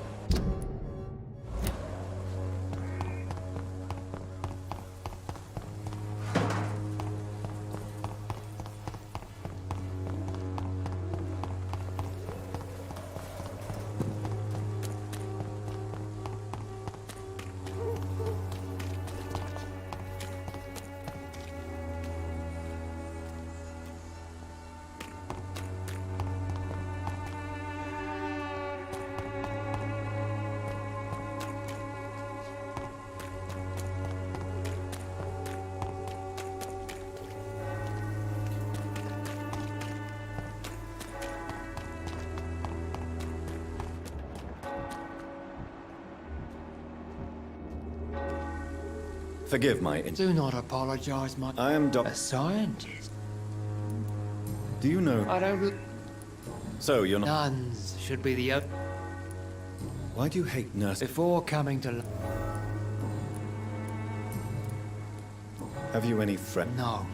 Forgive my... Do not apologize, my... I am a scientist. Do you know... I don't... So, you're not... Nuns should be the... Why do you hate nurses? Before coming to... Have you any friends? No.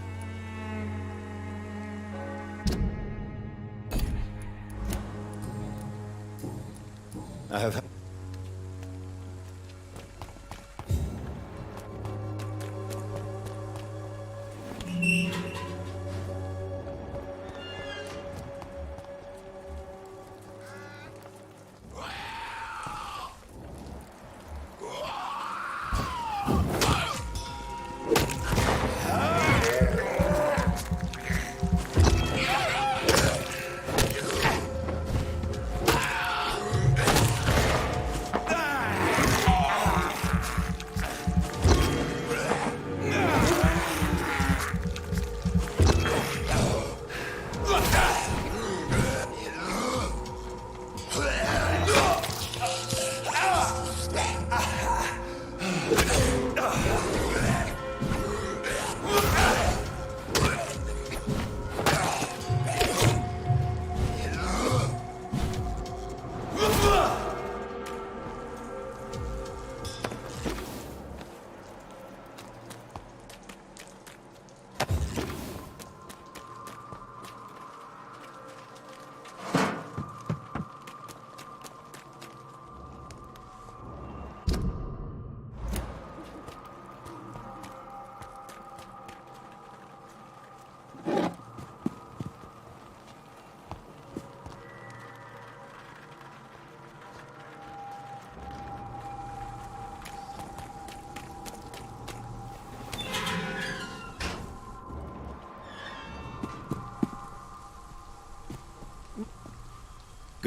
I have...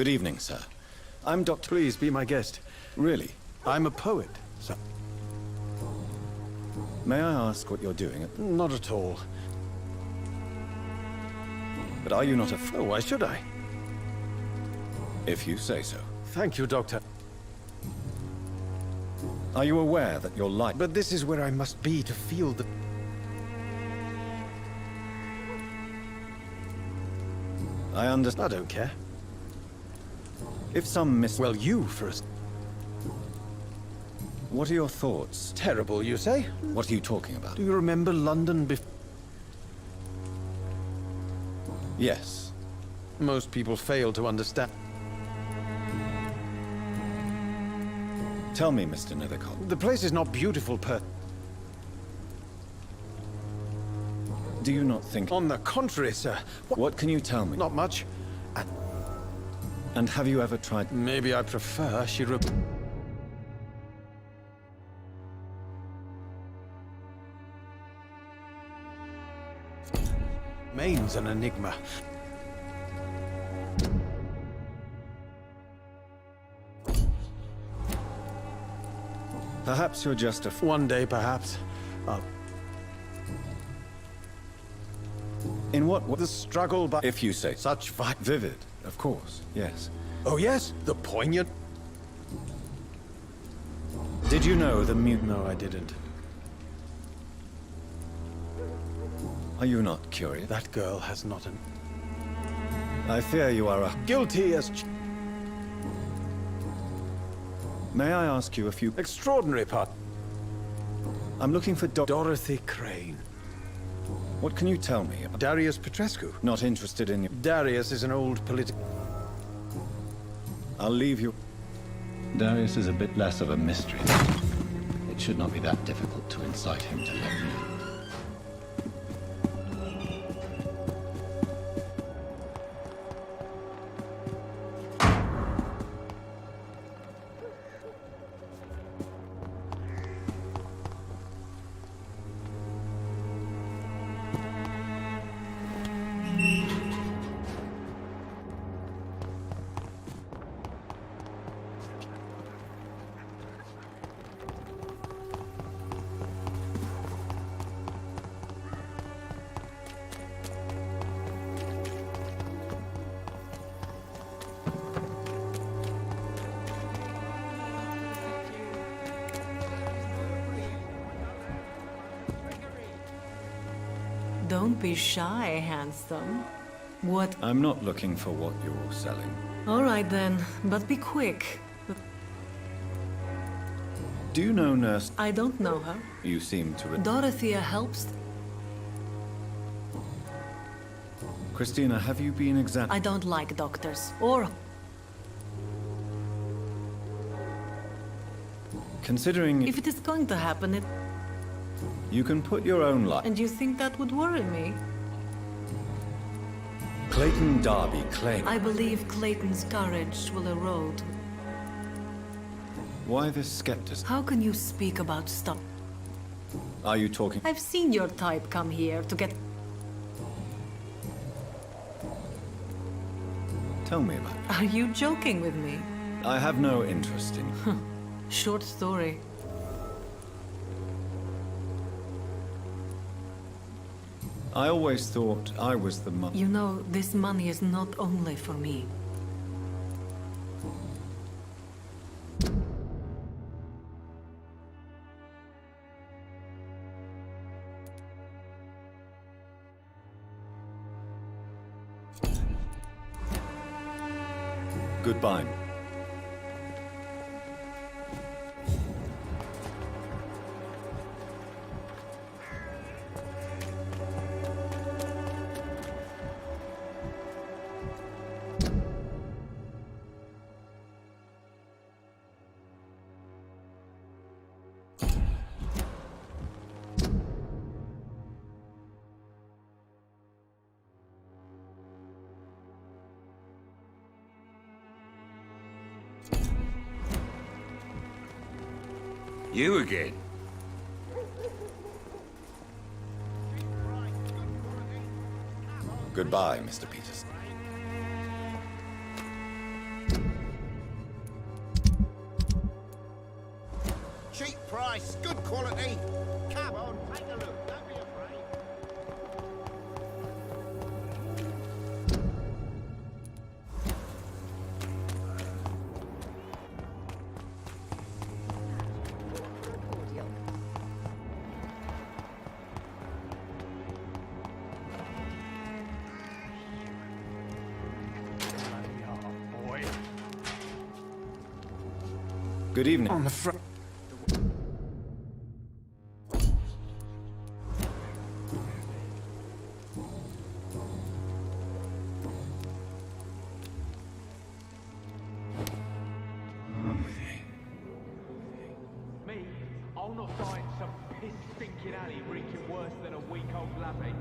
Good evening, sir. I'm Dr. Please be my guest. Really? I'm a poet, sir. May I ask what you're doing? Not at all. But are you not a... Oh, why should I? If you say so. Thank you, Doctor. Are you aware that your life... But this is where I must be to feel the... I understand. I don't care. If some Well, you first. What are your thoughts? Terrible, you say? What are you talking about? Do you remember London before? Yes. Most people fail to understand. Tell me, Mr. Nethercott. The place is not beautiful Do you not think... On the contrary, sir. What can you tell me? Not much. And have you ever tried... Maybe I prefer Maine's an enigma. Perhaps you're just a... One day, perhaps. In what way? The struggle, but... If you say... Such Vivid, of course, yes. Oh, yes? The poignant... Did you know the mute... No, I didn't. Are you not curious? That girl has not an... I fear you are a... Guilty as... May I ask you a few... Extraordinary part. I'm looking for Dorothy Crane. What can you tell me about... Darius Petrescu. Not interested in you. Darius is an old political... I'll leave you. Darius is a bit less of a mystery. It should not be that difficult to incite him to let me know. Don't be shy, handsome. What? I'm not looking for what you're selling. All right then, but be quick. Do you know Nurse? I don't know her. You seem to... Dorothea helps. Christina, have you been examined? I don't like doctors. Or... Considering... If it is going to happen, it... You can put your own life... And you think that would worry me? Clayton Darby claimed... I believe Clayton's courage will erode. Why this skepticism? How can you speak about stuff? Are you talking... I've seen your type come here to get... Tell me about it. Are you joking with me? I have no interest in... Short story. I always thought I was the You know, this money is not only for me. Goodbye. You again? Goodbye, Mr. Peterson. cheap price, good quality. Come on, take a look. Don't be afraid. Good evening. On the front. Me, I'll not die in some piss-stinking alley reeking worse than a week-old lavvy.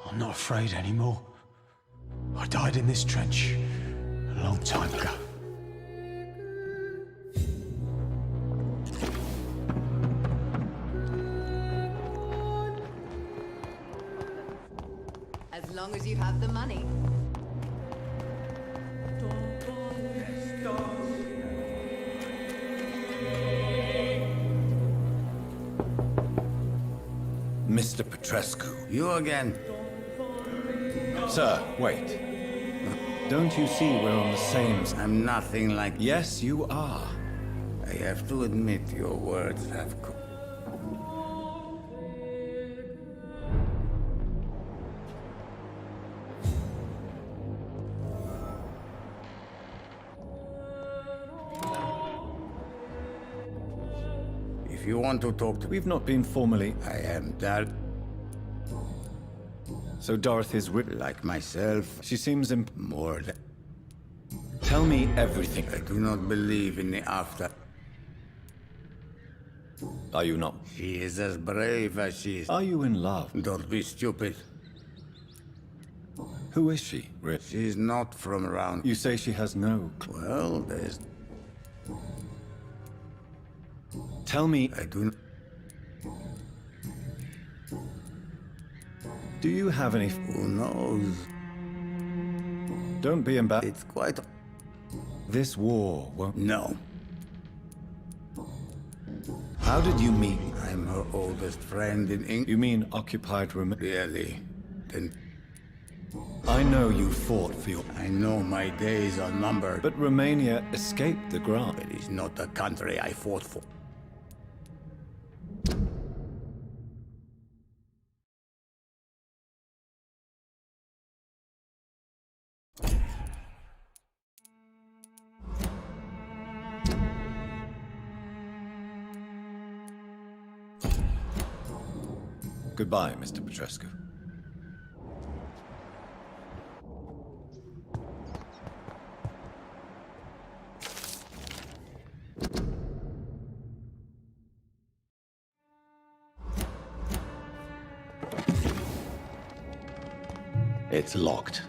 I'm not afraid anymore. I died in this trench a long time ago. As long as you have the money. Mr. Petrescu. You again. Sir, wait. Don't you see we're on the same... I'm nothing like... Yes, you are. I have to admit your words have... If you want to talk to... We've not been formally... I am Dar... So Dorothy's like myself. She seems more than... Tell me everything. I do not believe in the after. Are you not? She is as brave as she is. Are you in love? Don't be stupid. Who is she, Rick? She's not from around. You say she has no... Well, there's... Tell me... I do not... Do you have any... Who knows? Don't be embarrassed. It's quite... This war won't... No. How did you meet? I'm her oldest friend in England. You mean occupied Romania? Really? Then... I know you fought for your... I know my days are numbered. But Romania escaped the Grant. It is not the country I fought for. Goodbye, Mr. Petrescu. It's locked.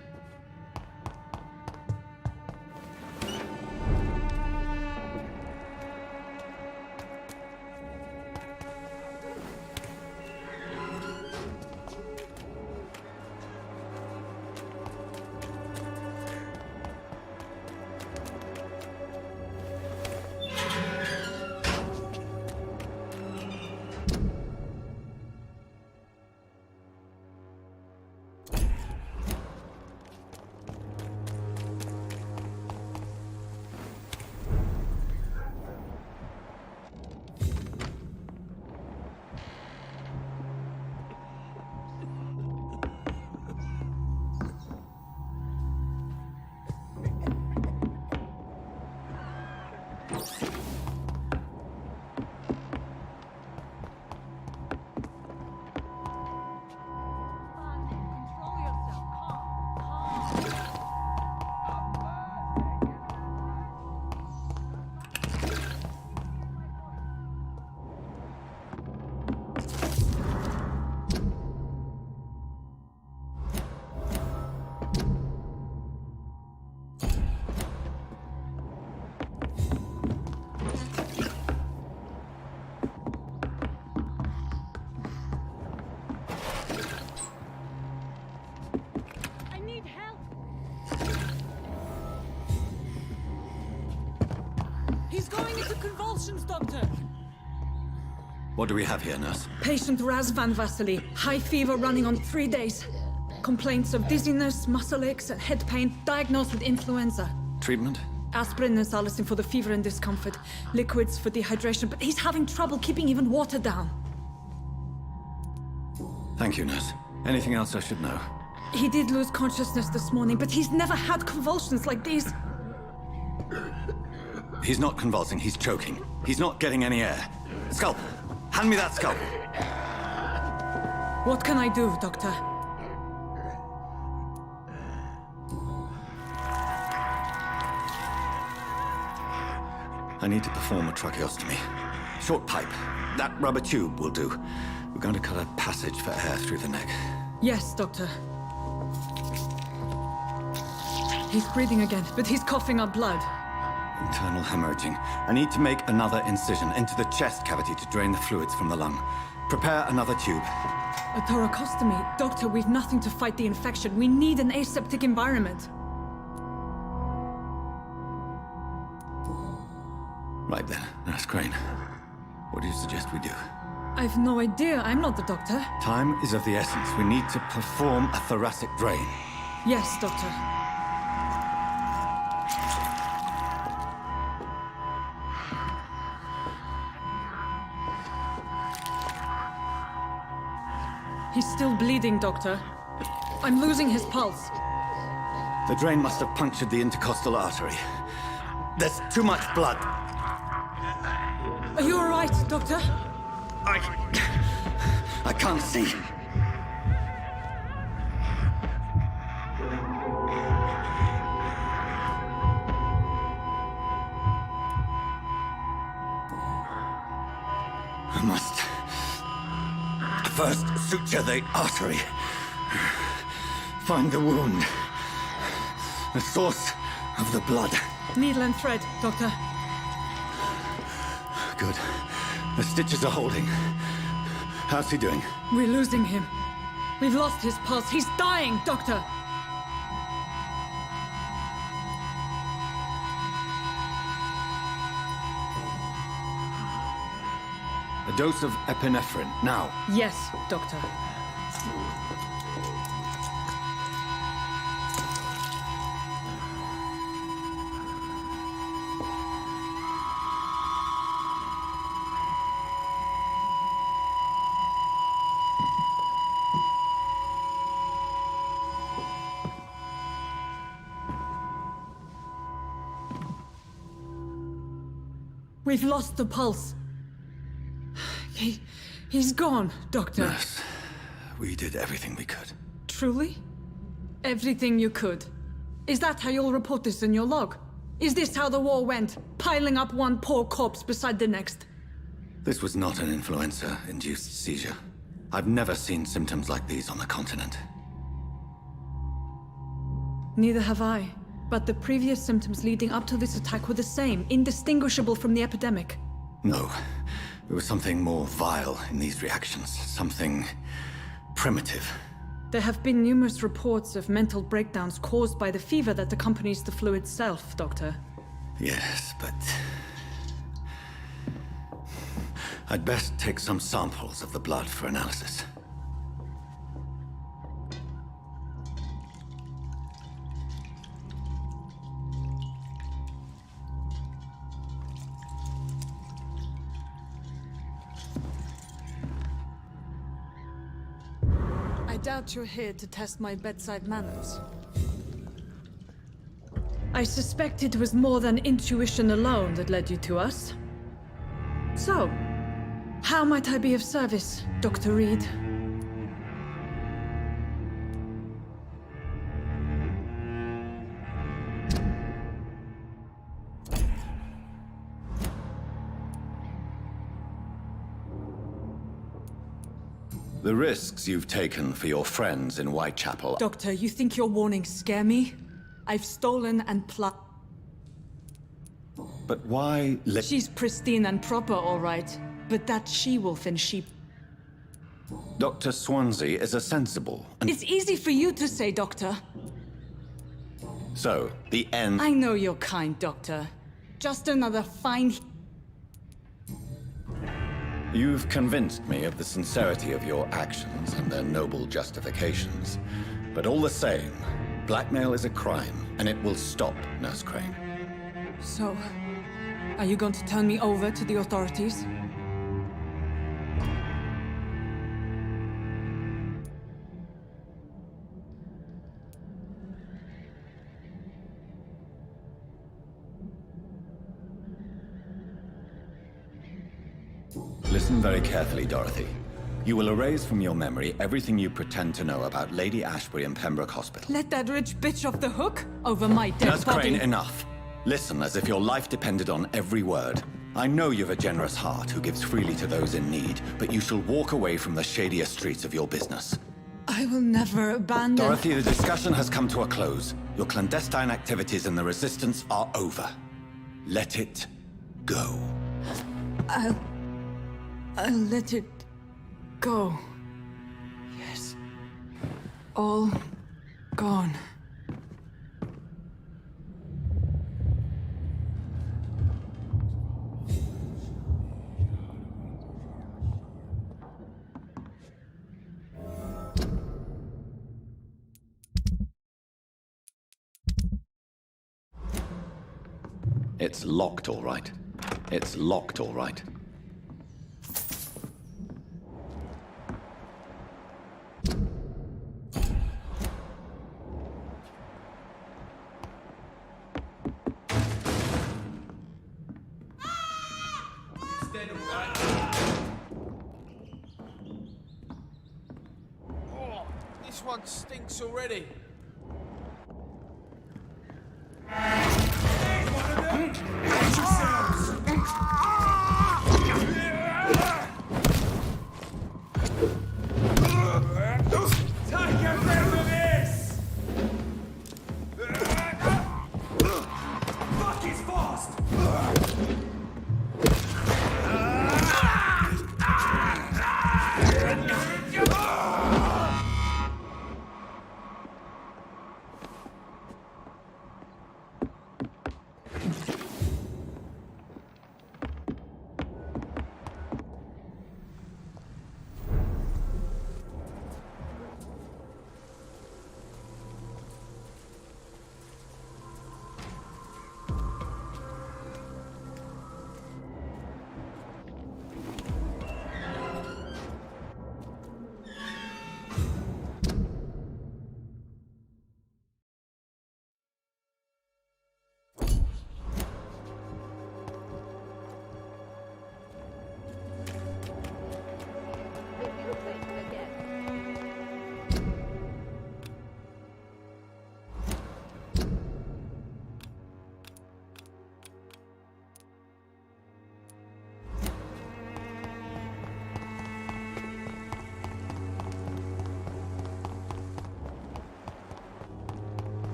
He's going into convulsions, Doctor. What do we have here, nurse? Patient Raz Van Vasily. High fever running on 3 days. Complaints of dizziness, muscle aches, and head pain. Diagnosed with influenza. Treatment? Aspirin and salicin for the fever and discomfort. Liquids for dehydration, but he's having trouble keeping even water down. Thank you, nurse. Anything else I should know? He did lose consciousness this morning, but he's never had convulsions like these. He's not convulsing, he's choking. He's not getting any air. Scalpel! Hand me that scalpel! What can I do, Doctor? I need to perform a tracheostomy. Short pipe. That rubber tube will do. We're going to cut a passage for air through the neck. Yes, Doctor. He's breathing again, but he's coughing up blood. Internal hemorrhaging. I need to make another incision into the chest cavity to drain the fluids from the lung. Prepare another tube. A thoracostomy? Doctor, we've nothing to fight the infection. We need an aseptic environment. Right then, Nurse Crane. What do you suggest we do? I've no idea. I'm not the doctor. Time is of the essence. We need to perform a thoracic drain. Yes, Doctor. He's still bleeding, Doctor. I'm losing his pulse. The drain must have punctured the intercostal artery. There's too much blood. Are you all right, Doctor? I can't see. I must first suture the artery. Find the wound. The source of the blood. Needle and thread, Doctor. Good. The stitches are holding. How's he doing? We're losing him. We've lost his pulse. He's dying, Doctor. A dose of epinephrine, now. Yes, Doctor. We've lost the pulse. He's gone, Doctor. Nurse, we did everything we could. Truly? Everything you could? Is that how you'll report this in your log? Is this how the war went? Piling up one poor corpse beside the next? This was not an influenza-induced seizure. I've never seen symptoms like these on the continent. Neither have I. But the previous symptoms leading up to this attack were the same, indistinguishable from the epidemic. No. There was something more vile in these reactions. Something primitive. There have been numerous reports of mental breakdowns caused by the fever that accompanies the flu itself, Doctor. Yes, but I'd best take some samples of the blood for analysis. I doubt you're here to test my bedside manners. I suspect it was more than intuition alone that led you to us. So, how might I be of service, Dr. Reed? The risks you've taken for your friends in Whitechapel... Doctor, you think your warnings scare me? I've stolen and But why let... She's pristine and proper, all right. But that she-wolf and sheep... Dr. Swansea is a sensible and... It's easy for you to say, Doctor. So, the end... I know you're kind, Doctor. Just another fine... You've convinced me of the sincerity of your actions and their noble justifications. But all the same, blackmail is a crime, and it will stop, Nurse Crane. So, are you going to turn me over to the authorities? Listen very carefully, Dorothy. You will erase from your memory everything you pretend to know about Lady Ashbury and Pembroke Hospital. Let that rich bitch off the hook over my dead Nurse body. Crane, enough. Listen as if your life depended on every word. I know you've a generous heart who gives freely to those in need, but you shall walk away from the shadier streets of your business. I will never abandon... Dorothy, the discussion has come to a close. Your clandestine activities in the Resistance are over. Let it go. I'll let it go. Yes. All gone. It's locked, all right. It's locked, all right. This one stinks already.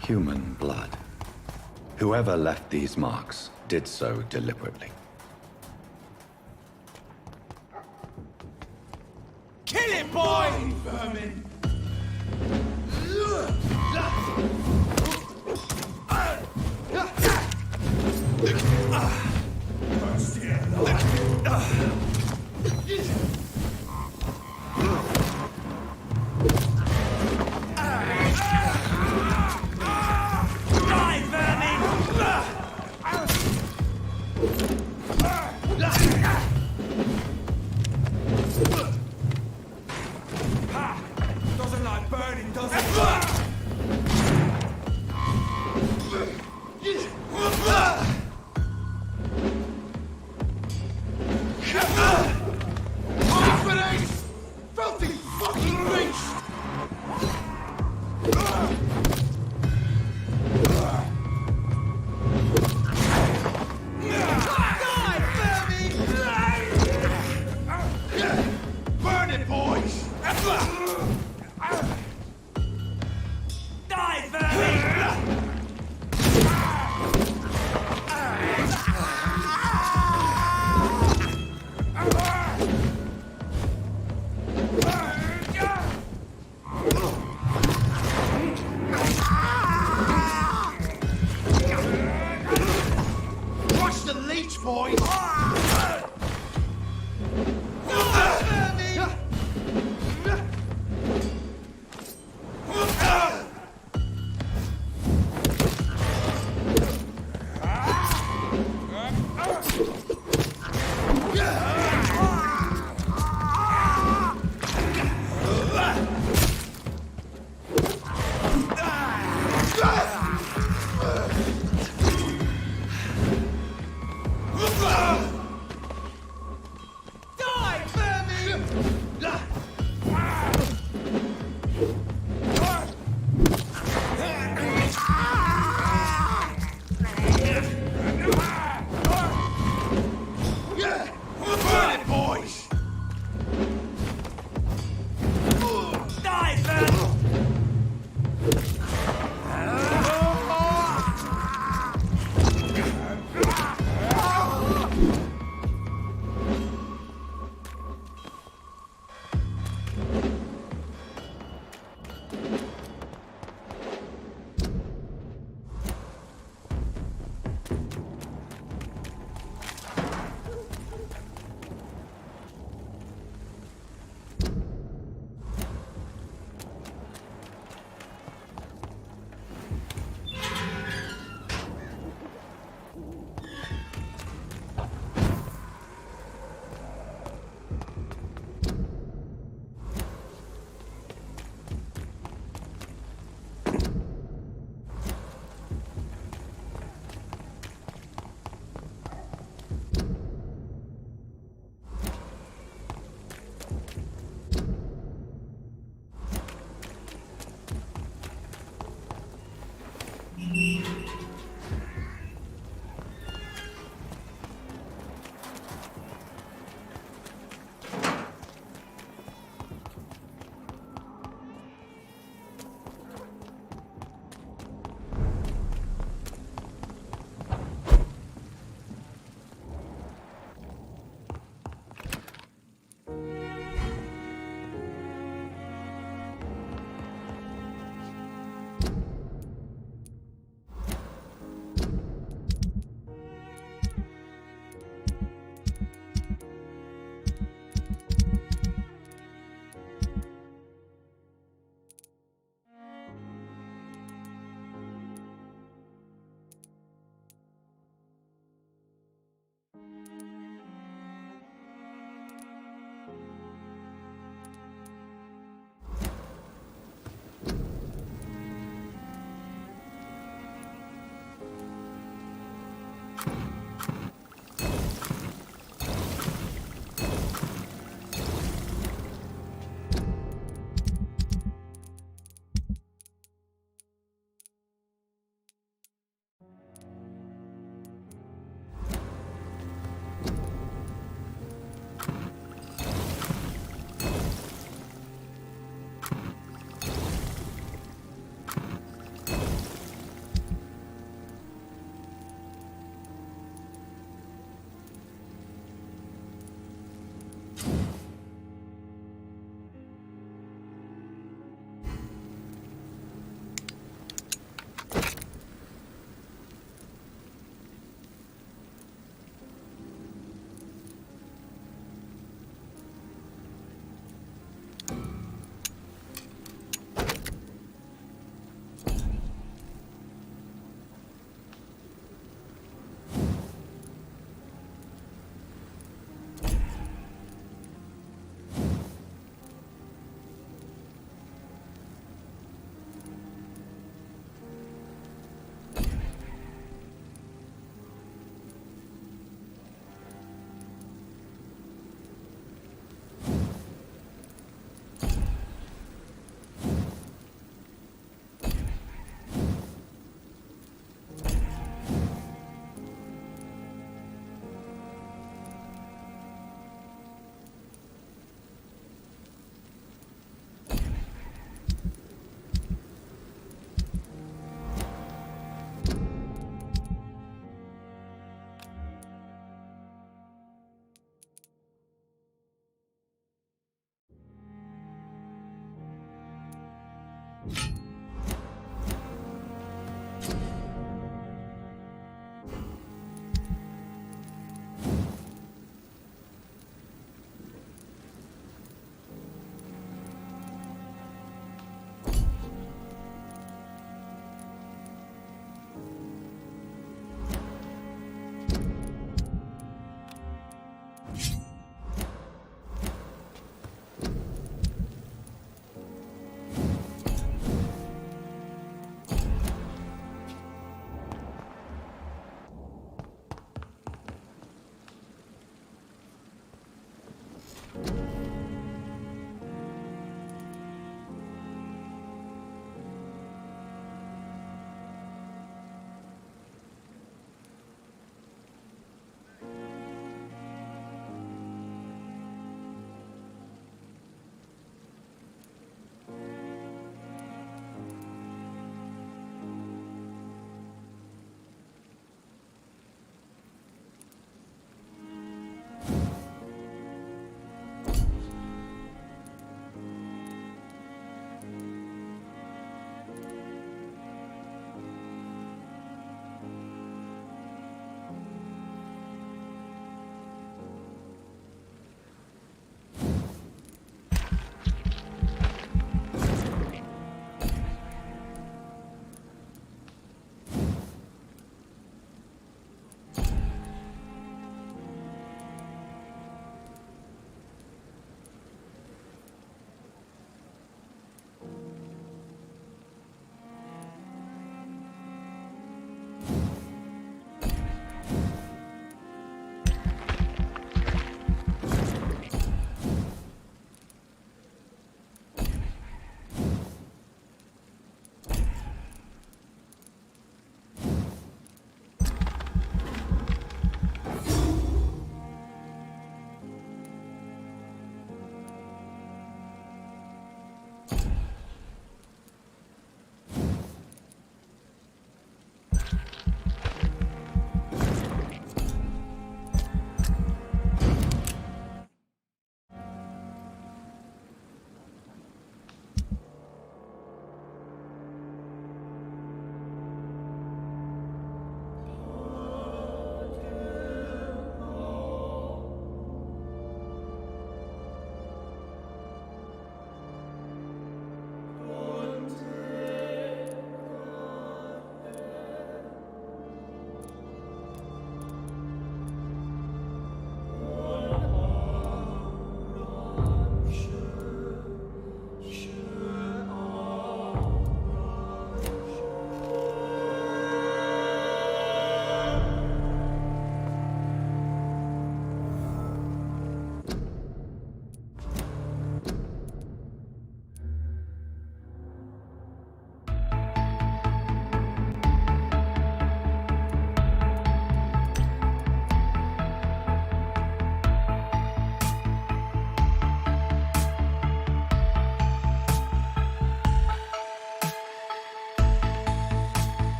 Human blood. Whoever left these marks did so deliberately. Kill it, boy! Vermin!